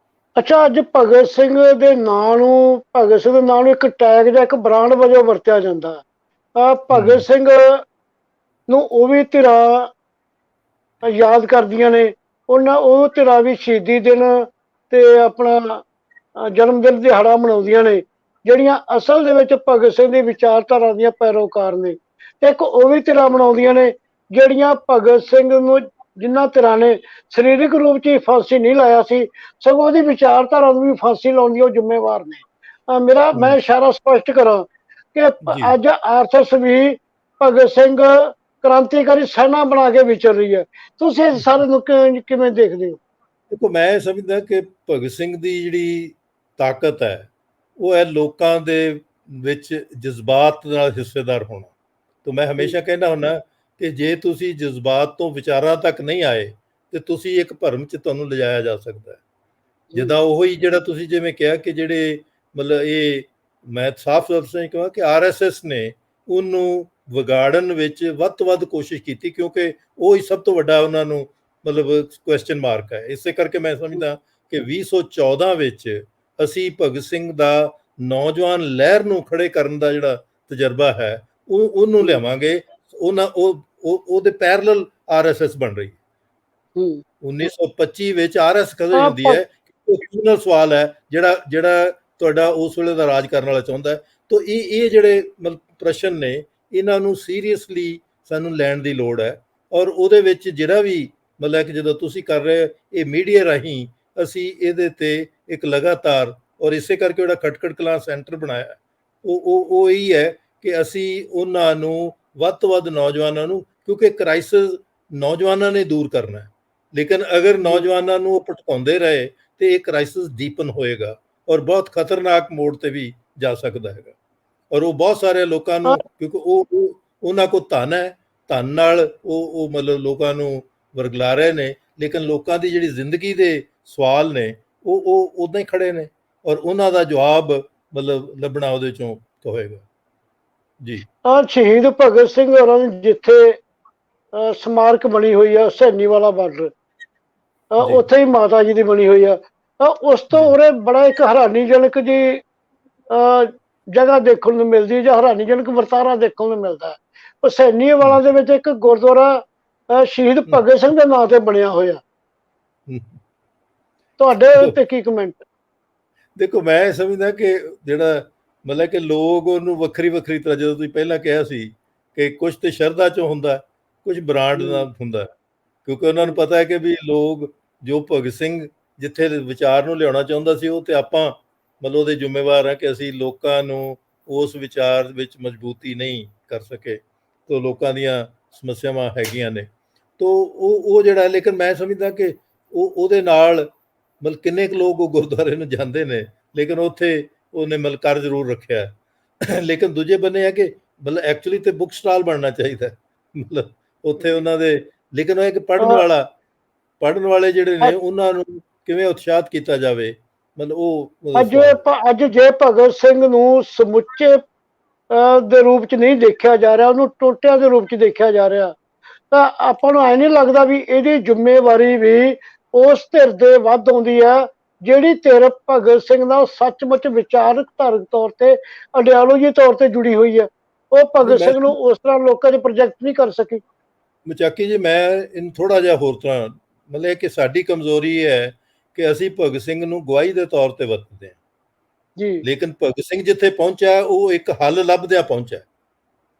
ਅੱਛਾ, ਅੱਜ ਭਗਤ ਸਿੰਘ ਦੇ ਨਾਂ ਨੂੰ, ਭਗਤ ਸਿੰਘ ਦੇ ਨਾਂ ਨੂੰ ਇੱਕ ਟੈਗ ਜਾਂ ਇੱਕ ਬ੍ਰਾਂਡ ਵਜੋਂ ਵਰਤਿਆ ਜਾਂਦਾ। ਭਗਤ ਸਿੰਘ ਨੂੰ ਉਹ ਵੀ ਧਿਰਾਂ ਯਾਦ ਕਰਦੀਆਂ ਨੇ, ਉਹ ਧਿਰਾਂ ਵੀ ਸ਼ਹੀਦੀ ਦਿਨ ਤੇ ਆਪਣਾ ਜਨਮ ਦਿਨ ਦਿਹਾੜਾ ਮਨਾਉਂਦੀਆਂ ਨੇ, ਜਿਹੜੀਆਂ ਅਸਲ ਦੇ ਵਿੱਚ ਭਗਤ ਸਿੰਘ ਦੀ ਵਿਚਾਰਧਾਰਾ ਦੀਆਂ ਪੈਰੋਕਾਰ ਨੇ। ਇੱਕ ਉਹ ਵੀ ਧਿਰਾਂ ਮਨਾਉਂਦੀਆਂ ਨੇ ਜਿਹੜੀਆਂ ਭਗਤ ਸਿੰਘ ਨੂੰ, ਜਿਨ੍ਹਾਂ ਧਿਰਾਂ ਨੇ ਸਰੀਰਕ ਰੂਪ 'ਚ ਹੀ ਫਾਂਸੀ ਨਹੀਂ ਲਾਇਆ ਸੀ, ਸਗੋਂ ਉਹਦੀ ਵਿਚਾਰਧਾਰਾ ਨੂੰ ਵੀ ਫਾਂਸੀ ਲਾਉਣ ਦੀ ਉਹ ਜ਼ਿੰਮੇਵਾਰ ਨੇ। ਮੈਂ ਇਸ਼ਾਰਾ ਸਪਸ਼ਟ ਕਰਾਂ ਕਿ ਅੱਜ ਆਰਐਸਐਸ ਵੀ ਭਗਤ ਸਿੰਘ ਕ੍ਰਾਂਤੀਕਾਰੀ ਸੈਨਾ ਬਣਾ ਕੇ ਵਿਚਰ ਰਹੀ ਹੈ। ਤੁਸੀਂ ਇਸ ਸਾਰੇ ਨੂੰ ਕਿਵੇਂ ਦੇਖਦੇ ਹੋ? ਦੇਖੋ, ਮੈਂ ਸਮਝਦਾ ਕਿ ਭਗਤ ਸਿੰਘ ਦੀ ਜਿਹੜੀ ਤਾਕਤ ਹੈ, ਉਹ ਹੈ ਲੋਕਾਂ ਦੇ ਵਿੱਚ ਜਜ਼ਬਾਤ ਨਾਲ ਹਿੱਸੇਦਾਰ ਹੋਣਾ। ਤਾਂ ਮੈਂ ਹਮੇਸ਼ਾ ਕਹਿੰਦਾ ਹੁੰਦਾ ਕਿ ਜੇ ਤੁਸੀਂ ਜਜ਼ਬਾਤ ਤੋਂ ਵਿਚਾਰਾਂ ਤੱਕ ਨਹੀਂ ਆਏ, ਤੇ ਤੁਸੀਂ ਇੱਕ ਭਰਮ 'ਚ ਤੁਹਾਨੂੰ ਲਿਜਾਇਆ ਜਾ ਸਕਦਾ ਹੈ। ਜਿੱਦਾਂ ਉਹੀ ਜਿਹੜਾ ਤੁਸੀਂ ਜਿਵੇਂ ਕਿਹਾ ਕਿ ਜਿਹੜੇ ਮਤਲਬ ਇਹ, ਮੈਂ ਸਾਫ਼ ਲਫ਼ਜ਼ਾਂ 'ਚ ਕਹਾਂ ਕਿ ਆਰਐਸਐਸ ਨੇ ਉਹਨੂੰ ਵਿਗਾੜਨ ਵਿੱਚ ਵੱਧ ਤੋਂ ਵੱਧ ਕੋਸ਼ਿਸ਼ ਕੀਤੀ, ਕਿਉਂਕਿ ਉਹ ਹੀ ਸਭ ਤੋਂ ਵੱਡਾ ਉਹਨਾਂ ਨੂੰ ਮਤਲਬ ਕੁਐਸਚਨ ਮਾਰਕ ਹੈ। ਇਸੇ ਕਰਕੇ ਮੈਂ ਸਮਝਦਾ ਕਿ 2014 ਵਿੱਚ ਅਸੀਂ ਭਗਤ ਸਿੰਘ ਦਾ ਨੌਜਵਾਨ ਲਹਿਰ ਨੂੰ ਖੜੇ ਕਰਨ ਦਾ ਜਿਹੜਾ ਤਜਰਬਾ ਹੈ, ਉਹਨੂੰ ਲਿਆਵਾਂਗੇ। ਉਹਦੇ ਪੈਰਲਲ ਆਰਐਸਐਸ ਬਣ ਰਹੀ। 1925 ਵਿੱਚ ਆਰਐਸ ਕਦੇ ਹੁੰਦੀ ਹੈ, ਉਹ ਸਵਾਲ ਹੈ ਜਿਹੜਾ ਤੁਹਾਡਾ ਉਸ ਵੇਲੇ ਦਾ ਰਾਜ ਕਰਨ ਵਾਲਾ ਚਾਹੁੰਦਾ ਹੈ। ਤਾਂ ਇਹ ਜਿਹੜੇ ਮਤਲਬ ਪ੍ਰਸ਼ਨ ਨੇ, ਇਹਨਾਂ ਨੂੰ ਸੀਰੀਅਸਲੀ ਸਾਨੂੰ ਲੈਣ ਦੀ ਲੋੜ ਹੈ। ਔਰ ਉਹਦੇ ਵਿੱਚ ਜਿਹੜਾ ਵੀ ਮਤਲਬ ਕਿ ਜਦੋਂ ਤੁਸੀਂ ਕਰ ਰਹੇ, ਇਹ ਮੀਡੀਆ ਰਾਹੀਂ ਅਸੀਂ ਇਹਦੇ ਤੇ ਇੱਕ ਲਗਾਤਾਰ, ਔਰ ਇਸੇ ਕਰਕੇ ਜਿਹੜਾ ਖਟਕੜ ਕਲਾਂ ਸੈਂਟਰ ਬਣਾਇਆ, ਉਹ ਇਹੀ ਹੈ ਕਿ ਅਸੀਂ ਉਹਨਾਂ ਨੂੰ ਵੱਧ ਤੋਂ ਵੱਧ ਨੌਜਵਾਨਾਂ ਨੂੰ, ਕਿਉਂਕਿ ਕ੍ਰਾਈਸਿਸ ਨੌਜਵਾਨਾਂ ਨੇ ਦੂਰ ਕਰਨਾ ਹੈ, ਲੇਕਿਨ ਅਗਰ ਨੌਜਵਾਨਾਂ ਨੂੰ ਉਹ ਭਟਕਾਉਂਦੇ ਰਹੇ ਤੇ ਇਹ ਕ੍ਰਾਈਸਿਸ ਡੀਪਨ ਹੋਏਗਾ, ਔਰ ਬਹੁਤ ਖਤਰਨਾਕ ਮੋੜ ਤੇ ਵੀ ਜਾ ਸਕਦਾ ਹੈਗਾ। ਔਰ ਉਹ ਬਹੁਤ ਸਾਰੇ ਲੋਕਾਂ ਨੂੰ, ਕਿਉਂਕਿ ਉਹਨਾਂ ਕੋਲ ਧਨ ਹੈ, ਧਨ ਨਾਲ ਉਹ ਮਤਲਬ ਲੋਕਾਂ ਨੂੰ ਵਰਗਲਾ ਰਹੇ ਨੇ, ਲੇਕਿਨ ਲੋਕਾਂ ਦੀ ਜਿਹੜੀ ਜ਼ਿੰਦਗੀ ਦੇ ਸਵਾਲ ਨੇ ਉਹ ਉਦਾਂ ਹੀ ਖੜੇ ਨੇ, ਔਰ ਉਹਨਾਂ ਦਾ ਜਵਾਬ ਮਤਲਬ ਲੱਭਣਾ ਉਹਦੇ ਚੋਂ ਹੋਏਗਾ। ਜੀ, ਸ਼ਹੀਦ ਭਗਤ ਸਿੰਘ ਹੋਰਾਂ ਦੀ ਜਿੱਥੇ ਸਮਾਰਕ ਬਣੀ ਹੋਈ ਆ, ਹੁਸੈਨੀ ਵਾਲਾ ਬਾਰਡਰ, ਉੱਥੇ ਹੀ ਮਾਤਾ ਜੀ ਦੀ ਬਣੀ ਹੋਈ ਆ। ਉਸ ਤੋਂ ਉਰੇ ਬੜਾ ਇੱਕ ਹੈਰਾਨੀਜਨਕ ਜੀ ਜਗ੍ਹਾ ਦੇਖਣ ਨੂੰ ਮਿਲਦੀ, ਜਾਂ ਹੈਰਾਨੀਜਨਕ ਵਰਤਾਰਾ ਦੇਖਣ ਨੂੰ ਮਿਲਦਾ। ਹੁਸੈਨੀ ਵਾਲਾ ਦੇ ਵਿੱਚ ਇੱਕ ਗੁਰਦੁਆਰਾ ਸ਼ਹੀਦ ਭਗਤ ਸਿੰਘ ਦੇ ਨਾਂ ਤੇ ਬਣਿਆ ਹੋਇਆ। ਤੁਹਾਡੇ ਉੱਤੇ ਕੀ ਕਮੈਂਟ? ਦੇਖੋ ਮੈਂ ਸਮਝਦਾ ਕਿ ਜਿਹੜਾ ਮਤਲਬ ਕਿ ਲੋਕ ਉਹਨੂੰ ਵੱਖਰੀ ਵੱਖਰੀ ਤਰ੍ਹਾਂ, ਜਦੋਂ ਤੁਸੀਂ ਪਹਿਲਾਂ ਕਿਹਾ ਸੀ ਕਿ ਕੁਝ ਤੇ ਸ਼ਰਧਾ ਚੋਂ ਹੁੰਦਾ, ਕੁਝ ਬ੍ਰਾਂਡ ਦਾ ਹੁੰਦਾ, ਕਿਉਂਕਿ ਉਹਨਾਂ ਨੂੰ ਪਤਾ ਹੈ ਕਿ ਵੀ ਲੋਕ ਜੋ ਭਗਤ ਸਿੰਘ ਜਿੱਥੇ ਵਿਚਾਰ ਨੂੰ ਲਿਆਉਣਾ ਚਾਹੁੰਦਾ ਸੀ, ਉਹ ਤੇ ਆਪਾਂ ਮਤਲਬ ਉਹਦੇ ਜ਼ਿੰਮੇਵਾਰ ਹਾਂ ਕਿ ਅਸੀਂ ਲੋਕਾਂ ਨੂੰ ਉਸ ਵਿਚਾਰ ਵਿੱਚ ਮਜ਼ਬੂਤੀ ਨਹੀਂ ਕਰ ਸਕੇ। ਤੋ ਲੋਕਾਂ ਦੀਆਂ ਸਮੱਸਿਆਵਾਂ ਹੈਗੀਆਂ ਨੇ, ਤੋ ਉਹ ਜਿਹੜਾ, ਲੇਕਿਨ ਮੈਂ ਸਮਝਦਾ ਕਿ ਉਹਦੇ ਨਾਲ ਮਤਲਬ ਕਿੰਨੇ ਕੁ ਲੋਕ ਉਹ ਗੁਰਦੁਆਰੇ ਨੂੰ ਜਾਂਦੇ ਨੇ, ਲੇਕਿਨ ਉੱਥੇ ਉਹਨੇ ਮਤਲਬ ਕਰ ਜ਼ਰੂਰ ਰੱਖਿਆ। ਲੇਕਿਨ ਦੂਜੇ ਬੰਨੇ ਹੈ ਕਿ ਮਤਲਬ ਐਕਚੁਅਲੀ ਤੇ ਬੁੱਕ ਸਟਾਲ ਬਣਨਾ ਚਾਹੀਦਾ, ਮਤਲਬ ਉੱਥੇ ਉਹਨਾਂ ਦੇ, ਲੇਕਿਨ ਉਹ ਇੱਕ ਪੜ੍ਹਨ ਵਾਲੇ ਜਿਹੜੇ ਨੇ ਉਹਨਾਂ ਨੂੰ ਕਿਵੇਂ ਉਤਸ਼ਾਹਿਤ ਕੀਤਾ ਜਾਵੇ, ਮਤਲਬ ਉਹ ਅੱਜ ਜੇ ਭਗਤ ਸਿੰਘ ਨੂੰ ਸਮੁੱਚੇ ਦੇ ਰੂਪ ਚ ਨਹੀਂ ਦੇਖਿਆ ਜਾ ਰਿਹਾ, ਉਹਨੂੰ ਟੋਟਿਆਂ ਦੇ ਰੂਪ ਚ ਦੇਖਿਆ ਜਾ ਰਿਹਾ, ਤਾਂ ਆਪਾਂ ਨੂੰ ਐ ਨਹੀਂ ਲੱਗਦਾ ਵੀ ਇਹਦੀ ਜ਼ਿੰਮੇਵਾਰੀ ਵੀ ਉਸ ਧਿਰ ਦੇ ਵੱਧ ਆਉਂਦੀ ਹੈ ਜਿਹੜੀ ਧਿਰ ਭਗਤ ਸਿੰਘ ਨਾਲ ਸੱਚਮੁੱਚ ਵਿਚਾਰਕ ਧਾਰਕ ਤੌਰ ਤੇ, ਆਈਡੀਓਲੋਜੀ ਤੌਰ ਤੇ ਜੁੜੀ ਹੋਈ ਹੈ? ਉਹ ਭਗਤ ਸਿੰਘ ਨੂੰ ਉਸ ਤਰ੍ਹਾਂ ਲੋਕਾਂ 'ਚ ਪ੍ਰੋਜੈਕਟ ਨਹੀਂ ਕਰ ਸਕੀ। ਮਚਾਕੀ ਜੀ, ਮੈਂ ਇਹਨੂੰ ਥੋੜਾ ਜਿਹਾ ਹੋਰ ਤਰ੍ਹਾਂ ਮਤਲਬ ਕਿ ਸਾਡੀ ਕਮਜ਼ੋਰੀ ਹੈ ਕਿ ਅਸੀਂ ਭਗਤ ਸਿੰਘ ਨੂੰ ਗਵਾਹੀ ਦੇ ਤੌਰ ਤੇ ਵਰਤਦੇ ਹਾਂ ਜੀ, ਲੇਕਿਨ ਭਗਤ ਸਿੰਘ ਜਿੱਥੇ ਪਹੁੰਚਿਆ ਉਹ ਇੱਕ ਹੱਲ ਲੱਭਦਿਆਂ ਪਹੁੰਚਿਆ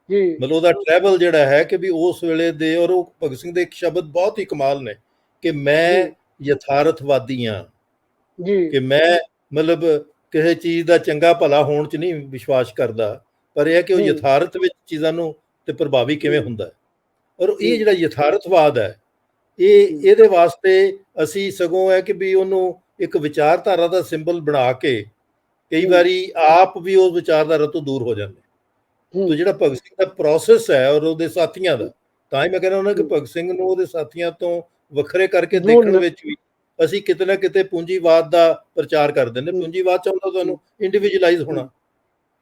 ਜੀ, ਮਤਲਬ ਉਹਦਾ ਟਰੈਵਲ ਜਿਹੜਾ ਹੈ ਕਿ ਵੀ ਉਸ ਵੇਲੇ ਦੇ, ਔਰ ਉਹ ਭਗਤ ਸਿੰਘ ਦੇ ਇੱਕ ਸ਼ਬਦ ਬਹੁਤ ਹੀ ਕਮਾਲ ਨੇ ਕਿ ਮੈਂ ਯਥਾਰਥਵਾਦੀ ਹਾਂ, ਕਿ ਮੈਂ ਮਤਲਬ ਕਿਸੇ ਚੀਜ਼ ਦਾ ਚੰਗਾ ਭਲਾ ਹੋਣ 'ਚ ਨਹੀਂ ਵਿਸ਼ਵਾਸ ਕਰਦਾ, ਪਰ ਇਹ ਹੈ ਕਿ ਉਹ ਯਥਾਰਥ ਵਿੱਚ ਚੀਜ਼ਾਂ ਨੂੰ ਤੇ ਪ੍ਰਭਾਵੀ ਕਿਵੇਂ ਹੁੰਦਾ ਹੈ। ਔਰ ਇਹ ਜਿਹੜਾ ਯਥਾਰਥਵਾਦ ਹੈ, ਇਹਦੇ ਵਾਸਤੇ ਅਸੀਂ ਸਗੋਂ ਹੈ ਕਿ ਵੀ ਉਹਨੂੰ ਇੱਕ ਵਿਚਾਰਧਾਰਾ ਦਾ ਸਿੰਬਲ ਬਣਾ ਕੇ ਕਈ ਵਾਰੀ ਆਪ ਵੀ ਉਸ ਵਿਚਾਰਧਾਰਾ ਤੋਂ ਦੂਰ ਹੋ ਜਾਂਦੇ। ਤੋ ਜਿਹੜਾ ਭਗਤ ਸਿੰਘ ਦਾ ਪ੍ਰੋਸੈਸ ਹੈ ਔਰ ਉਹਦੇ ਸਾਥੀਆਂ ਦਾ, ਤਾਂ ਹੀ ਮੈਂ ਕਹਿੰਦਾ ਉਹਨਾਂ ਕਿ ਭਗਤ ਸਿੰਘ ਨੂੰ ਉਹਦੇ ਸਾਥੀਆਂ ਤੋਂ ਵੱਖਰੇ ਕਰਕੇ ਦੇਖਣ ਵਿੱਚ ਵੀ ਅਸੀਂ ਕਿਤੇ ਨਾ ਕਿਤੇ ਪੂੰਜੀਵਾਦ ਦਾ ਪ੍ਰਚਾਰ ਕਰਦੇ ਨੇ। ਪੂੰਜੀਵਾਦ ਚਾਹੁੰਦਾ ਤੁਹਾਨੂੰ ਇੰਡੀਵਿਜੂਅਲਾਈਜ਼ ਹੋਣਾ,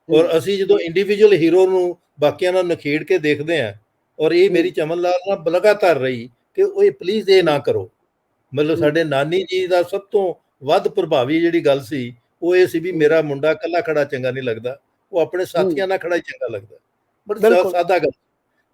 ਔਰ ਅਸੀਂ ਜਦੋਂ ਇੰਡੀਵਿਜੂਅਲ ਹੀਰੋ ਨੂੰ ਬਾਕੀਆਂ ਨਾਲ ਨਖੇੜ ਕੇ ਦੇਖਦੇ ਹਾਂ, ਔਰ ਇਹ ਮੇਰੀ ਚਮਨ ਲਾਲ ਨਾਲ ਲਗਾਤਾਰ ਰਹੀ ਕਿ ਉਹ ਪਲੀਜ਼ ਇਹ ਨਾ ਕਰੋ। ਮਤਲਬ ਸਾਡੇ ਨਾਨੀ ਜੀ ਦਾ ਸਭ ਤੋਂ ਵੱਧ ਪ੍ਰਭਾਵੀ ਜਿਹੜੀ ਗੱਲ ਸੀ ਉਹ ਇਹ ਸੀ ਵੀ ਮੇਰਾ ਮੁੰਡਾ ਇਕੱਲਾ ਖੜਾ ਚੰਗਾ ਨਹੀਂ ਲੱਗਦਾ, ਉਹ ਆਪਣੇ ਸਾਥੀਆਂ ਨਾਲ ਖੜਾ ਹੀ ਚੰਗਾ ਲੱਗਦਾ। ਬੜਾ ਸਾਦਾ ਗੱਲ,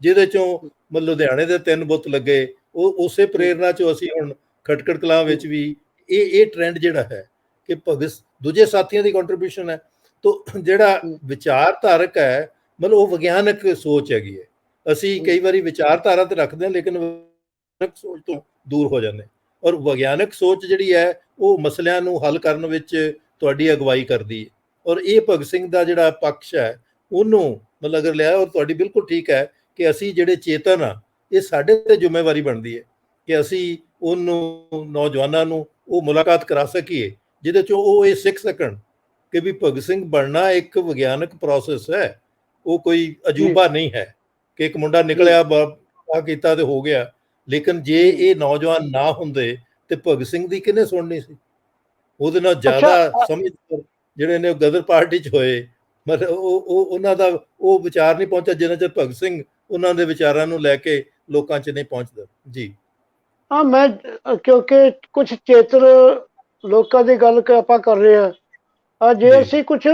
ਜਿਹਦੇ ਚੋਂ ਮਤਲਬ ਲੁਧਿਆਣੇ ਦੇ 3 ਬੁੱਤ ਲੱਗੇ, ਉਹ ਉਸੇ ਪ੍ਰੇਰਨਾ ਚੋਂ ਅਸੀਂ ਹੁਣ ਖਟਕੜ ਕਲਾਂ ਵਿੱਚ ਵੀ ਇਹ ਟ੍ਰੈਂਡ ਜਿਹੜਾ ਹੈ ਕਿ ਭਗਤ ਦੂਜੇ ਸਾਥੀਆਂ ਦੀ ਕੰਟਰੀਬਿਊਸ਼ਨ ਹੈ। ਤੋ ਜਿਹੜਾ ਵਿਚਾਰਧਾਰਕ ਹੈ ਮਤਲਬ ਉਹ ਵਿਗਿਆਨਕ ਸੋਚ ਹੈਗੀ ਹੈ। ਅਸੀਂ ਕਈ ਵਾਰੀ ਵਿਚਾਰਧਾਰਾ ਤੇ ਰੱਖਦੇ ਹਾਂ ਲੇਕਿਨ ਵਿਗਿਆਨਕ ਸੋਚ ਤੋਂ ਦੂਰ ਹੋ ਜਾਂਦੇ, ਔਰ ਵਿਗਿਆਨਕ ਸੋਚ ਜਿਹੜੀ ਹੈ ਉਹ ਮਸਲਿਆਂ ਨੂੰ ਹੱਲ ਕਰਨ ਵਿੱਚ ਤੁਹਾਡੀ ਅਗਵਾਈ ਕਰਦੀ ਹੈ। ਔਰ ਇਹ ਭਗਤ ਸਿੰਘ ਦਾ ਜਿਹੜਾ ਪੱਖ ਹੈ ਉਹਨੂੰ ਮਤਲਬ ਅਗਰ ਲਿਆ, ਔਰ ਤੁਹਾਡੀ ਬਿਲਕੁਲ ਠੀਕ ਹੈ ਕਿ ਅਸੀਂ ਜਿਹੜੇ ਚੇਤਨ ਆ, ਇਹ ਸਾਡੇ ਤੇ ਜ਼ਿੰਮੇਵਾਰੀ ਬਣਦੀ ਹੈ ਕਿ ਅਸੀਂ ਉਹਨੂੰ ਨੌਜਵਾਨਾਂ ਨੂੰ ਉਹ ਮੁਲਾਕਾਤ ਕਰਾ ਸਕੀਏ ਜਿਹਦੇ ਚੋਂ ਉਹ ਇਹ ਸਿੱਖ ਸਕਣ ਕਿ ਵੀ ਭਗਤ ਸਿੰਘ ਬਣਨਾ ਇੱਕ ਵਿਗਿਆਨਕ ਪ੍ਰੋਸੈਸ ਹੈ, ਉਹ ਕੋਈ ਅਜੂਬਾ ਨਹੀਂ ਹੈ ਕਿ ਇੱਕ ਮੁੰਡਾ ਨਿਕਲਿਆ ਆ ਕੀਤਾ ਤੇ ਹੋ ਗਿਆ। ਲੇਕਿਨ ਜੇ ਇਹ ਨੌਜਵਾਨ ਨਾ ਹੁੰਦੇ ਤੇ ਭਗਤ ਸਿੰਘ ਦੀ ਕਿਹਨੇ ਸੁਣਨੀ ਸੀ? ਉਹਦੇ ਨਾਲ ਜ਼ਿਆਦਾ ਸਮਝ ਜਿਹੜੇ ਨੇ ਗਦਰ ਪਾਰਟੀ 'ਚ ਹੋਏ, ਮਤਲਬ ਉਹ ਉਹਨਾਂ ਦਾ ਉਹ ਵਿਚਾਰ ਨਹੀਂ ਪਹੁੰਚਿਆ ਜਿੰਨਾ ਚਿਰ ਭਗਤ ਸਿੰਘ ਉਹਨਾਂ ਦੇ ਵਿਚਾਰਾਂ ਨੂੰ ਲੈ ਕੇ ਲੋਕਾਂ 'ਚ ਨਹੀਂ ਪਹੁੰਚਦਾ। ਜੀ ਹਾਂ, ਮੈਂ ਕਿਉਂਕਿ ਕੁਝ ਚੇਤਨ ਲੋਕਾਂ ਦੀ ਗੱਲ ਆਪਾਂ ਕਰ ਰਹੇ ਹਾਂ, ਜੇ ਅਸੀਂ ਕੁਝ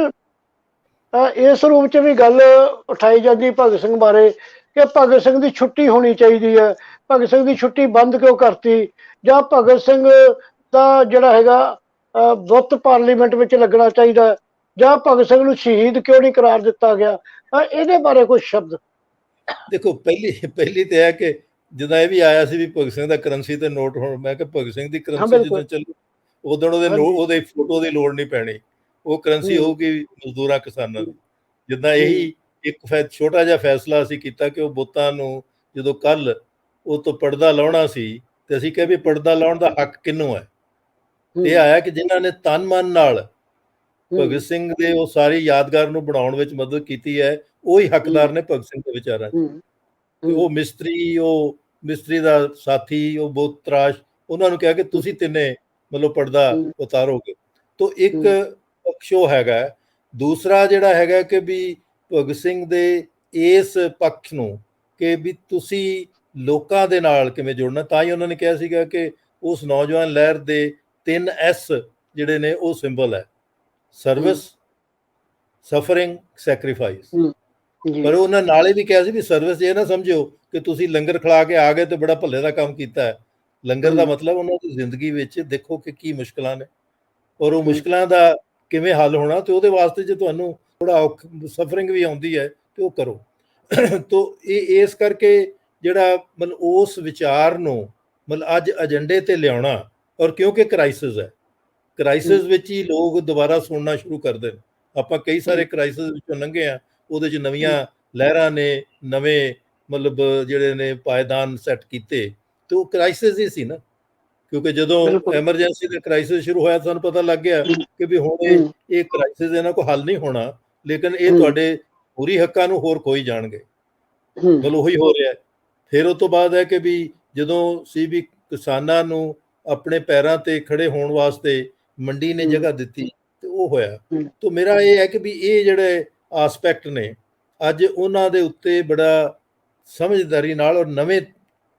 ਇਸ ਰੂਪ 'ਚ ਵੀ ਗੱਲ ਉਠਾਈ ਜਾਂਦੀ ਭਗਤ ਸਿੰਘ ਬਾਰੇ ਕਿ ਭਗਤ ਸਿੰਘ ਦੀ ਛੁੱਟੀ ਹੋਣੀ ਚਾਹੀਦੀ ਹੈ, ਭਗਤ ਸਿੰਘ ਦੀ ਛੁੱਟੀ ਬੰਦ ਕਿਉਂ ਕਰਤੀ, ਜਾਂ ਭਗਤ ਸਿੰਘ ਦਾ ਜਿਹੜਾ ਹੈਗਾ ਬੁੱਤ ਪਾਰਲੀਮੈਂਟ ਵਿੱਚ ਲੱਗਣਾ ਚਾਹੀਦਾ, ਜਾਂ ਭਗਤ ਸਿੰਘ ਨੂੰ ਸ਼ਹੀਦ ਕਿਉਂ ਨਹੀਂ ਕਰਾਰ ਦਿੱਤਾ ਗਿਆ, ਇਹਦੇ ਬਾਰੇ ਕੁਝ ਸ਼ਬਦ? ਦੇਖੋ, ਪਹਿਲੀ ਤੇ ਹੈ ਕਿ ਜਦੋਂ ਇਹ ਵੀ ਆਇਆ ਸੀ ਵੀ ਭਗਤ ਸਿੰਘ ਦਾ ਕਰੰਸੀ ਤੇ ਨੋਟ ਹੋਣ, ਮੈਂ ਕਿਹਾ ਭਗਤ ਸਿੰਘ ਦੀ ਕਰੰਸੀ ਜਦੋਂ ਚੱਲੂ ਉਦੋਂ ਉਹਦੇ ਫੋਟੋ ਦੀ ਲੋੜ ਨਹੀਂ ਪੈਣੀ, ਉਹ ਕਰੰਸੀ ਹੋਊਗੀ ਮਜ਼ਦੂਰਾਂ ਕਿਸਾਨਾਂ ਦੀ। ਜਿੱਦਾਂ ਇਹੀ ਇੱਕ ਛੋਟਾ ਜਿਹਾ ਫੈਸਲਾ ਅਸੀਂ ਕੀਤਾ ਕਿ ਉਹ ਬੁੱਤਾਂ ਨੂੰ ਜਦੋਂ ਕੱਲ ਉਹ ਤੋਂ ਪਰਦਾ ਲਾਉਣਾ ਸੀ ਤੇ ਅਸੀਂ ਕਿਹਾ ਵੀ ਪਰਦਾ ਲਾਉਣ ਦਾ ਹੱਕ ਕਿਹਨੂੰ ਹੈ? ਇਹ ਆਇਆ ਕਿ ਜਿਨ੍ਹਾਂ ਨੇ ਤਨ ਮਨ ਨਾਲ ਭਗਤ ਸਿੰਘ ਦੇ ਉਹ ਸਾਰੀ ਯਾਦਗਾਰ ਨੂੰ ਬਣਾਉਣ ਵਿੱਚ ਮਦਦ ਕੀਤੀ ਹੈ, ਉਹੀ ਹੱਕਦਾਰ ਨੇ ਭਗਤ ਸਿੰਘ ਦੇ ਵਿਚਾਰਾਂ 'ਚ। ਉਹ ਮਿਸਤਰੀ ਦਾ ਸਾਥੀ, ਉਹ ਬੁੱਤ ਤਰਾਸ਼, ਉਹਨਾਂ ਨੂੰ ਕਿਹਾ ਕਿ ਤੁਸੀਂ ਤਿੰਨੇ ਮਤਲਬ ਪਰਦਾ ਉਤਾਰੋਗੇ। ਤੋ ਇੱਕ ਪੱਖ ਉਹ ਹੈਗਾ। ਦੂਸਰਾ ਜਿਹੜਾ ਹੈਗਾ ਕਿ ਵੀ ਭਗਤ ਸਿੰਘ ਦੇ ਇਸ ਪੱਖ ਨੂੰ ਕਿ ਵੀ ਤੁਸੀਂ ਲੋਕਾਂ ਦੇ ਨਾਲ ਕਿਵੇਂ ਜੁੜਨਾ, ਤਾਂ ਹੀ ਉਹਨਾਂ ਨੇ ਕਿਹਾ ਸੀਗਾ ਕਿ ਉਸ ਨੌਜਵਾਨ ਲਹਿਰ ਦੇ 3 S ਜਿਹੜੇ ਨੇ ਉਹ ਸਿੰਬਲ ਹੈ: ਸਰਵਿਸ, ਸਫਰਿੰਗ, ਸੈਕਰੀਫਾਈਸ। ਜੀ ਪਰ ਉਹਨਾਂ ਨਾਲੇ ਵੀ ਕਿਹਾ ਸੀ ਵੀ ਸਰਵਿਸ ਇਹ ਨਾ ਸਮਝਿਓ ਕਿ ਤੁਸੀਂ ਲੰਗਰ ਖਿਲਾ ਕੇ ਆ ਗਏ ਤੇ ਬੜਾ ਭੱਲੇ ਦਾ ਕੰਮ ਕੀਤਾ ਹੈ। ਲੰਗਰ ਦਾ ਮਤਲਬ ਉਹਨਾਂ ਦੀ ਜ਼ਿੰਦਗੀ ਵਿੱਚ ਦੇਖੋ ਕਿ ਕੀ ਮੁਸ਼ਕਲਾਂ ਨੇ ਔਰ ਉਹ ਮੁਸ਼ਕਲਾਂ ਦਾ ਕਿਵੇਂ ਹੱਲ ਹੋਣਾ, ਤੇ ਉਹਦੇ ਵਾਸਤੇ ਜੇ ਤੁਹਾਨੂੰ ਥੋੜਾ ਸਫਰਿੰਗ ਵੀ ਆਉਂਦੀ ਹੈ ਤੇ ਉਹ ਕਰੋ। ਤੋ ਇਹ ਇਸ ਕਰਕੇ ਜਿਹੜਾ ਮਤਲਬ ਉਸ ਵਿਚਾਰ ਨੂੰ ਮਤਲਬ ਅੱਜ ਏਜੰਡੇ ਤੇ ਲਿਆਉਣਾ, ਔਰ ਕਿਉਂਕਿ ਕ੍ਰਾਈਸਿਸ ਹੈ, ਕ੍ਰਾਈਸਿਸ ਵਿੱਚ ਹੀ ਲੋਕ ਦੁਬਾਰਾ ਸੁਣਨਾ ਸ਼ੁਰੂ ਕਰਦੇ ਨੇ। ਆਪਾਂ ਕਈ ਸਾਰੇ ਕ੍ਰਾਈਸਿਸ ਵਿੱਚੋਂ ਲੰਘੇ ਆ, ਉਹਦੇ 'ਚ ਨਵੀਆਂ ਲਹਿਰਾਂ ਨੇ, ਨਵੇਂ ਮਤਲਬ ਜਿਹੜੇ ਨੇ ਪਾਇਦਾਨ ਸੈੱਟ ਕੀਤੇ, ਤੇ ਉਹ ਕ੍ਰਾਈਸਿਸ ਹੀ ਸੀ ਨਾ। ਕਿਉਂਕਿ ਜਦੋਂ ਬਿਲਕੁਲ ਐਮਰਜੈਂਸੀ ਦਾ ਕ੍ਰਾਈਸਿਸ ਸ਼ੁਰੂ ਹੋਇਆ ਸਾਨੂੰ ਪਤਾ ਲੱਗ ਗਿਆ ਕਿ ਵੀ ਹੁਣ ਇਹ ਕ੍ਰਾਈਸਿਸ ਇਹਨਾਂ ਕੋਲ ਹੱਲ ਨਹੀਂ ਹੋਣਾ, ਲੇਕਿਨ ਇਹ ਤੁਹਾਡੇ ਪੂਰੀ ਹੱਕਾਂ ਨੂੰ ਹੋਰ ਖੋਈ ਜਾਣਗੇ। ਮਤਲਬ ਉਹੀ ਹੋ ਰਿਹਾ। ਫਿਰ ਉਹ ਤੋਂ ਬਾਅਦ ਹੈ ਕਿ ਵੀ ਜਦੋਂ ਸੀ ਵੀ ਕਿਸਾਨਾਂ ਨੂੰ ਆਪਣੇ ਪੈਰਾਂ ਤੇ ਖੜੇ ਹੋਣ ਵਾਸਤੇ ਮੰਡੀ ਨੇ ਜਗ੍ਹਾ ਦਿੱਤੀ ਤੇ ਉਹ ਹੋਇਆ। ਤਾਂ ਮੇਰਾ ਇਹ ਹੈ ਕਿ ਵੀ ਇਹ ਜਿਹੜੇ ਆਸਪੈਕਟ ਨੇ ਅੱਜ ਉਹਨਾਂ ਦੇ ਉੱਤੇ ਬੜਾ ਸਮਝਦਾਰੀ ਨਾਲ ਔਰ ਨਵੇਂ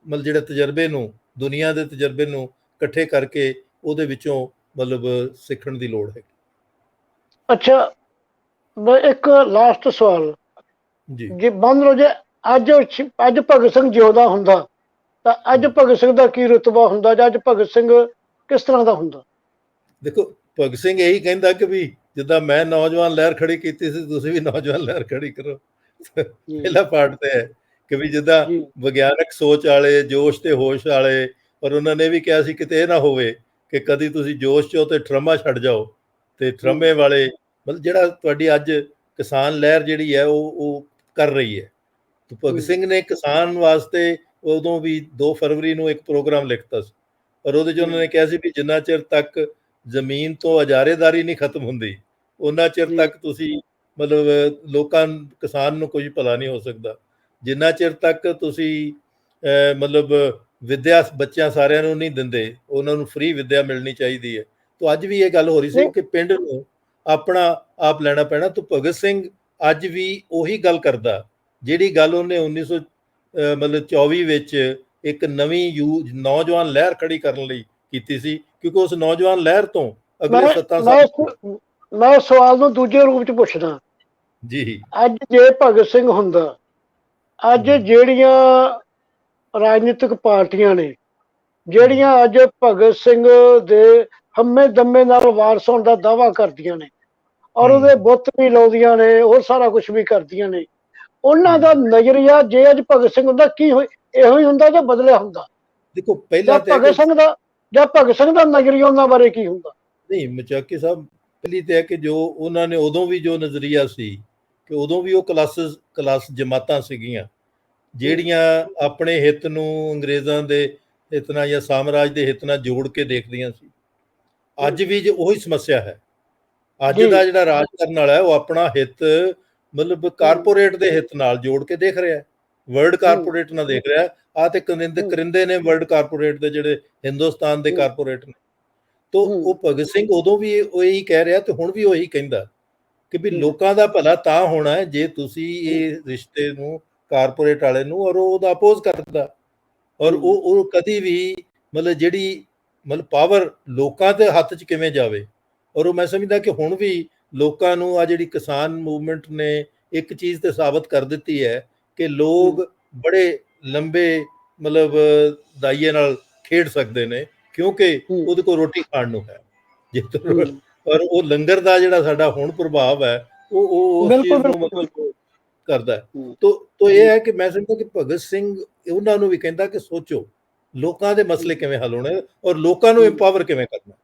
ਮਤਲਬ ਜਿਹੜੇ ਤਜਰਬੇ ਨੂੰ, ਦੁਨੀਆ ਦੇ ਤਜਰਬੇ ਨੂੰ ਇਕੱਠੇ ਕਰਕੇ ਉਹਦੇ ਵਿੱਚੋਂ ਮਤਲਬ ਸਿੱਖਣ ਦੀ ਲੋੜ ਹੈ। ਅੱਛਾ, ਇੱਕ ਲਾਸਟ ਸਵਾਲ ਜੀ ਜੇ ਮੰਨ ਲਓ ਜੇ ਅੱਜ ਭਗਤ ਸਿੰਘ ਜਿਉਂਦਾ ਹੁੰਦਾ ਤਾਂ ਅੱਜ ਭਗਤ ਸਿੰਘ ਦਾ ਕੀ ਰੁਤਬਾ ਹੁੰਦਾ, ਜਾਂ ਅੱਜ ਭਗਤ ਸਿੰਘ ਕਿਸ ਤਰ੍ਹਾਂ ਦਾ ਹੁੰਦਾ? ਦੇਖੋ, ਭਗਤ ਸਿੰਘ ਇਹੀ ਕਹਿੰਦਾ ਕਿ ਵੀ ਜਿੱਦਾਂ ਮੈਂ ਨੌਜਵਾਨ ਲਹਿਰ ਖੜੀ ਕੀਤੀ ਸੀ, ਤੁਸੀਂ ਵੀ ਨੌਜਵਾਨ ਲਹਿਰ ਖੜੀ ਕਰੋ। ਪਹਿਲਾ ਪਾਰਟ ਤੇ ਹੈ ਕਿ ਵੀ ਜਿੱਦਾਂ ਵਿਗਿਆਨਕ ਸੋਚ ਵਾਲੇ, ਜੋਸ਼ ਤੇ ਹੋਸ਼ ਵਾਲੇ, ਪਰ ਉਹਨਾਂ ਨੇ ਵੀ ਕਿਹਾ ਸੀ ਕਿਤੇ ਇਹ ਨਾ ਹੋਵੇ ਕਿ ਕਦੀ ਤੁਸੀਂ ਜੋਸ਼ 'ਚੋਂ ਤੇ ਟਰਮਾ ਛੱਡ ਜਾਓ, ਤੇ ਟਰਮੇ ਵਾਲੇ ਮਤਲਬ ਜਿਹੜਾ ਤੁਹਾਡੀ ਅੱਜ ਕਿਸਾਨ ਲਹਿਰ ਜਿਹੜੀ ਹੈ ਉਹ ਕਰ ਰਹੀ ਹੈ। ਤੇ ਭਗਤ ਸਿੰਘ ਨੇ ਕਿਸਾਨ ਵਾਸਤੇ ਉਦੋਂ ਵੀ 2 ਫਰਵਰੀ ਨੂੰ ਇੱਕ ਪ੍ਰੋਗਰਾਮ ਲਿਖਤਾ ਸੀ, ਔਰ ਉਹਦੇ 'ਚ ਉਹਨਾਂ ਨੇ ਕਿਹਾ ਸੀ ਵੀ ਜਿੰਨਾ ਚਿਰ ਤੱਕ ਜ਼ਮੀਨ ਤੋਂ ਅਜਾਰੇਦਾਰੀ ਨਹੀਂ ਖਤਮ ਹੁੰਦੀ, ਉਹਨਾਂ ਚਿਰ ਤੱਕ ਤੁਸੀਂ ਮਤਲਬ ਕਿਸਾਨ ਨੂੰ ਕੋਈ ਭਲਾ ਨਹੀਂ ਹੋ ਸਕਦਾ। ਜਿੰਨਾ ਚਿਰ ਤੱਕ ਤੁਸੀਂ ਮਤਲਬ ਵਿੱਦਿਆ ਬੱਚਿਆਂ ਸਾਰਿਆਂ ਨੂੰ ਨਹੀਂ ਦਿੰਦੇ, ਉਹਨਾਂ ਨੂੰ ਫ੍ਰੀ ਵਿੱਦਿਆ ਮਿਲਣੀ ਚਾਹੀਦੀ ਹੈ। ਤਾਂ ਅੱਜ ਵੀ ਇਹ ਗੱਲ ਹੋ ਰਹੀ ਸੀ ਕਿ ਪਿੰਡ ਨੂੰ ਆਪਣਾ ਆਪ ਲੈਣਾ ਪੈਣਾ। ਤਾਂ ਭਗਤ ਸਿੰਘ ਅੱਜ ਵੀ ਉਹੀ ਗੱਲ ਕਰਦਾ ਜਿਹੜੀ ਗੱਲ ਉਹਨੇ 1924 ਵਿੱਚ ਇੱਕ ਨਵੀਂ ਨੌਜਵਾਨ ਲਹਿਰ ਖੜੀ ਕਰਨ ਲਈ ਕੀਤੀ ਸੀ, ਕਿਉਂਕਿ ਉਸ ਨੌਜਵਾਨ ਲਹਿਰ ਤੋਂ ਅਗਲੇ 7 ਸਾਲ ਮੈਂ ਸਵਾਲ ਨੂੰ ਦੂਜੇ ਰੂਪ ਚ ਪੁੱਛਦਾ ਜੀ। ਅੱਜ ਜੇ ਭਗਤ ਸਿੰਘ ਹੁੰਦਾ, ਅੱਜ ਜਿਹੜੀਆਂ ਰਾਜਨੀਤਿਕ ਪਾਰਟੀਆਂ ਨੇ ਜਿਹੜੀਆਂ ਅੱਜ ਭਗਤ ਸਿੰਘ ਦੇ ਹੰਮੇ ਦੰਮੇ ਨਾਲ ਵਾਰਸ ਹੋਣ ਦਾ ਦਾਅਵਾ ਕਰਦੀਆਂ ਨੇ ਔਰ ਉਹਦੇ ਬੁੱਤ ਵੀ ਲਾਉਂਦੀਆਂ ਨੇ, ਹੋਰ ਸਾਰਾ ਕੁਝ ਵੀ ਕਰਦੀਆਂ ਨੇ, ਉਹਨਾਂ ਦਾ ਨਜ਼ਰੀਆ ਜੇ ਅੱਜ ਭਗਤ ਸਿੰਘ ਹੁੰਦਾ ਕੀ ਇਹੋ ਹੀ ਹੁੰਦਾ ਜਾਂ ਬਦਲਿਆ ਹੁੰਦਾ? ਦੇਖੋ, ਪਹਿਲਾਂ ਭਗਤ ਸਿੰਘ ਦਾ ਨਜ਼ਰੀਆ ਉਹਨਾਂ ਬਾਰੇ ਕੀ ਹੁੰਦਾ? ਨਹੀਂ ਮਚਾਕੀ ਸਾਹਿਬ, ਪਹਿਲੀ ਤੇ ਹੈ ਕਿ ਜੋ ਉਹਨਾਂ ਨੇ ਉਦੋਂ ਵੀ ਜੋ ਨਜ਼ਰੀਆ ਸੀ ਕਿ ਉਦੋਂ ਵੀ ਉਹ ਕਲਾਸ ਜਮਾਤਾਂ ਸੀਗੀਆਂ ਜਿਹੜੀਆਂ ਆਪਣੇ ਹਿੱਤ ਨੂੰ ਅੰਗਰੇਜ਼ਾਂ ਦੇ ਹਿੱਤ ਨਾਲ ਜਾਂ ਸਾਮਰਾਜ ਦੇ ਹਿੱਤ ਨਾਲ ਜੋੜ ਕੇ ਦੇਖਦੀਆਂ ਸੀ। ਅੱਜ ਵੀ ਜੇ ਉਹੀ ਸਮੱਸਿਆ ਹੈ। ਅੱਜ ਦਾ ਜਿਹੜਾ ਰਾਜ ਕਰਨ ਵਾਲਾ ਹੈ ਉਹ ਆਪਣਾ ਹਿੱਤ ਮਤਲਬ ਕਾਰਪੋਰੇਟ ਦੇ ਹਿੱਤ ਨਾਲ ਜੋੜ ਕੇ ਦੇਖ ਰਿਹਾ, ਵਰਲਡ ਕਾਰਪੋਰੇਟ ਨਾਲ ਦੇਖ ਰਿਹਾ। ਆ ਤੇ ਕਰਿੰਦੇ ਨੇ ਵਰਲਡ ਕਾਰਪੋਰੇਟ ਦੇ ਜਿਹੜੇ ਹਿੰਦੁਸਤਾਨ ਦੇ ਕਾਰਪੋਰੇਟ ਨੇ। ਤੋ ਉਹ ਭਗਤ ਸਿੰਘ ਉਦੋਂ ਵੀ ਉਹੀ ਕਹਿ ਰਿਹਾ ਤੇ ਹੁਣ ਵੀ ਉਹੀ ਕਹਿੰਦਾ ਕਿ ਵੀ ਲੋਕਾਂ ਦਾ ਭਲਾ ਤਾਂ ਹੋਣਾ ਹੈ ਜੇ ਤੁਸੀਂ ਇਹ ਰਿਸ਼ਤੇ ਨੂੰ ਕਾਰਪੋਰੇਟ ਵਾਲੇ ਨੂੰ, ਔਰ ਉਹਦਾ ਅਪੋਜ਼ ਕਰਦਾ, ਔਰ ਉਹ ਕਦੀ ਵੀ ਮਤਲਬ ਜਿਹੜੀ ਮਤਲਬ ਪਾਵਰ ਲੋਕਾਂ ਦੇ ਹੱਥ 'ਚ ਕਿਵੇਂ ਜਾਵੇ। ਔਰ ਉਹ ਮੈਂ ਸਮਝਦਾ ਕਿ ਹੁਣ ਵੀ ਲੋਕਾਂ ਨੂੰ ਆ ਜਿਹੜੀ ਕਿਸਾਨ ਮੂਵਮੈਂਟ ਨੇ ਇੱਕ ਚੀਜ਼ ਤੇ ਸਾਬਤ ਕਰ ਦਿੱਤੀ ਹੈ ਕਿ ਲੋਕ ਬੜੇ ਲੰਬੇ ਮਤਲਬ ਦਾਈਏ ਨਾਲ ਖੇਡ ਸਕਦੇ ਨੇ, ਕਿਉਂਕਿ ਉਹਦੇ ਕੋਲ ਰੋਟੀ ਖਾਣ ਨੂੰ ਹੈ। ਔਰ ਉਹ ਲੰਗਰ ਦਾ ਜਿਹੜਾ ਸਾਡਾ ਹੁਣ ਪ੍ਰਭਾਵ ਹੈ ਉਹ ਉਸ ਚੀਜ਼ ਨੂੰ ਮਤਲਬ ਕਰਦਾ ਹੈ। ਤੋ ਇਹ ਹੈ ਕਿ ਮੈਂ ਸਮਝਦਾ ਕਿ ਭਗਤ ਸਿੰਘ ਉਹਨਾਂ ਨੂੰ ਵੀ ਕਹਿੰਦਾ ਕਿ ਸੋਚੋ ਲੋਕਾਂ ਦੇ ਮਸਲੇ ਕਿਵੇਂ ਹੱਲ ਹੋਣੇ ਔਰ ਲੋਕਾਂ ਨੂੰ ਇੰਪਾਵਰ ਕਿਵੇਂ ਕਰਨਾ,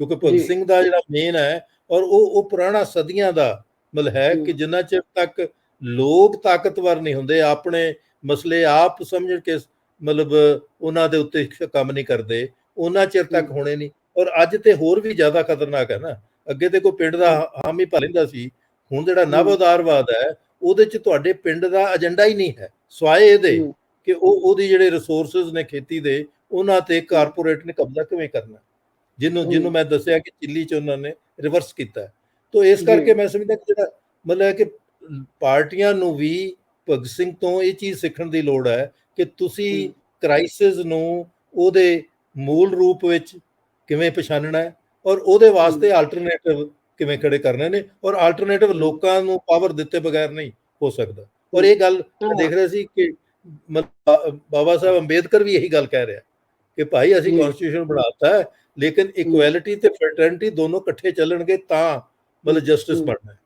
ਕਿਉਂਕਿ ਭਗਤ ਸਿੰਘ ਦਾ ਜਿਹੜਾ ਮੇਨ ਹੈ ਔਰ ਉਹ ਪੁਰਾਣਾ ਸਦੀਆਂ ਦਾ ਮਤਲਬ ਹੈ ਕਿ ਜਿੰਨਾ ਚਿਰ ਤੱਕ ਲੋਕ ਤਾਕਤਵਰ ਨਹੀਂ ਹੁੰਦੇ, ਆਪਣੇ ਮਸਲੇ ਆਪ ਸਮਝ ਕੇ ਮਤਲਬ ਉਹਨਾਂ ਦੇ ਉੱਤੇ ਕੰਮ ਨਹੀਂ ਕਰਦੇ, ਉਹਨਾਂ ਚਿਰ ਤੱਕ ਹੋਣੇ ਨਹੀਂ। ਔਰ ਅੱਜ ਤੇ ਹੋਰ ਵੀ ਜ਼ਿਆਦਾ ਖਤਰਨਾਕ ਹੈ ਨਾ। ਅੱਗੇ ਤੇ ਕੋਈ ਪਿੰਡ ਦਾ ਹਾਮੀ ਭਾ ਲੈਂਦਾ ਸੀ, ਹੁਣ ਜਿਹੜਾ ਨਵ ਉਦਾਰਵਾਦ ਹੈ ਉਹਦੇ 'ਚ ਤੁਹਾਡੇ ਪਿੰਡ ਦਾ ਏਜੰਡਾ ਹੀ ਨਹੀਂ ਹੈ, ਸਵਾਏ ਇਹਦੇ ਕਿ ਉਹਦੀ ਜਿਹੜੇ ਰਿਸੋਰਸਿਸ ਨੇ ਖੇਤੀ ਦੇ, ਉਹਨਾਂ ਤੇ ਕਾਰਪੋਰੇਟ ਨੇ ਕਬਜ਼ਾ ਕਿਵੇਂ ਕਰਨਾ, ਜਿਹਨੂੰ ਮੈਂ ਦੱਸਿਆ ਕਿ ਦਿੱਲੀ 'ਚ ਉਹਨਾਂ ਨੇ ਰਿਵਰਸ ਕੀਤਾ। ਤੋ ਇਸ ਕਰਕੇ ਮੈਂ ਸਮਝਦਾ ਕਿ ਜਿਹੜਾ ਮਤਲਬ ਹੈ ਕਿ ਪਾਰਟੀਆਂ ਨੂੰ ਵੀ ਭਗਤ ਸਿੰਘ ਤੋਂ ਇਹ ਚੀਜ਼ ਸਿੱਖਣ ਦੀ ਲੋੜ ਹੈ ਕਿ ਤੁਸੀਂ ਕ੍ਰਾਈਸਿਸ ਨੂੰ ਉਹਦੇ ਮੂਲ ਰੂਪ ਵਿੱਚ ਕਿਵੇਂ ਪਛਾਣਨਾ ਹੈ ਔਰ ਉਹਦੇ ਵਾਸਤੇ ਆਲਟਰਨੇਟਿਵ ਕਿਵੇਂ ਖੜੇ ਕਰਨੇ ਨੇ। ਔਰ ਆਲਟਰਨੇਟਿਵ ਲੋਕਾਂ ਨੂੰ ਪਾਵਰ ਦਿੱਤੇ ਬਗੈਰ ਨਹੀਂ ਹੋ ਸਕਦਾ। ਔਰ ਇਹ ਗੱਲ ਹਾਂ, ਦੇਖ ਰਹੇ ਸੀ ਕਿ ਬਾਬਾ ਸਾਹਿਬ ਅੰਬੇਦਕਰ ਵੀ ਇਹੀ ਗੱਲ ਕਹਿ ਰਿਹਾ ਕਿ ਭਾਈ ਅਸੀਂ ਜੀ ਕਨਸਟੀਟਿਊਸ਼ਨ ਬਣਾਤਾ ਹੈ, ਲੇਕਿਨ ਇਕੁਐਲਿਟੀ ਤੇ ਫਰਟਰਨਿਟੀ ਦੋਨੋਂ ਇਕੱਠੇ ਚੱਲਣਗੇ ਤਾਂ ਮਤਲਬ ਜਸਟਿਸ ਬਣਨਾ ਹੈ।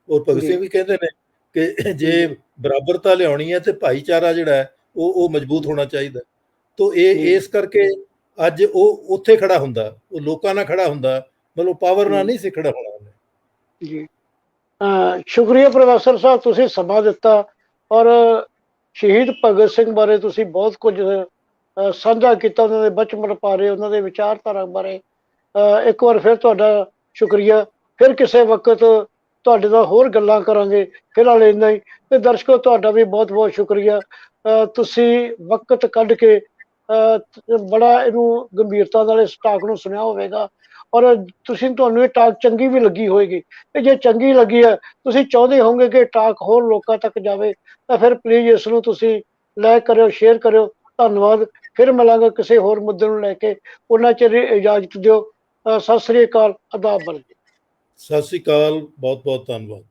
ਔਰ ਭਗਤ ਸਿੰਘ ਵੀ ਕਹਿੰਦੇ ਨੇ ਕਿ ਜੇ ਬਰਾਬਰਤਾ ਲਿਆਉਣੀ ਹੈ ਤੇ ਭਾਈਚਾਰਾ ਜਿਹੜਾ ਹੈ ਉਹ ਮਜ਼ਬੂਤ ਹੋਣਾ ਚਾਹੀਦਾ। ਤੋ ਇਹ ਇਸ ਕਰਕੇ ਅੱਜ ਉਹ ਉੱਥੇ ਖੜਾ ਹੁੰਦਾ, ਉਹ ਲੋਕਾਂ ਨਾਲ ਖੜਾ ਹੁੰਦਾ, ਮਤਲਬ ਪਾਵਰ ਨਾਲ ਨਹੀਂ ਸੀ ਖੜਾ ਹੋਣਾ ਉਹਨੇ। ਜੀ ਸ਼ੁਕਰੀਆ ਪ੍ਰੋਫੈਸਰ ਸਾਹਿਬ, ਤੁਸੀਂ ਸਮਾਂ ਦਿੱਤਾ ਔਰ ਸ਼ਹੀਦ ਭਗਤ ਸਿੰਘ ਬਾਰੇ ਤੁਸੀਂ ਬਹੁਤ ਕੁਝ ਸਾਂਝਾ ਕੀਤਾ, ਉਹਨਾਂ ਦੇ ਬਚਪਨ ਬਾਰੇ, ਉਹਨਾਂ ਦੇ ਵਿਚਾਰਧਾਰਾ ਬਾਰੇ। ਇੱਕ ਵਾਰ ਫਿਰ ਤੁਹਾਡਾ ਸ਼ੁਕਰੀਆ। ਫਿਰ ਕਿਸੇ ਵਕਤ ਤੁਹਾਡੇ ਨਾਲ ਹੋਰ ਗੱਲਾਂ ਕਰਾਂਗੇ। ਫਿਲਹਾਲ ਇੰਨਾ ਹੀ। ਤੇ ਦਰਸ਼ਕੋ, ਤੁਹਾਡਾ ਵੀ ਬਹੁਤ ਬਹੁਤ ਸ਼ੁਕਰੀਆ। ਤੁਸੀਂ ਵਕਤ ਕੱਢ ਕੇ ਬੜਾ ਇਹਨੂੰ ਗੰਭੀਰਤਾ ਨਾਲ ਇਸ ਟਾਕ ਨੂੰ ਸੁਣਿਆ ਹੋਵੇਗਾ ਔਰ ਤੁਹਾਨੂੰ ਇਹ ਟਾਕ ਚੰਗੀ ਵੀ ਲੱਗੀ ਹੋਏਗੀ। ਤੇ ਜੇ ਚੰਗੀ ਲੱਗੀ ਹੈ, ਤੁਸੀਂ ਚਾਹੁੰਦੇ ਹੋਵੋਗੇ ਕਿ ਟਾਕ ਹੋਰ ਲੋਕਾਂ ਤੱਕ ਜਾਵੇ, ਤਾਂ ਫਿਰ ਪਲੀਜ਼ ਇਸ ਨੂੰ ਤੁਸੀਂ ਲਾਈਕ ਕਰਿਓ, ਸ਼ੇਅਰ ਕਰਿਓ। ਧੰਨਵਾਦ। ਫਿਰ ਮਿਲਾਂਗੇ ਕਿਸੇ ਹੋਰ ਮੁੱਦੇ ਨੂੰ ਲੈ ਕੇ। ਉਹਨਾਂ ਚਿਰ ਇਜਾਜ਼ਤ ਦਿਓ। ਸਤਿ ਸ੍ਰੀ ਅਕਾਲ। ਆਦਾਬ। ਸਤਿ ਸ੍ਰੀ ਅਕਾਲ, ਬਹੁਤ ਬਹੁਤ ਧੰਨਵਾਦ।